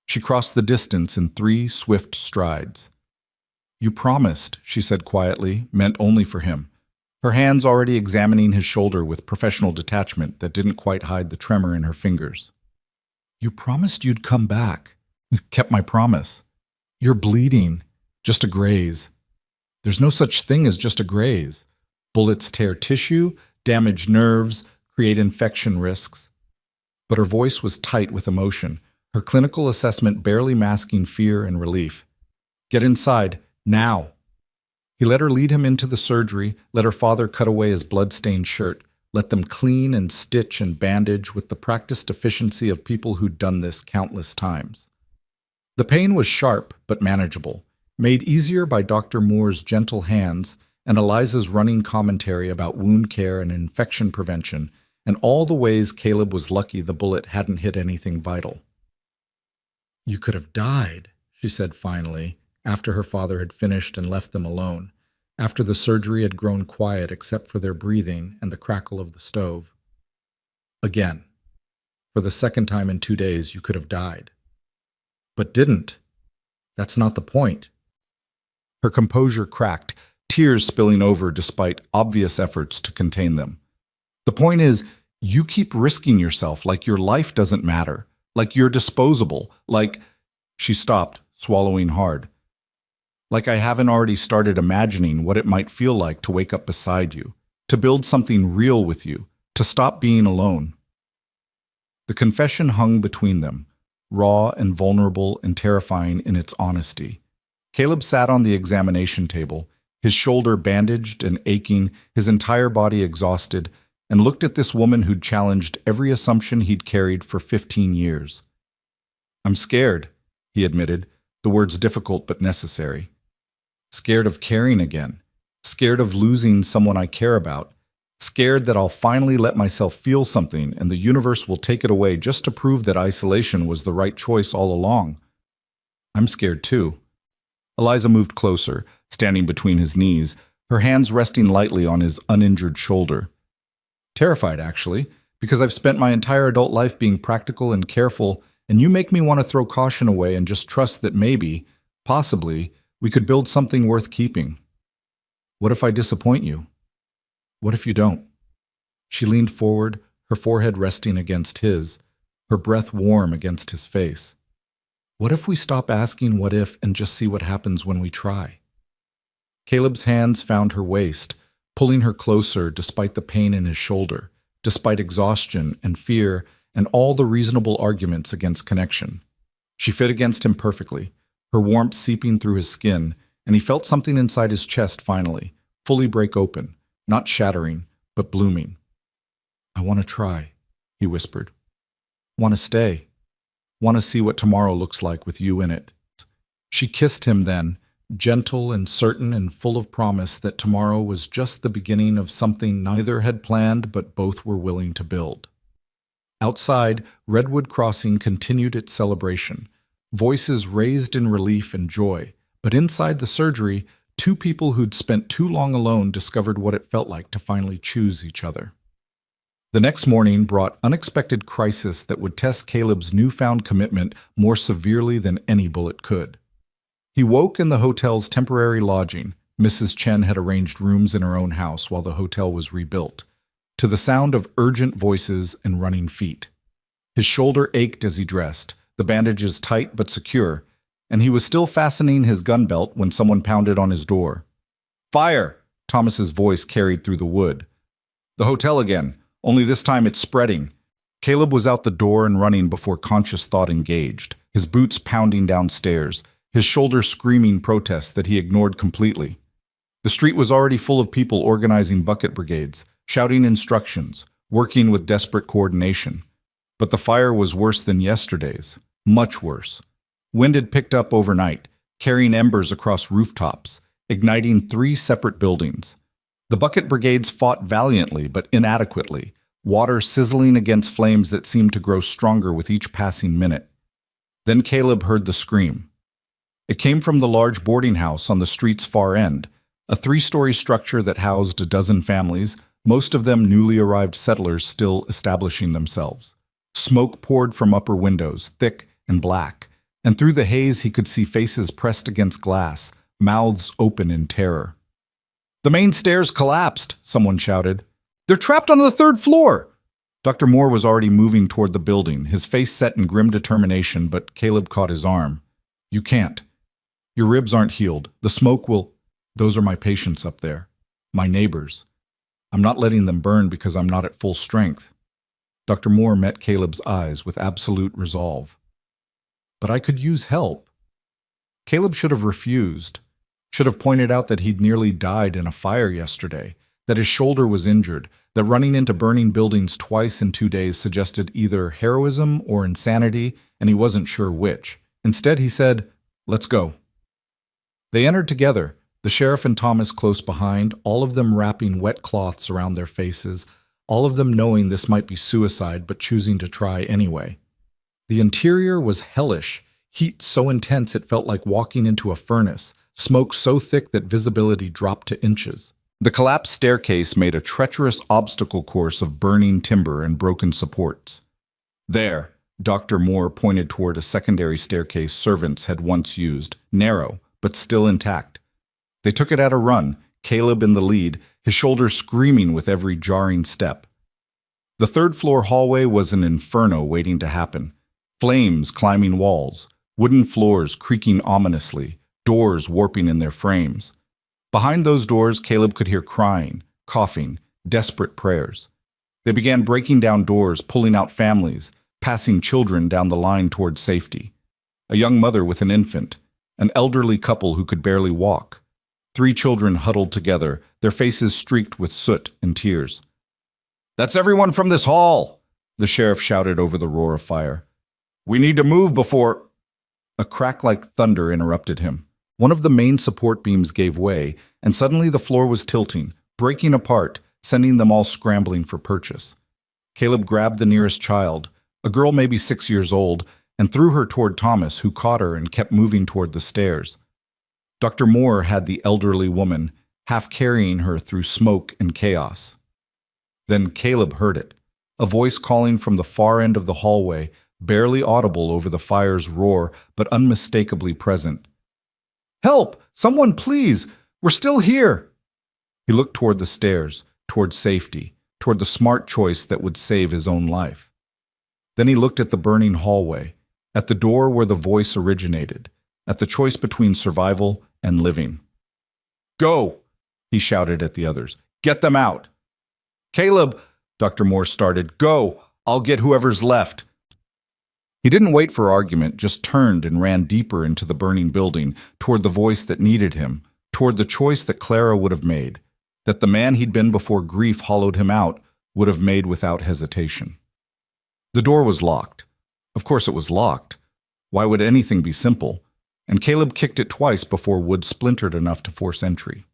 Speaker 1: she crossed the distance in 3 swift strides. "You promised," she said quietly, meant only for him, her hands already examining his shoulder with professional detachment that didn't quite hide the tremor in her fingers. "You promised you'd come back." "Kept my promise." "You're bleeding. Just a graze." "There's no such thing as just a graze. Bullets tear tissue, damage nerves, create infection risks." But her voice was tight with emotion, her clinical assessment barely masking fear and relief. "Get inside, now." He let her lead him into the surgery, let her father cut away his blood-stained shirt, let them clean and stitch and bandage with the practiced efficiency of people who'd done this countless times. The pain was sharp but manageable, made easier by Dr. Moore's gentle hands and Eliza's running commentary about wound care and infection prevention, and all the ways Caleb was lucky the bullet hadn't hit anything vital. "You could have died," she said finally, after her father had finished and left them alone, after the surgery had grown quiet except for their breathing and the crackle of the stove. "Again. For the second time in 2 days, you could have died." "But didn't. That's not the point." Her composure cracked, tears spilling over despite obvious efforts to contain them. "The point is, you keep risking yourself like your life doesn't matter, like you're disposable, like—" She stopped, swallowing hard. "Like I haven't already started imagining what it might feel like to wake up beside you, to build something real with you, to stop being alone." The confession hung between them, raw and vulnerable and terrifying in its honesty. Caleb sat on the examination table, his shoulder bandaged and aching, his entire body exhausted, and looked at this woman who'd challenged every assumption he'd carried for 15 years. "I'm scared," he admitted, the words difficult but necessary. "Scared of caring again, scared of losing someone I care about, scared that I'll finally let myself feel something and the universe will take it away just to prove that isolation was the right choice all along." "I'm scared too." Eliza moved closer, standing between his knees, her hands resting lightly on his uninjured shoulder. "Terrified, actually, because I've spent my entire adult life being practical and careful, and you make me want to throw caution away and just trust that maybe, possibly, we could build something worth keeping. What if I disappoint you? What if you don't?" She leaned forward, her forehead resting against his, her breath warm against his face. "What if we stop asking what if and just see what happens when we try?" Caleb's hands found her waist, pulling her closer despite the pain in his shoulder, despite exhaustion and fear and all the reasonable arguments against connection. She fit against him perfectly, her warmth seeping through his skin, and he felt something inside his chest finally, fully break open, not shattering, but blooming. "I want to try," he whispered. "Want to stay. Want to see what tomorrow looks like with you in it." She kissed him then, gentle and certain and full of promise that tomorrow was just the beginning of something neither had planned but both were willing to build. Outside, Redwood Crossing continued its celebration, voices raised in relief and joy, but inside the surgery, 2 people who'd spent too long alone discovered what it felt like to finally choose each other. The next morning brought unexpected crisis that would test Caleb's newfound commitment more severely than any bullet could. He woke in the hotel's temporary lodging. Mrs. Chen had arranged rooms in her own house while the hotel was rebuilt, to the sound of urgent voices and running feet. His shoulder ached as he dressed, the bandages tight but secure, and he was still fastening his gun belt when someone pounded on his door. "Fire!" Thomas's voice carried through the wood. "The hotel again, only this time it's spreading." Caleb was out the door and running before conscious thought engaged, his boots pounding downstairs, his shoulders screaming protests that he ignored completely. The street was already full of people organizing bucket brigades, shouting instructions, working with desperate coordination. But the fire was worse than yesterday's, much worse. Wind had picked up overnight, carrying embers across rooftops, igniting 3 separate buildings. The bucket brigades fought valiantly but inadequately, water sizzling against flames that seemed to grow stronger with each passing minute. Then Caleb heard the scream. It came from the large boarding house on the street's far end, a 3-story structure that housed a dozen families, most of them newly arrived settlers still establishing themselves. Smoke poured from upper windows, thick and black, and through the haze he could see faces pressed against glass, mouths open in terror. "The main stairs collapsed," someone shouted. "They're trapped on the 3rd floor!" Dr. Moore was already moving toward the building, his face set in grim determination, but Caleb caught his arm. "You can't. Your ribs aren't healed. The smoke will—" "Those are my patients up there. My neighbors. I'm not letting them burn because I'm not at full strength." Dr. Moore met Caleb's eyes with absolute resolve. "But I could use help." Caleb should have refused, should have pointed out that he'd nearly died in a fire yesterday, that his shoulder was injured, that running into burning buildings twice in 2 days suggested either heroism or insanity, and he wasn't sure which. Instead, he said, "Let's go." They entered together, the sheriff and Thomas close behind, all of them wrapping wet cloths around their faces, all of them knowing this might be suicide but choosing to try anyway. The interior was hellish, heat so intense it felt like walking into a furnace, smoke so thick that visibility dropped to inches. The collapsed staircase made a treacherous obstacle course of burning timber and broken supports. "There," Dr. Moore pointed toward a secondary staircase servants had once used, narrow, but still intact. They took it at a run, Caleb in the lead, his shoulders screaming with every jarring step. The 3rd-floor hallway was an inferno waiting to happen. Flames climbing walls, wooden floors creaking ominously, doors warping in their frames. Behind those doors, Caleb could hear crying, coughing, desperate prayers. They began breaking down doors, pulling out families, passing children down the line toward safety. A young mother with an infant, an elderly couple who could barely walk. 3 children huddled together, their faces streaked with soot and tears. "That's everyone from this hall!" the sheriff shouted over the roar of fire. "We need to move before—" A crack like thunder interrupted him. One of the main support beams gave way, and suddenly the floor was tilting, breaking apart, sending them all scrambling for purchase. Caleb grabbed the nearest child, a girl maybe 6 years old, and threw her toward Thomas, who caught her and kept moving toward the stairs. Dr. Moore had the elderly woman, half carrying her through smoke and chaos. Then Caleb heard it, a voice calling from the far end of the hallway, barely audible over the fire's roar, but unmistakably present. "Help! Someone, please! We're still here!" He looked toward the stairs, toward safety, toward the smart choice that would save his own life. Then he looked at the burning hallway, at the door where the voice originated, at the choice between survival and living. "Go!" he shouted at the others. "Get them out!" "Caleb," Dr. Moore started, "go! I'll get whoever's left." He didn't wait for argument, just turned and ran deeper into the burning building, toward the voice that needed him, toward the choice that Clara would have made, that the man he'd been before grief hollowed him out would have made without hesitation. The door was locked. Of course it was locked. Why would anything be simple? And Caleb kicked it twice before wood splintered enough to force entry.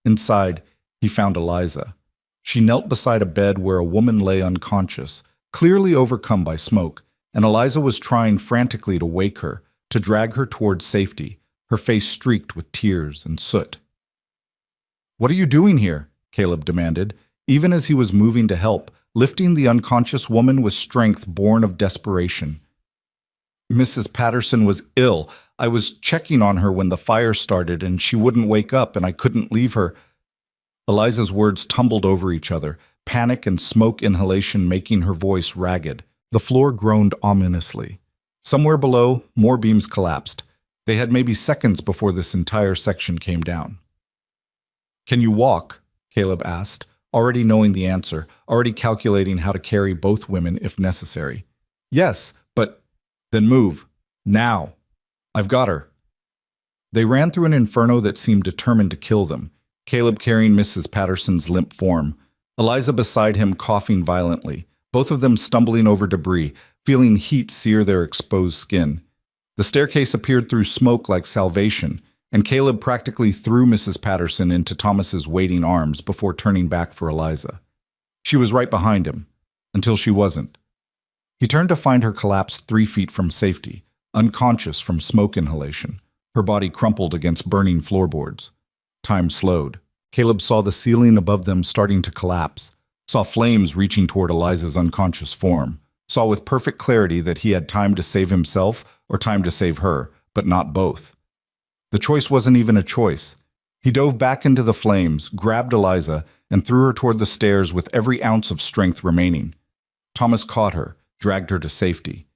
Speaker 1: Inside, he found Eliza. She knelt beside a bed where a woman lay unconscious, clearly overcome by smoke, and Eliza was trying frantically to wake her, to drag her toward safety, her face streaked with tears and soot. "What are you doing here?" Caleb demanded, even as he was moving to help, lifting the unconscious woman with strength born of desperation. "Mrs. Patterson was ill. I was checking on her when the fire started, and she wouldn't wake up, and I couldn't leave her." Eliza's words tumbled over each other, panic and smoke inhalation making her voice ragged. The floor groaned ominously. Somewhere below, more beams collapsed. They had maybe seconds before this entire section came down. "Can you walk?" Caleb asked, already knowing the answer, already calculating how to carry both women if necessary. "Yes, but—" "Then move. Now. I've got her." They ran through an inferno that seemed determined to kill them, Caleb carrying Mrs. Patterson's limp form, Eliza beside him coughing violently, both of them stumbling over debris, feeling heat sear their exposed skin. The staircase appeared through smoke like salvation, and Caleb practically threw Mrs. Patterson into Thomas's waiting arms before turning back for Eliza. She was right behind him, until she wasn't. He turned to find her collapsed 3 feet from safety, unconscious from smoke inhalation, her body crumpled against burning floorboards. Time slowed. Caleb saw the ceiling above them starting to collapse, saw flames reaching toward Eliza's unconscious form, saw with perfect clarity that he had time to save himself or time to save her, but not both. The choice wasn't even a choice. He dove back into the flames, grabbed Eliza, and threw her toward the stairs with every ounce of strength remaining. Thomas caught her, dragged her to safety.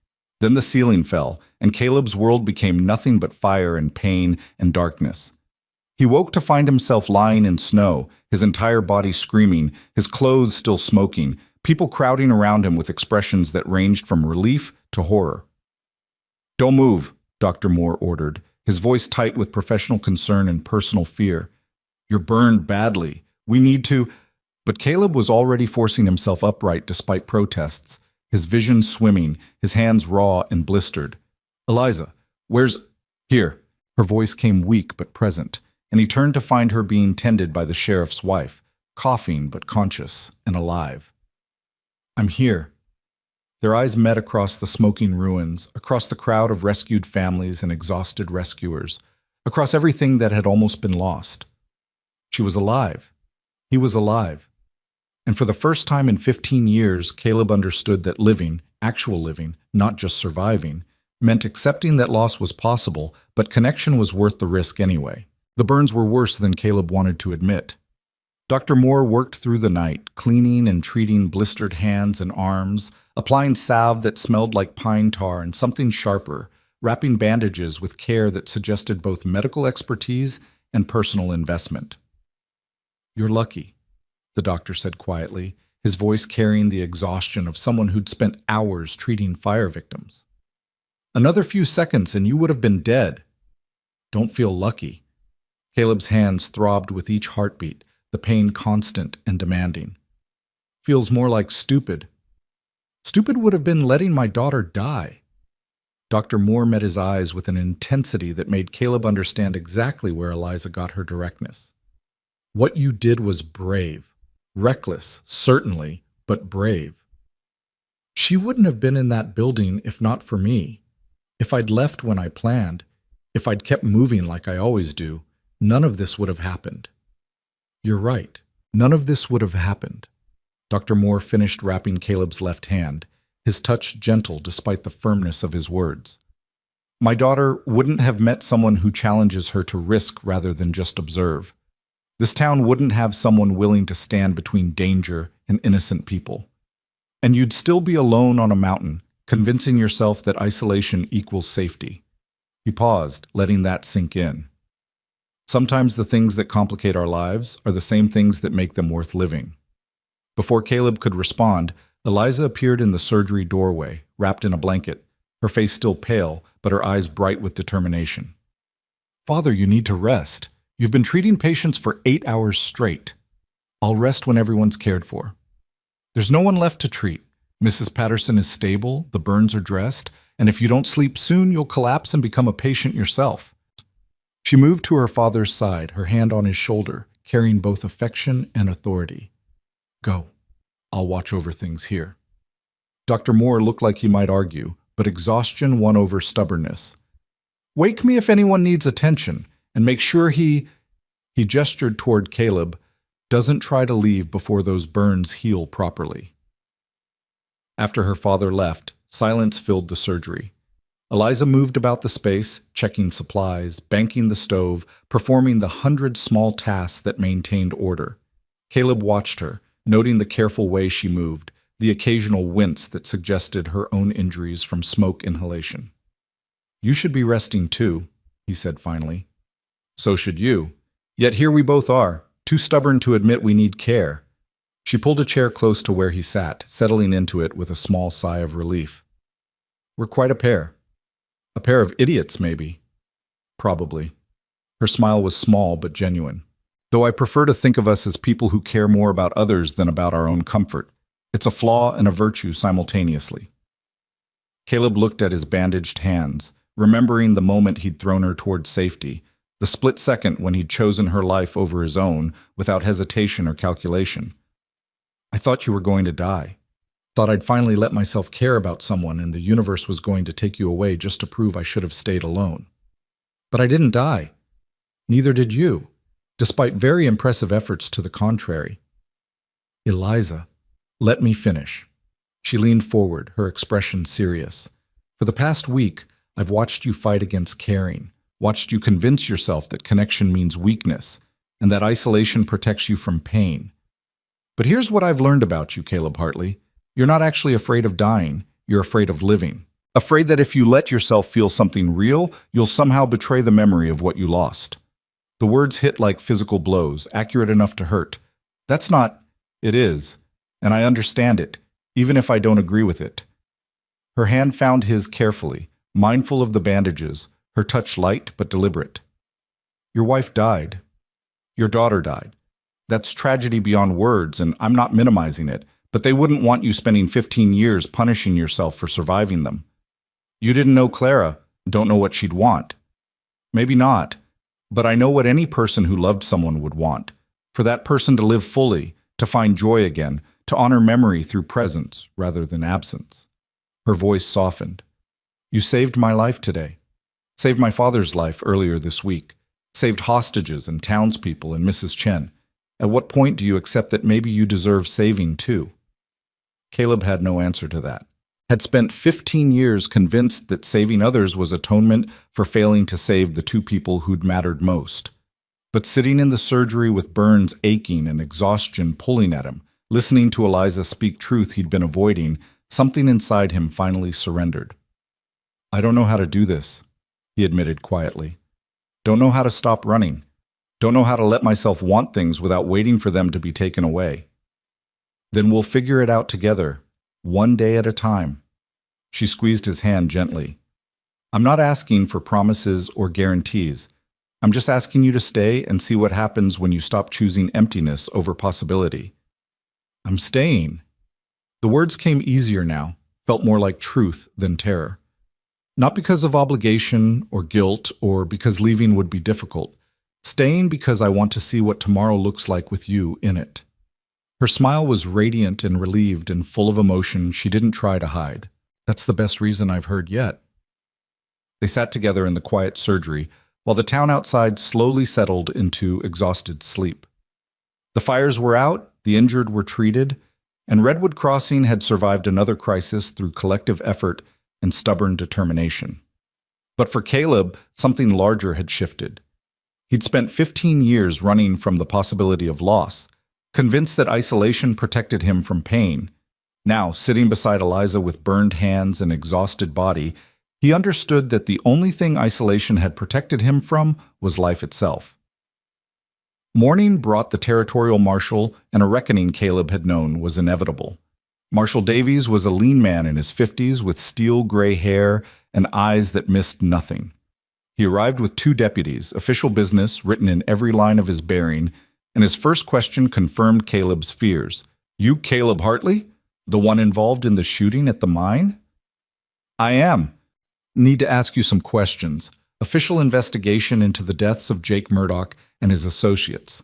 Speaker 1: Then the ceiling fell, and Caleb's world became nothing but fire and pain and darkness. He woke to find himself lying in snow, his entire body screaming, his clothes still smoking, people crowding around him with expressions that ranged from relief to horror. "Don't move," Dr. Moore ordered, his voice tight with professional concern and personal fear. "You're burned badly. We need to—" But Caleb was already forcing himself upright despite protests, his vision swimming, his hands raw and blistered. "Eliza, where's—" "Here." Her voice came weak but present, and he turned to find her being tended by the sheriff's wife, coughing but conscious and alive. "I'm here." Their eyes met across the smoking ruins, across the crowd of rescued families and exhausted rescuers, across everything that had almost been lost. She was alive. He was alive. And for the first time in 15 years, Caleb understood that living, actual living, not just surviving, meant accepting that loss was possible, but connection was worth the risk anyway. The burns were worse than Caleb wanted to admit. Dr. Moore worked through the night, cleaning and treating blistered hands and arms, applying salve that smelled like pine tar and something sharper, wrapping bandages with care that suggested both medical expertise and personal investment. "You're lucky," the doctor said quietly, his voice carrying the exhaustion of someone who'd spent hours treating fire victims. "Another few seconds and you would have been dead." "Don't feel lucky." Caleb's hands throbbed with each heartbeat, the pain constant and demanding. "Feels more like stupid." "Stupid would have been letting my daughter die." Dr. Moore met his eyes with an intensity that made Caleb understand exactly where Eliza got her directness. "What you did was brave. Reckless, certainly, but brave. She wouldn't have been in that building if not for me. If I'd left when I planned, if I'd kept moving like I always do, none of this would have happened." "You're right. None of this would have happened." Dr. Moore finished wrapping Caleb's left hand, his touch gentle despite the firmness of his words. "My daughter wouldn't have met someone who challenges her to risk rather than just observe. This town wouldn't have someone willing to stand between danger and innocent people. And you'd still be alone on a mountain, convincing yourself that isolation equals safety." He paused, letting that sink in. Sometimes the things that complicate our lives are the same things that make them worth living. Before Caleb could respond, Eliza appeared in the surgery doorway, wrapped in a blanket, her face still pale, but her eyes bright with determination. "Father, you need to rest. You've been treating patients for 8 hours straight." "I'll rest when everyone's cared for." "There's no one left to treat. Mrs. Patterson is stable, the burns are dressed, and if you don't sleep soon, you'll collapse and become a patient yourself." She moved to her father's side, her hand on his shoulder, carrying both affection and authority. "Go. I'll watch over things here." Dr. Moore looked like he might argue, but exhaustion won over stubbornness. "Wake me if anyone needs attention, and make sure he gestured toward Caleb, "doesn't try to leave before those burns heal properly." After her father left, silence filled the surgery. Eliza moved about the space, checking supplies, banking the stove, performing the 100 small tasks that maintained order. Caleb watched her, noting the careful way she moved, the occasional wince that suggested her own injuries from smoke inhalation. "You should be resting too," he said finally. "So should you. Yet here we both are, too stubborn to admit we need care." She pulled a chair close to where he sat, settling into it with a small sigh of relief. "We're quite a pair. A pair of idiots, maybe." "Probably." Her smile was small but genuine. "Though I prefer to think of us as people who care more about others than about our own comfort. It's a flaw and a virtue simultaneously." Caleb looked at his bandaged hands, remembering the moment he'd thrown her toward safety, the split second when he'd chosen her life over his own without hesitation or calculation. "I thought you were going to die. Thought I'd finally let myself care about someone and the universe was going to take you away just to prove I should have stayed alone. But I didn't die. Neither did you, despite very impressive efforts to the contrary." "Eliza, let me finish." She leaned forward, her expression serious. "For the past week, I've watched you fight against caring, watched you convince yourself that connection means weakness, and that isolation protects you from pain. But here's what I've learned about you, Caleb Hartley. You're not actually afraid of dying, you're afraid of living. Afraid that if you let yourself feel something real, you'll somehow betray the memory of what you lost." The words hit like physical blows, accurate enough to hurt. "That's not—" "It is, and I understand it, even if I don't agree with it." Her hand found his carefully, mindful of the bandages, her touch light but deliberate. "Your wife died. Your daughter died. That's tragedy beyond words, and I'm not minimizing it, but they wouldn't want you spending 15 years punishing yourself for surviving them. You didn't know Clara, don't know what she'd want. Maybe not, but I know what any person who loved someone would want, for that person to live fully, to find joy again, to honor memory through presence rather than absence." Her voice softened. "You saved my life today. Saved my father's life earlier this week. Saved hostages and townspeople and Mrs. Chen. At what point do you accept that maybe you deserve saving too?" Caleb had no answer to that. Had spent 15 years convinced that saving others was atonement for failing to save the two people who'd mattered most. But sitting in the surgery with burns aching and exhaustion pulling at him, listening to Eliza speak truth he'd been avoiding, something inside him finally surrendered. "I don't know how to do this," he admitted quietly. "Don't know how to stop running. Don't know how to let myself want things without waiting for them to be taken away." "Then we'll figure it out together, one day at a time." She squeezed his hand gently. "I'm not asking for promises or guarantees. I'm just asking you to stay and see what happens when you stop choosing emptiness over possibility." "I'm staying." The words came easier now, felt more like truth than terror. Not because of obligation or guilt or because leaving would be difficult. Staying because I want to see what tomorrow looks like with you in it. Her smile was radiant and relieved and full of emotion she didn't try to hide. "That's the best reason I've heard yet." They sat together in the quiet surgery while the town outside slowly settled into exhausted sleep. The fires were out, the injured were treated, and Redwood Crossing had survived another crisis through collective effort and stubborn determination. But for Caleb, something larger had shifted. He'd spent 15 years running from the possibility of loss, convinced that isolation protected him from pain. Now, sitting beside Eliza with burned hands and exhausted body, he understood that the only thing isolation had protected him from was life itself. Morning brought the territorial marshal, and a reckoning Caleb had known was inevitable. Marshal Davies was a lean man in his 50s with steel-gray hair and eyes that missed nothing. He arrived with 2 deputies, official business written in every line of his bearing, and his first question confirmed Caleb's fears. "You Caleb Hartley? The one involved in the shooting at the mine?" "I am. Need to ask you some questions. Official investigation into the deaths of Jake Murdoch and his associates."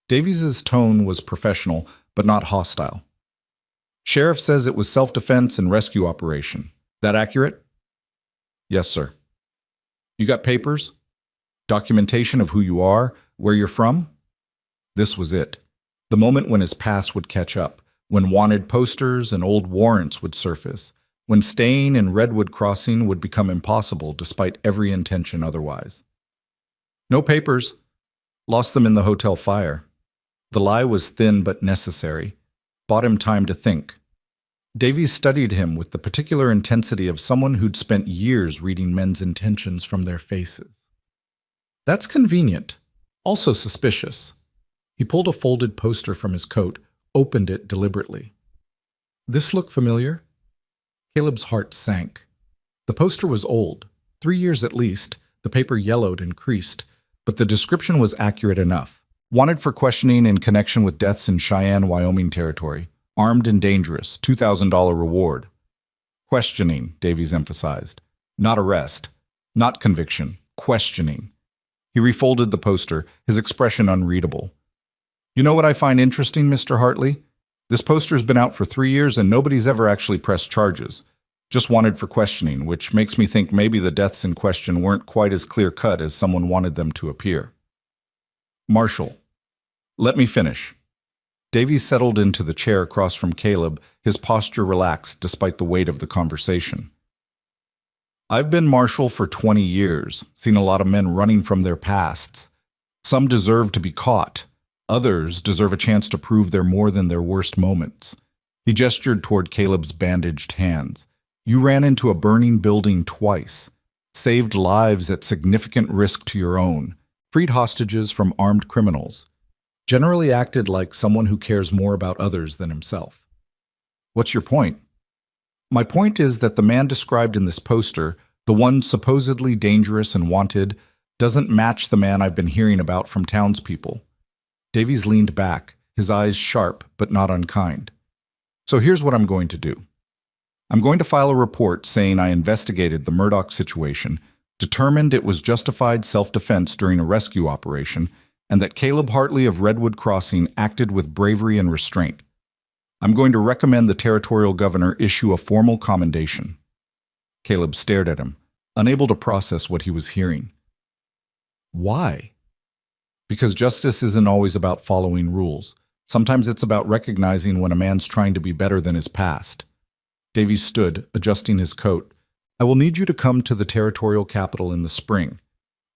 Speaker 1: Davies's tone was professional, but not hostile. "Sheriff says it was self-defense and rescue operation. That accurate?" "Yes, sir." "You got papers? Documentation of who you are, where you're from?" This was it. The moment when his past would catch up, when wanted posters and old warrants would surface, when staying in Redwood Crossing would become impossible despite every intention otherwise. "No papers. Lost them in the hotel fire." The lie was thin but necessary. Bought him time to think. Davies studied him with the particular intensity of someone who'd spent years reading men's intentions from their faces. That's convenient, also suspicious. He pulled a folded poster from his coat, opened it deliberately. This look familiar? Caleb's heart sank. The poster was old, 3 years at least, the paper yellowed and creased, but the description was accurate enough. Wanted for questioning in connection with deaths in Cheyenne, Wyoming territory. Armed and dangerous, $2,000 reward. Questioning, Davies emphasized. Not arrest, not conviction, questioning. He refolded the poster, his expression unreadable. You know what I find interesting, Mr. Hartley? This poster's been out for 3 years and nobody's ever actually pressed charges. Just wanted for questioning, which makes me think maybe the deaths in question weren't quite as clear-cut as someone wanted them to appear. Marshal, let me finish. Davies settled into the chair across from Caleb, his posture relaxed despite the weight of the conversation. I've been marshal for 20 years, seen a lot of men running from their pasts. Some deserve to be caught. Others deserve a chance to prove they're more than their worst moments. He gestured toward Caleb's bandaged hands. You ran into a burning building twice, saved lives at significant risk to your own, freed hostages from armed criminals. Generally acted like someone who cares more about others than himself. What's your point? My point is that the man described in this poster, the one supposedly dangerous and wanted, doesn't match the man I've been hearing about from townspeople. Davies leaned back, his eyes sharp but not unkind. So here's what I'm going to do. I'm going to file a report saying I investigated the Murdoch situation, determined it was justified self-defense during a rescue operation, and that Caleb Hartley of Redwood Crossing acted with bravery and restraint. I'm going to recommend the territorial governor issue a formal commendation. Caleb stared at him, unable to process what he was hearing. Why? Because justice isn't always about following rules. Sometimes it's about recognizing when a man's trying to be better than his past. Davies stood, adjusting his coat. I will need you to come to the territorial capital in the spring.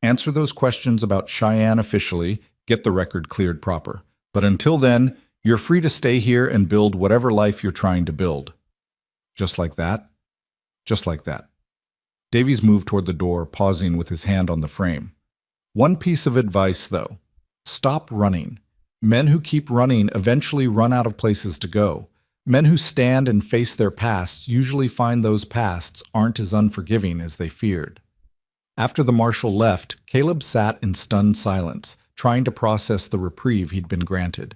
Speaker 1: Answer those questions about Cheyenne officially, get the record cleared proper. But until then, you're free to stay here and build whatever life you're trying to build. Just like that? Just like that. Davies moved toward the door, pausing with his hand on the frame. One piece of advice, though. Stop running. Men who keep running eventually run out of places to go. Men who stand and face their pasts usually find those pasts aren't as unforgiving as they feared. After the marshal left, Caleb sat in stunned silence, trying to process the reprieve he'd been granted.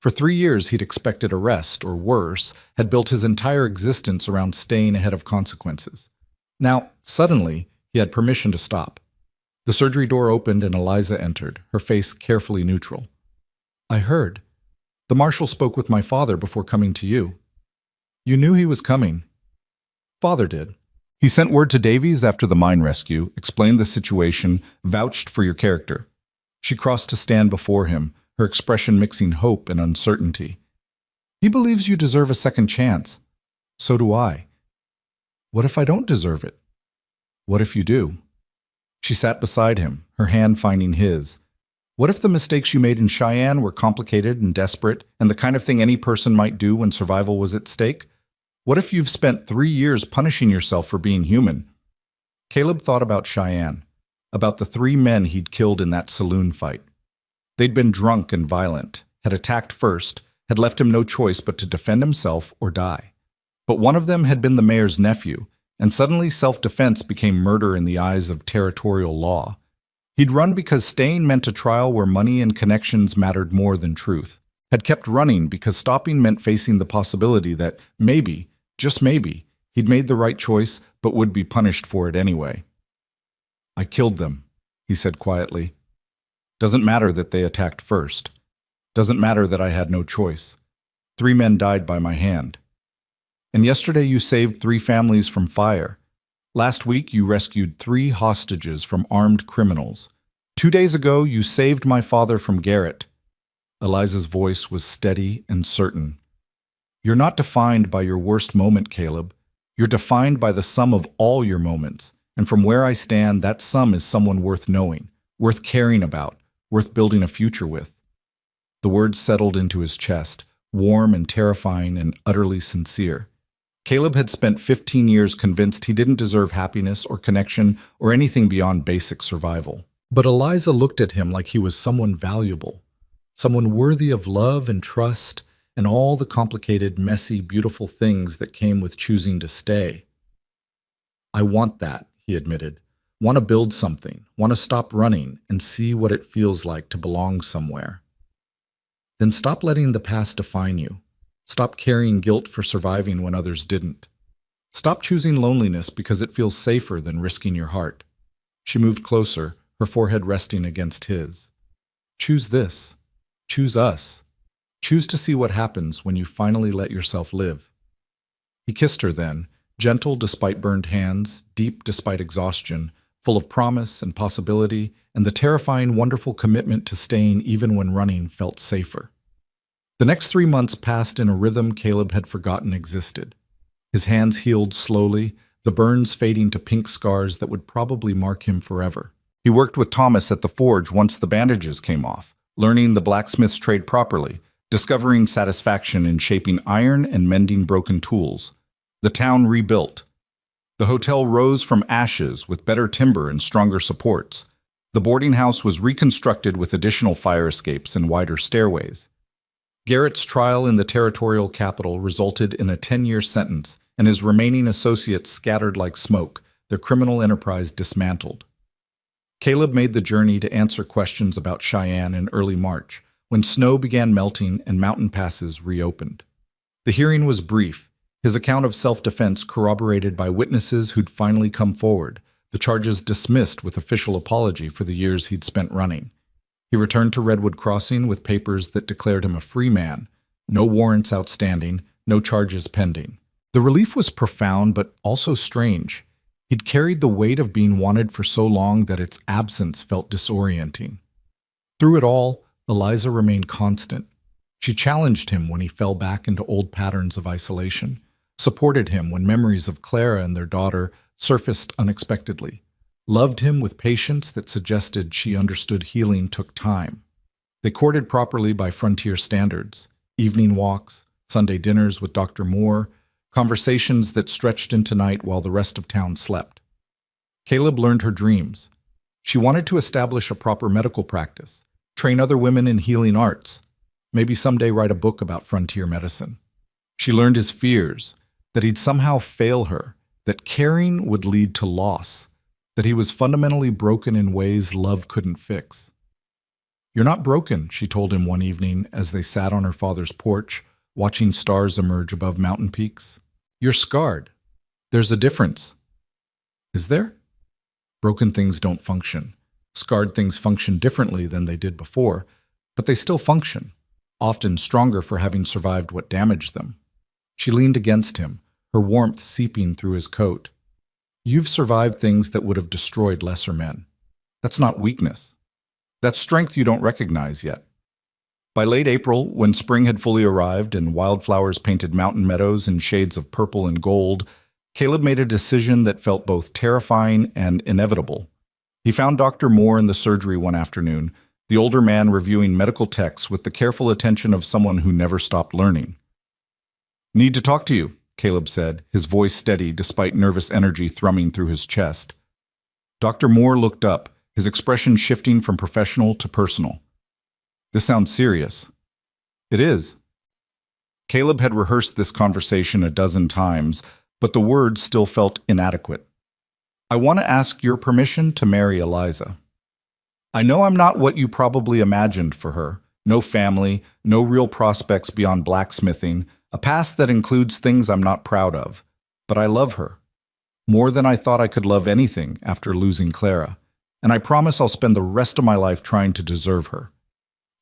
Speaker 1: For 3 years he'd expected arrest, or worse, had built his entire existence around staying ahead of consequences. Now, suddenly, he had permission to stop. The surgery door opened and Eliza entered, her face carefully neutral. I heard. The marshal spoke with my father before coming to you. You knew he was coming. Father did. He sent word to Davies after the mine rescue, explained the situation, vouched for your character. She crossed to stand before him, her expression mixing hope and uncertainty. He believes you deserve a second chance. So do I. What if I don't deserve it? What if you do? She sat beside him, her hand finding his. What if the mistakes you made in Cheyenne were complicated and desperate, and the kind of thing any person might do when survival was at stake? What if you've spent 3 years punishing yourself for being human? Caleb thought about Cheyenne, about the 3 men he'd killed in that saloon fight. They'd been drunk and violent, had attacked first, had left him no choice but to defend himself or die. But one of them had been the mayor's nephew, and suddenly self-defense became murder in the eyes of territorial law. He'd run because staying meant a trial where money and connections mattered more than truth. Had kept running because stopping meant facing the possibility that maybe, just maybe, he'd made the right choice but would be punished for it anyway. I killed them, he said quietly. Doesn't matter that they attacked first. Doesn't matter that I had no choice. 3 men died by my hand. And yesterday you saved 3 families from fire. Last week you rescued 3 hostages from armed criminals. 2 days ago you saved my father from Garrett. Eliza's voice was steady and certain. You're not defined by your worst moment, Caleb. You're defined by the sum of all your moments. And from where I stand, that sum is someone worth knowing, worth caring about, worth building a future with. The words settled into his chest, warm and terrifying and utterly sincere. Caleb had spent 15 years convinced he didn't deserve happiness or connection or anything beyond basic survival. But Eliza looked at him like he was someone valuable, someone worthy of love and trust and all the complicated, messy, beautiful things that came with choosing to stay. "I want that," he admitted. "Want to build something, want to stop running and see what it feels like to belong somewhere." "Then stop letting the past define you. Stop carrying guilt for surviving when others didn't. Stop choosing loneliness because it feels safer than risking your heart." She moved closer, her forehead resting against his. "Choose this. Choose us. Choose to see what happens when you finally let yourself live." He kissed her then, gentle despite burned hands, deep despite exhaustion, full of promise and possibility, and the terrifying, wonderful commitment to staying even when running felt safer. The next 3 months passed in a rhythm Caleb had forgotten existed. His hands healed slowly, the burns fading to pink scars that would probably mark him forever. He worked with Thomas at the forge once the bandages came off, learning the blacksmith's trade properly, discovering satisfaction in shaping iron and mending broken tools. The town rebuilt. The hotel rose from ashes with better timber and stronger supports. The boarding house was reconstructed with additional fire escapes and wider stairways. Garrett's trial in the territorial capital resulted in a 10-year sentence, and his remaining associates scattered like smoke, their criminal enterprise dismantled. Caleb made the journey to answer questions about Cheyenne in early March, when snow began melting and mountain passes reopened. The hearing was brief, his account of self-defense corroborated by witnesses who'd finally come forward, the charges dismissed with official apology for the years he'd spent running. He returned to Redwood Crossing with papers that declared him a free man, no warrants outstanding, no charges pending. The relief was profound but also strange. He'd carried the weight of being wanted for so long that its absence felt disorienting. Through it all, Eliza remained constant. She challenged him when he fell back into old patterns of isolation, supported him when memories of Clara and their daughter surfaced unexpectedly, loved him with patience that suggested she understood healing took time. They courted properly by frontier standards, evening walks, Sunday dinners with Dr. Moore, conversations that stretched into night while the rest of town slept. Caleb learned her dreams. She wanted to establish a proper medical practice, train other women in healing arts, maybe someday write a book about frontier medicine. She learned his fears, that he'd somehow fail her, that caring would lead to loss, that he was fundamentally broken in ways love couldn't fix. "You're not broken," she told him one evening as they sat on her father's porch, watching stars emerge above mountain peaks. "You're scarred. There's a difference." "Is there?" Broken things don't function. Scarred things function differently than they did before, but they still function, often stronger for having survived what damaged them. She leaned against him, her warmth seeping through his coat. "You've survived things that would have destroyed lesser men. That's not weakness. That's strength you don't recognize yet." By late April, when spring had fully arrived and wildflowers painted mountain meadows in shades of purple and gold, Caleb made a decision that felt both terrifying and inevitable. He found Dr. Moore in the surgery one afternoon, the older man reviewing medical texts with the careful attention of someone who never stopped learning. "Need to talk to you," Caleb said, his voice steady despite nervous energy thrumming through his chest. Dr. Moore looked up, his expression shifting from professional to personal. "This sounds serious." "It is." Caleb had rehearsed this conversation a dozen times, but the words still felt inadequate. "I want to ask your permission to marry Eliza. I know I'm not what you probably imagined for her. No family, no real prospects beyond blacksmithing, a past that includes things I'm not proud of. But I love her. More than I thought I could love anything after losing Clara. And I promise I'll spend the rest of my life trying to deserve her."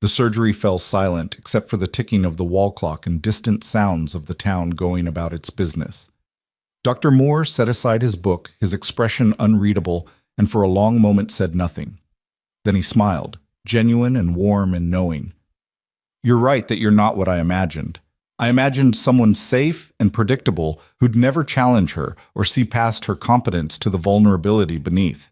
Speaker 1: The surgery fell silent except for the ticking of the wall clock and distant sounds of the town going about its business. Dr. Moore set aside his book, his expression unreadable, and for a long moment said nothing. Then he smiled, genuine and warm and knowing. "You're right that you're not what I imagined. I imagined someone safe and predictable who'd never challenge her or see past her competence to the vulnerability beneath."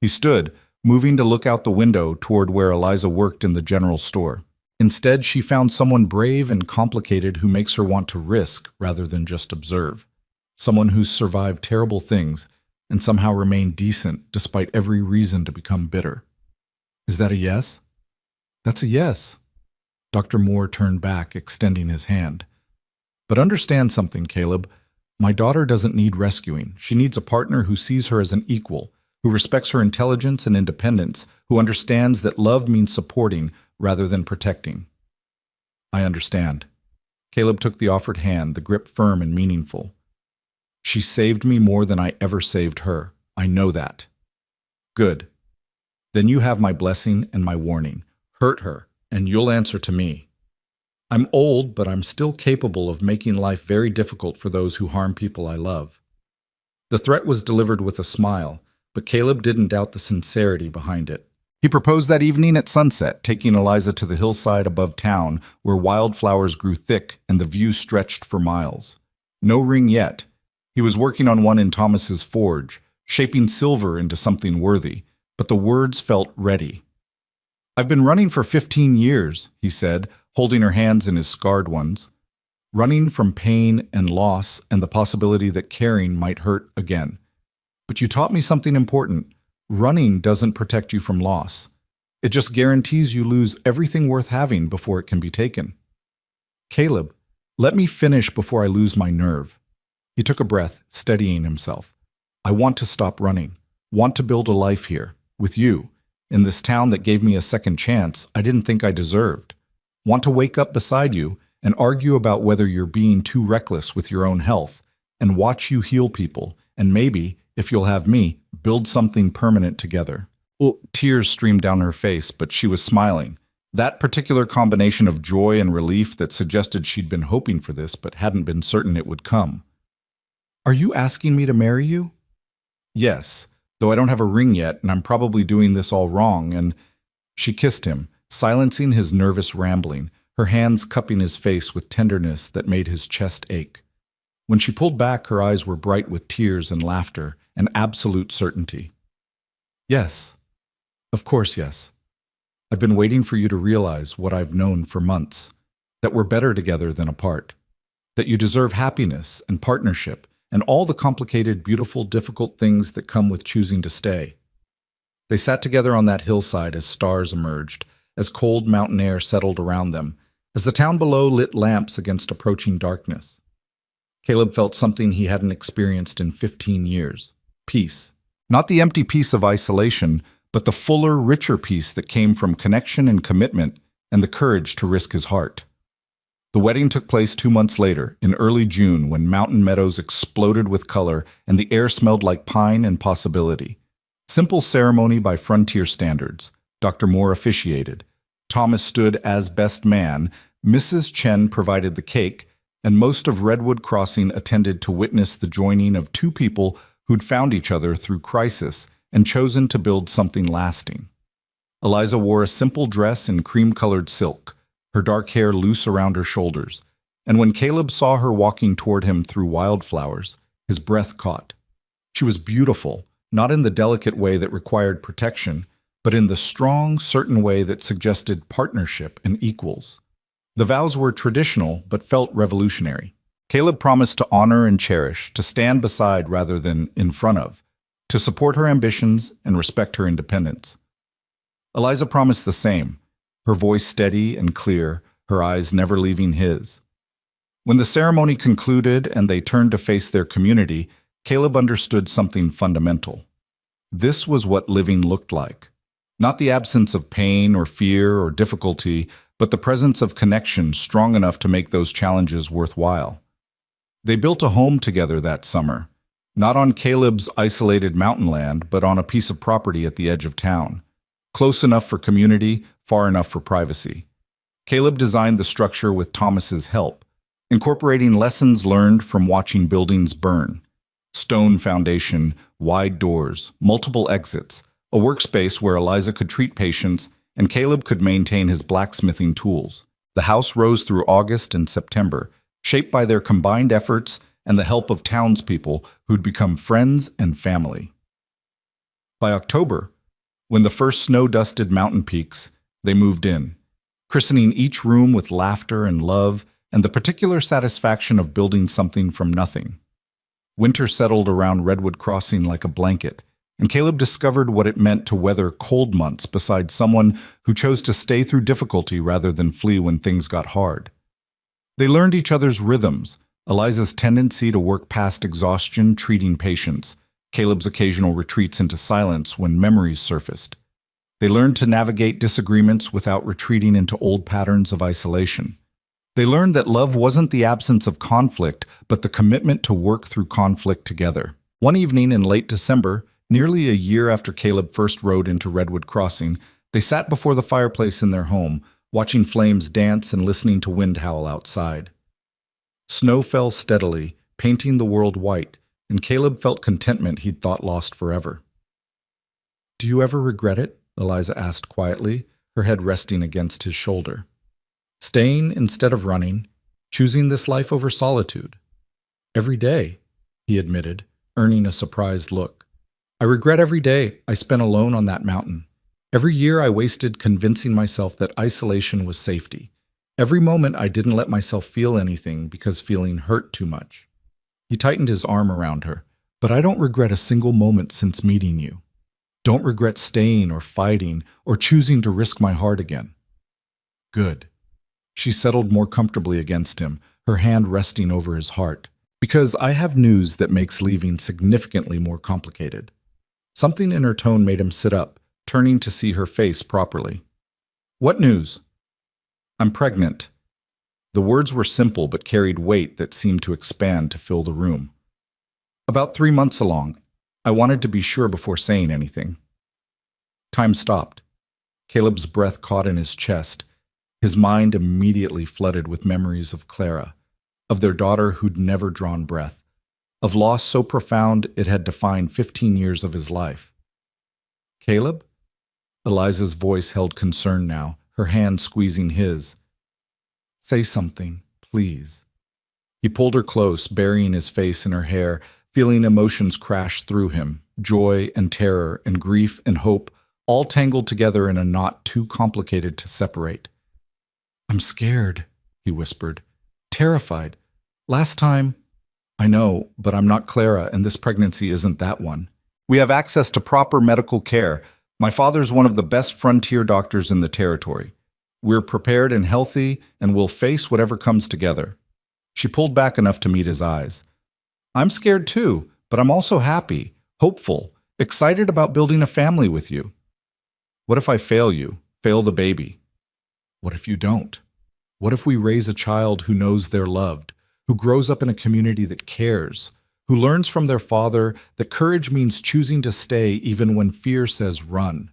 Speaker 1: He stood, moving to look out the window toward where Eliza worked in the general store. Instead, she found someone brave and complicated who makes her want to risk rather than just observe. Someone who's survived terrible things and somehow remained decent despite every reason to become bitter. Is that a yes? That's a yes. Dr. Moore turned back, extending his hand. But understand something, Caleb. My daughter doesn't need rescuing. She needs a partner who sees her as an equal, who respects her intelligence and independence, who understands that love means supporting rather than protecting. I understand. Caleb took the offered hand, the grip firm and meaningful. She saved me more than I ever saved her. I know that. Good. Then you have my blessing and my warning. Hurt her, and you'll answer to me. I'm old, but I'm still capable of making life very difficult for those who harm people I love. The threat was delivered with a smile, but Caleb didn't doubt the sincerity behind it. He proposed that evening at sunset, taking Eliza to the hillside above town where wildflowers grew thick and the view stretched for miles. No ring yet. He was working on one in Thomas's forge, shaping silver into something worthy, but the words felt ready. I've been running for 15 years, he said, holding her hands in his scarred ones. Running from pain and loss and the possibility that caring might hurt again. But you taught me something important. Running doesn't protect you from loss. It just guarantees you lose everything worth having before it can be taken. Caleb, let me finish before I lose my nerve. He took a breath, steadying himself. I want to stop running. Want to build a life here, with you, in this town that gave me a second chance I didn't think I deserved. Want to wake up beside you and argue about whether you're being too reckless with your own health, and watch you heal people, and maybe, if you'll have me, build something permanent together. Well, tears streamed down her face, but she was smiling. That particular combination of joy and relief that suggested she'd been hoping for this but hadn't been certain it would come. Are you asking me to marry you? Yes, though I don't have a ring yet, and I'm probably doing this all wrong, and... She kissed him, silencing his nervous rambling, her hands cupping his face with tenderness that made his chest ache. When she pulled back, her eyes were bright with tears and laughter and absolute certainty. Yes. Of course, yes. I've been waiting for you to realize what I've known for months, that we're better together than apart, that you deserve happiness and partnership and all the complicated, beautiful, difficult things that come with choosing to stay. They sat together on that hillside as stars emerged, as cold mountain air settled around them, as the town below lit lamps against approaching darkness. Caleb felt something he hadn't experienced in 15 years. Peace. Not the empty peace of isolation, but the fuller, richer peace that came from connection and commitment and the courage to risk his heart. The wedding took place 2 months later, in early June, when mountain meadows exploded with color and the air smelled like pine and possibility. Simple ceremony by frontier standards. Dr. Moore officiated. Thomas stood as best man, Mrs. Chen provided the cake, and most of Redwood Crossing attended to witness the joining of two people who'd found each other through crisis and chosen to build something lasting. Eliza wore a simple dress in cream-colored silk, her dark hair loose around her shoulders, and when Caleb saw her walking toward him through wildflowers, his breath caught. She was beautiful, not in the delicate way that required protection, but in the strong, certain way that suggested partnership and equals. The vows were traditional, but felt revolutionary. Caleb promised to honor and cherish, to stand beside rather than in front of, to support her ambitions and respect her independence. Eliza promised the same, her voice steady and clear, her eyes never leaving his. When the ceremony concluded and they turned to face their community, Caleb understood something fundamental. This was what living looked like. Not the absence of pain or fear or difficulty, but the presence of connection strong enough to make those challenges worthwhile. They built a home together that summer, not on Caleb's isolated mountain land, but on a piece of property at the edge of town. Close enough for community, far enough for privacy. Caleb designed the structure with Thomas's help, incorporating lessons learned from watching buildings burn. Stone foundation, wide doors, multiple exits, a workspace where Eliza could treat patients and Caleb could maintain his blacksmithing tools. The house rose through August and September, shaped by their combined efforts and the help of townspeople who'd become friends and family. By October, when the first snow-dusted mountain peaks, they moved in. christening each room with laughter and love and the particular satisfaction of building something from nothing. Winter settled around Redwood Crossing like a blanket, and Caleb discovered what it meant to weather cold months beside someone who chose to stay through difficulty rather than flee when things got hard. They learned each other's rhythms, Eliza's tendency to work past exhaustion treating patients, Caleb's occasional retreats into silence when memories surfaced. They learned to navigate disagreements without retreating into old patterns of isolation. They learned that love wasn't the absence of conflict, but the commitment to work through conflict together. One evening in late December, nearly a year after Caleb first rode into Redwood Crossing, they sat before the fireplace in their home, watching flames dance and listening to wind howl outside. Snow fell steadily, painting the world white, and Caleb felt contentment he'd thought lost forever. "Do you ever regret it?" Eliza asked quietly, her head resting against his shoulder. "Staying instead of running, choosing this life over solitude." "Every day," he admitted, earning a surprised look. "I regret every day I spent alone on that mountain. Every year I wasted convincing myself that isolation was safety. Every moment I didn't let myself feel anything because feeling hurt too much." He tightened his arm around her. "But I don't regret a single moment since meeting you. Don't regret staying or fighting or choosing to risk my heart again." "Good." She settled more comfortably against him, her hand resting over his heart. "Because I have news that makes leaving significantly more complicated." Something in her tone made him sit up, turning to see her face properly. "What news?" "I'm pregnant." The words were simple but carried weight that seemed to expand to fill the room. "About 3 months along. I wanted to be sure before saying anything." Time stopped. Caleb's breath caught in his chest. His mind immediately flooded with memories of Clara, of their daughter who'd never drawn breath, of loss so profound it had defined 15 years of his life. "Caleb?" Eliza's voice held concern now, her hand squeezing his. "Say something, please." He pulled her close, burying his face in her hair, feeling emotions crash through him, joy and terror and grief and hope, all tangled together in a knot too complicated to separate. "I'm scared," he whispered. "Terrified. Last time—" "I know, but I'm not Clara, and this pregnancy isn't that one. We have access to proper medical care. My father's one of the best frontier doctors in the territory. We're prepared and healthy, and we'll face whatever comes together." She pulled back enough to meet his eyes. "I'm scared too, but I'm also happy, hopeful, excited about building a family with you." "What if I fail you, fail the baby?" "What if you don't? What if we raise a child who knows they're loved, who grows up in a community that cares, who learns from their father that courage means choosing to stay even when fear says run?"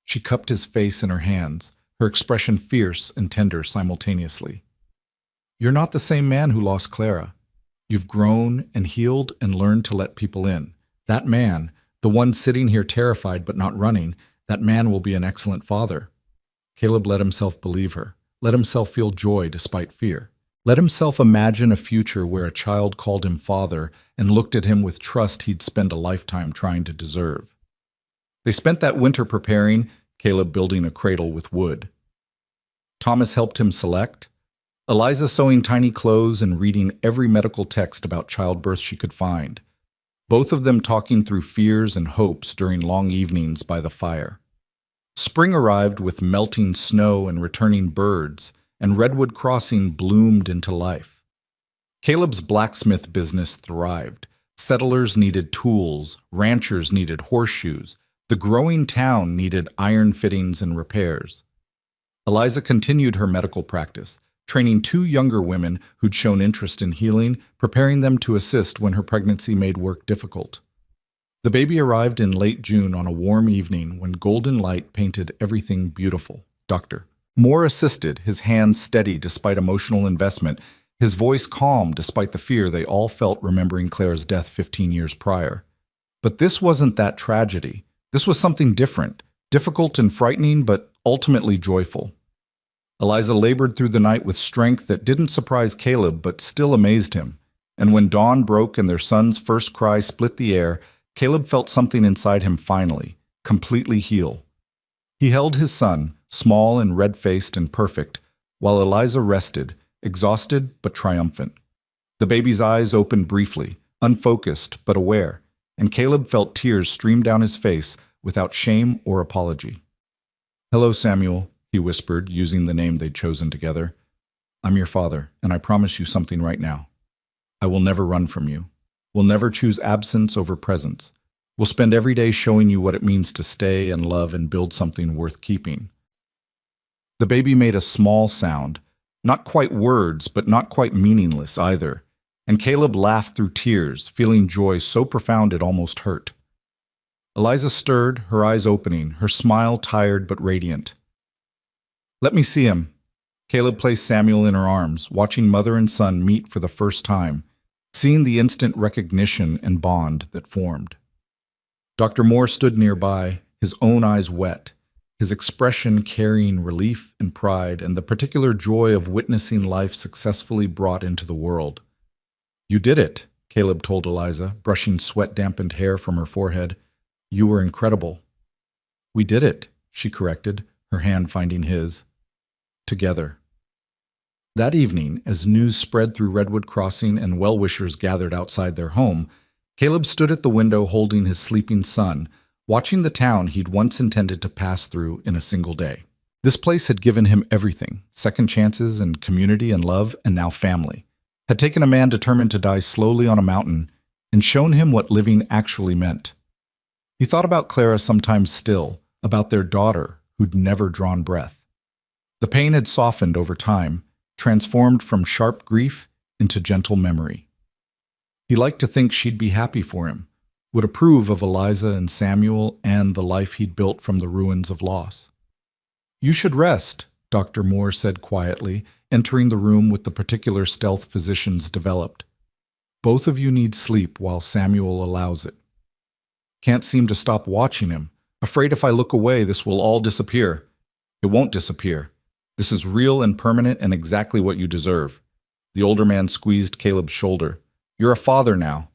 Speaker 1: She cupped his face in her hands, her expression fierce and tender simultaneously. "You're not the same man who lost Clara. You've grown and healed and learned to let people in. That man, the one sitting here terrified but not running, that man will be an excellent father." Caleb let himself believe her, let himself feel joy despite fear. Let himself imagine a future where a child called him father and looked at him with trust he'd spend a lifetime trying to deserve. They spent that winter preparing, Caleb building a cradle with wood. Thomas helped him select, Eliza sewing tiny clothes and reading every medical text about childbirth she could find, both of them talking through fears and hopes during long evenings by the fire. Spring arrived with melting snow and returning birds, and Redwood Crossing bloomed into life. Caleb's blacksmith business thrived. Settlers needed tools, ranchers needed horseshoes, the growing town needed iron fittings and repairs. Eliza continued her medical practice, training 2 younger women who'd shown interest in healing, preparing them to assist when her pregnancy made work difficult. The baby arrived in late June on a warm evening when golden light painted everything beautiful. Dr. Moore assisted, his hands steady despite emotional investment, his voice calm despite the fear they all felt remembering Clara's death 15 years prior. But this wasn't that tragedy. This was something different, difficult and frightening, but ultimately joyful. Eliza labored through the night with strength that didn't surprise Caleb but still amazed him. And when dawn broke and their son's first cry split the air, Caleb felt something inside him finally, completely heal. He held his son, small and red-faced and perfect, while Eliza rested, exhausted but triumphant. The baby's eyes opened briefly, unfocused but aware, and Caleb felt tears stream down his face without shame or apology. "Hello, Samuel," he whispered, using the name they'd chosen together. "I'm your father, and I promise you something right now. I will never run from you. We'll never choose absence over presence. We'll spend every day showing you what it means to stay and love and build something worth keeping." The baby made a small sound, not quite words, but not quite meaningless either, and Caleb laughed through tears, feeling joy so profound it almost hurt. Eliza stirred, her eyes opening, her smile tired but radiant. "Let me see him." Caleb placed Samuel in her arms, watching mother and son meet for the first time, seeing the instant recognition and bond that formed. Dr. Moore stood nearby, his own eyes wet, his expression carrying relief and pride and the particular joy of witnessing life successfully brought into the world. "You did it," Caleb told Eliza, brushing sweat-dampened hair from her forehead. "You were incredible." "We did it," she corrected, her hand finding his. "Together." That evening, as news spread through Redwood Crossing and well-wishers gathered outside their home, Caleb stood at the window holding his sleeping son, watching the town he'd once intended to pass through in a single day. This place had given him everything, second chances and community and love, and now family. Had taken a man determined to die slowly on a mountain and shown him what living actually meant. He thought about Clara sometimes still, about their daughter who'd never drawn breath. The pain had softened over time, transformed from sharp grief into gentle memory. He liked to think she'd be happy for him, would approve of Eliza and Samuel and the life he'd built from the ruins of loss. "You should rest," Dr. Moore said quietly, entering the room with the particular stealth physicians developed. "Both of you need sleep while Samuel allows it." "Can't seem to stop watching him. Afraid if I look away, this will all disappear." "It won't disappear. This is real and permanent and exactly what you deserve." The older man squeezed Caleb's shoulder. "You're a father now.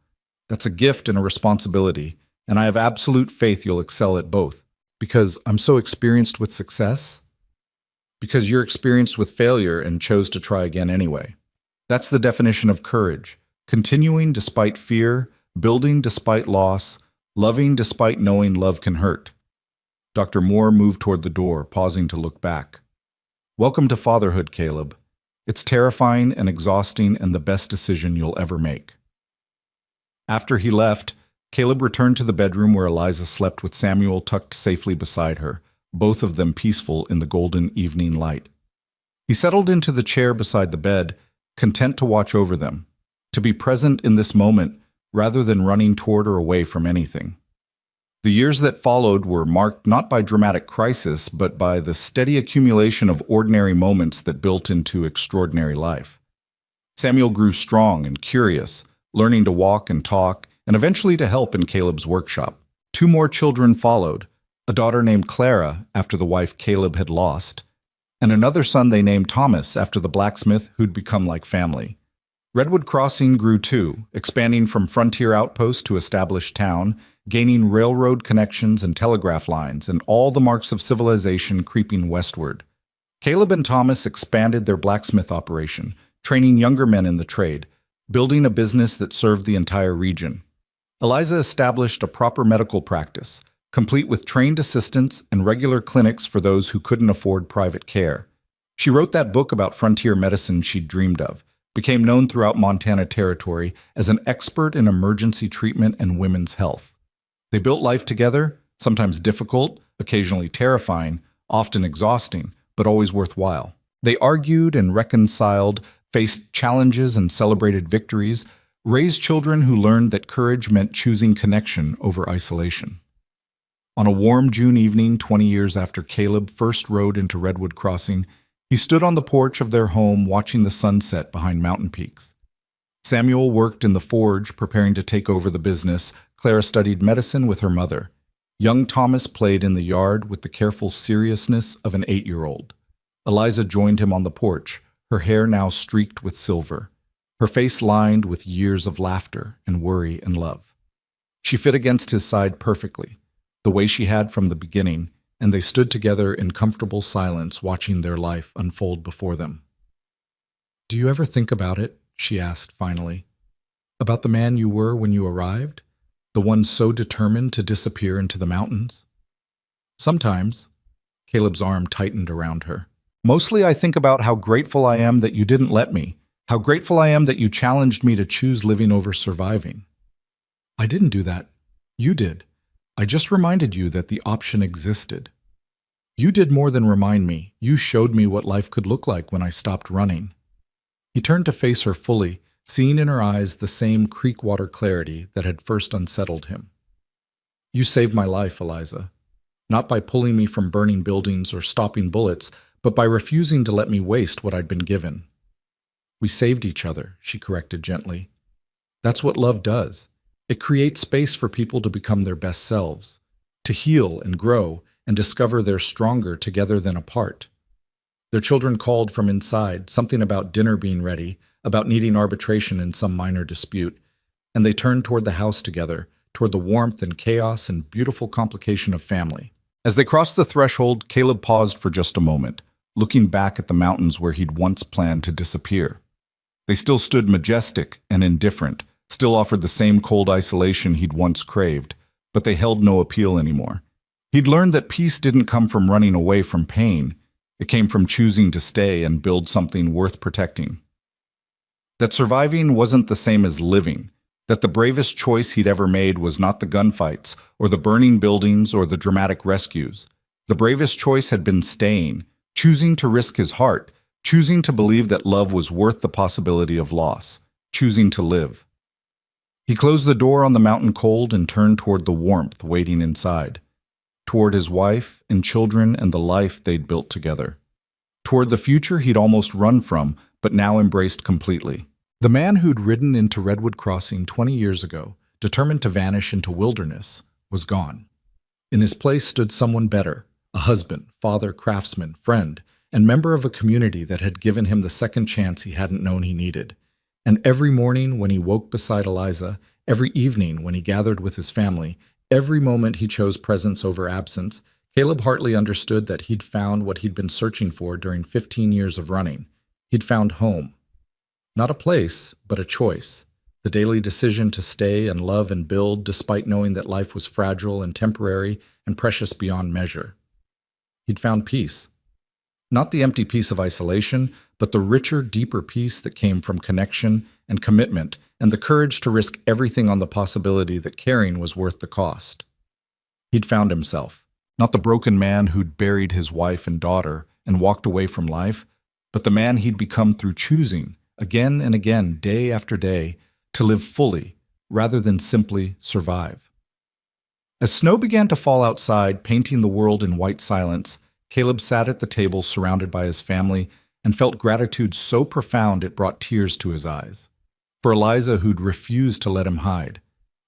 Speaker 1: That's a gift and a responsibility, and I have absolute faith you'll excel at both. Because I'm so experienced with success? Because you're experienced with failure and chose to try again anyway. That's the definition of courage. Continuing despite fear, building despite loss, loving despite knowing love can hurt." Dr. Moore moved toward the door, pausing to look back. "Welcome to fatherhood, Caleb. It's terrifying and exhausting and the best decision you'll ever make." After he left, Caleb returned to the bedroom where Eliza slept with Samuel tucked safely beside her, both of them peaceful in the golden evening light. He settled into the chair beside the bed, content to watch over them, to be present in this moment rather than running toward or away from anything. The years that followed were marked not by dramatic crisis, but by the steady accumulation of ordinary moments that built into extraordinary life. Samuel grew strong and curious, learning to walk and talk, and eventually to help in Caleb's workshop. 2 more children followed, a daughter named Clara after the wife Caleb had lost, and another son they named Thomas after the blacksmith who'd become like family. Redwood Crossing grew too, expanding from frontier outpost to established town, gaining railroad connections and telegraph lines, and all the marks of civilization creeping westward. Caleb and Thomas expanded their blacksmith operation, training younger men in the trade, building a business that served the entire region. Eliza established a proper medical practice, complete with trained assistants and regular clinics for those who couldn't afford private care. She wrote that book about frontier medicine she'd dreamed of, became known throughout Montana Territory as an expert in emergency treatment and women's health. They built life together, sometimes difficult, occasionally terrifying, often exhausting, but always worthwhile. They argued and reconciled, faced challenges and celebrated victories, raised children who learned that courage meant choosing connection over isolation. On a warm June evening 20 years after Caleb first rode into Redwood Crossing, he stood on the porch of their home watching the sunset behind mountain peaks. Samuel worked in the forge, preparing to take over the business. Clara studied medicine with her mother. Young Thomas played in the yard with the careful seriousness of an 8-year-old. Eliza joined him on the porch, her hair now streaked with silver, her face lined with years of laughter and worry and love. She fit against his side perfectly, the way she had from the beginning, and they stood together in comfortable silence watching their life unfold before them. "Do you ever think about it?" she asked finally. "About the man you were when you arrived? The one so determined to disappear into the mountains?" "Sometimes." Caleb's arm tightened around her. "Mostly I think about how grateful I am that you didn't let me, how grateful I am that you challenged me to choose living over surviving." "I didn't do that. You did. I just reminded you that the option existed." "You did more than remind me. You showed me what life could look like when I stopped running." He turned to face her fully, seeing in her eyes the same creek water clarity that had first unsettled him. "You saved my life, Eliza. Not by pulling me from burning buildings or stopping bullets, but by refusing to let me waste what I'd been given." "We saved each other," she corrected gently. "That's what love does. It creates space for people to become their best selves, to heal and grow and discover they're stronger together than apart." Their children called from inside, something about dinner being ready, about needing arbitration in some minor dispute, and they turned toward the house together, toward the warmth and chaos and beautiful complication of family. As they crossed the threshold, Caleb paused for just a moment, looking back at the mountains where he'd once planned to disappear. They still stood majestic and indifferent, still offered the same cold isolation he'd once craved, but they held no appeal anymore. He'd learned that peace didn't come from running away from pain. It came from choosing to stay and build something worth protecting. That surviving wasn't the same as living, that the bravest choice he'd ever made was not the gunfights, or the burning buildings, or the dramatic rescues. The bravest choice had been staying, choosing to risk his heart, choosing to believe that love was worth the possibility of loss, choosing to live. He closed the door on the mountain cold and turned toward the warmth waiting inside, toward his wife and children and the life they'd built together, toward the future he'd almost run from, but now embraced completely. The man who'd ridden into Redwood Crossing 20 years ago, determined to vanish into wilderness, was gone. In his place stood someone better, a husband, father, craftsman, friend, and member of a community that had given him the second chance he hadn't known he needed. And every morning when he woke beside Eliza, every evening when he gathered with his family, every moment he chose presence over absence, Caleb Hartley understood that he'd found what he'd been searching for during 15 years of running. He'd found home. Not a place, but a choice. The daily decision to stay and love and build despite knowing that life was fragile and temporary and precious beyond measure. He'd found peace. Not the empty peace of isolation, but the richer, deeper peace that came from connection and commitment and the courage to risk everything on the possibility that caring was worth the cost. He'd found himself, not the broken man who'd buried his wife and daughter and walked away from life, but the man he'd become through choosing, again and again, day after day, to live fully rather than simply survive. As snow began to fall outside, painting the world in white silence, Caleb sat at the table surrounded by his family and felt gratitude so profound it brought tears to his eyes. For Eliza, who'd refused to let him hide.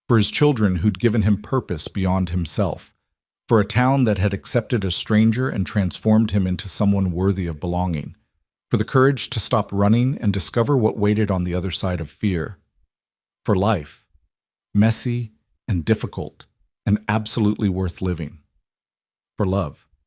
Speaker 1: For his children, who'd given him purpose beyond himself. For a town that had accepted a stranger and transformed him into someone worthy of belonging. For the courage to stop running and discover what waited on the other side of fear. For life, messy and difficult and absolutely worth living. For love.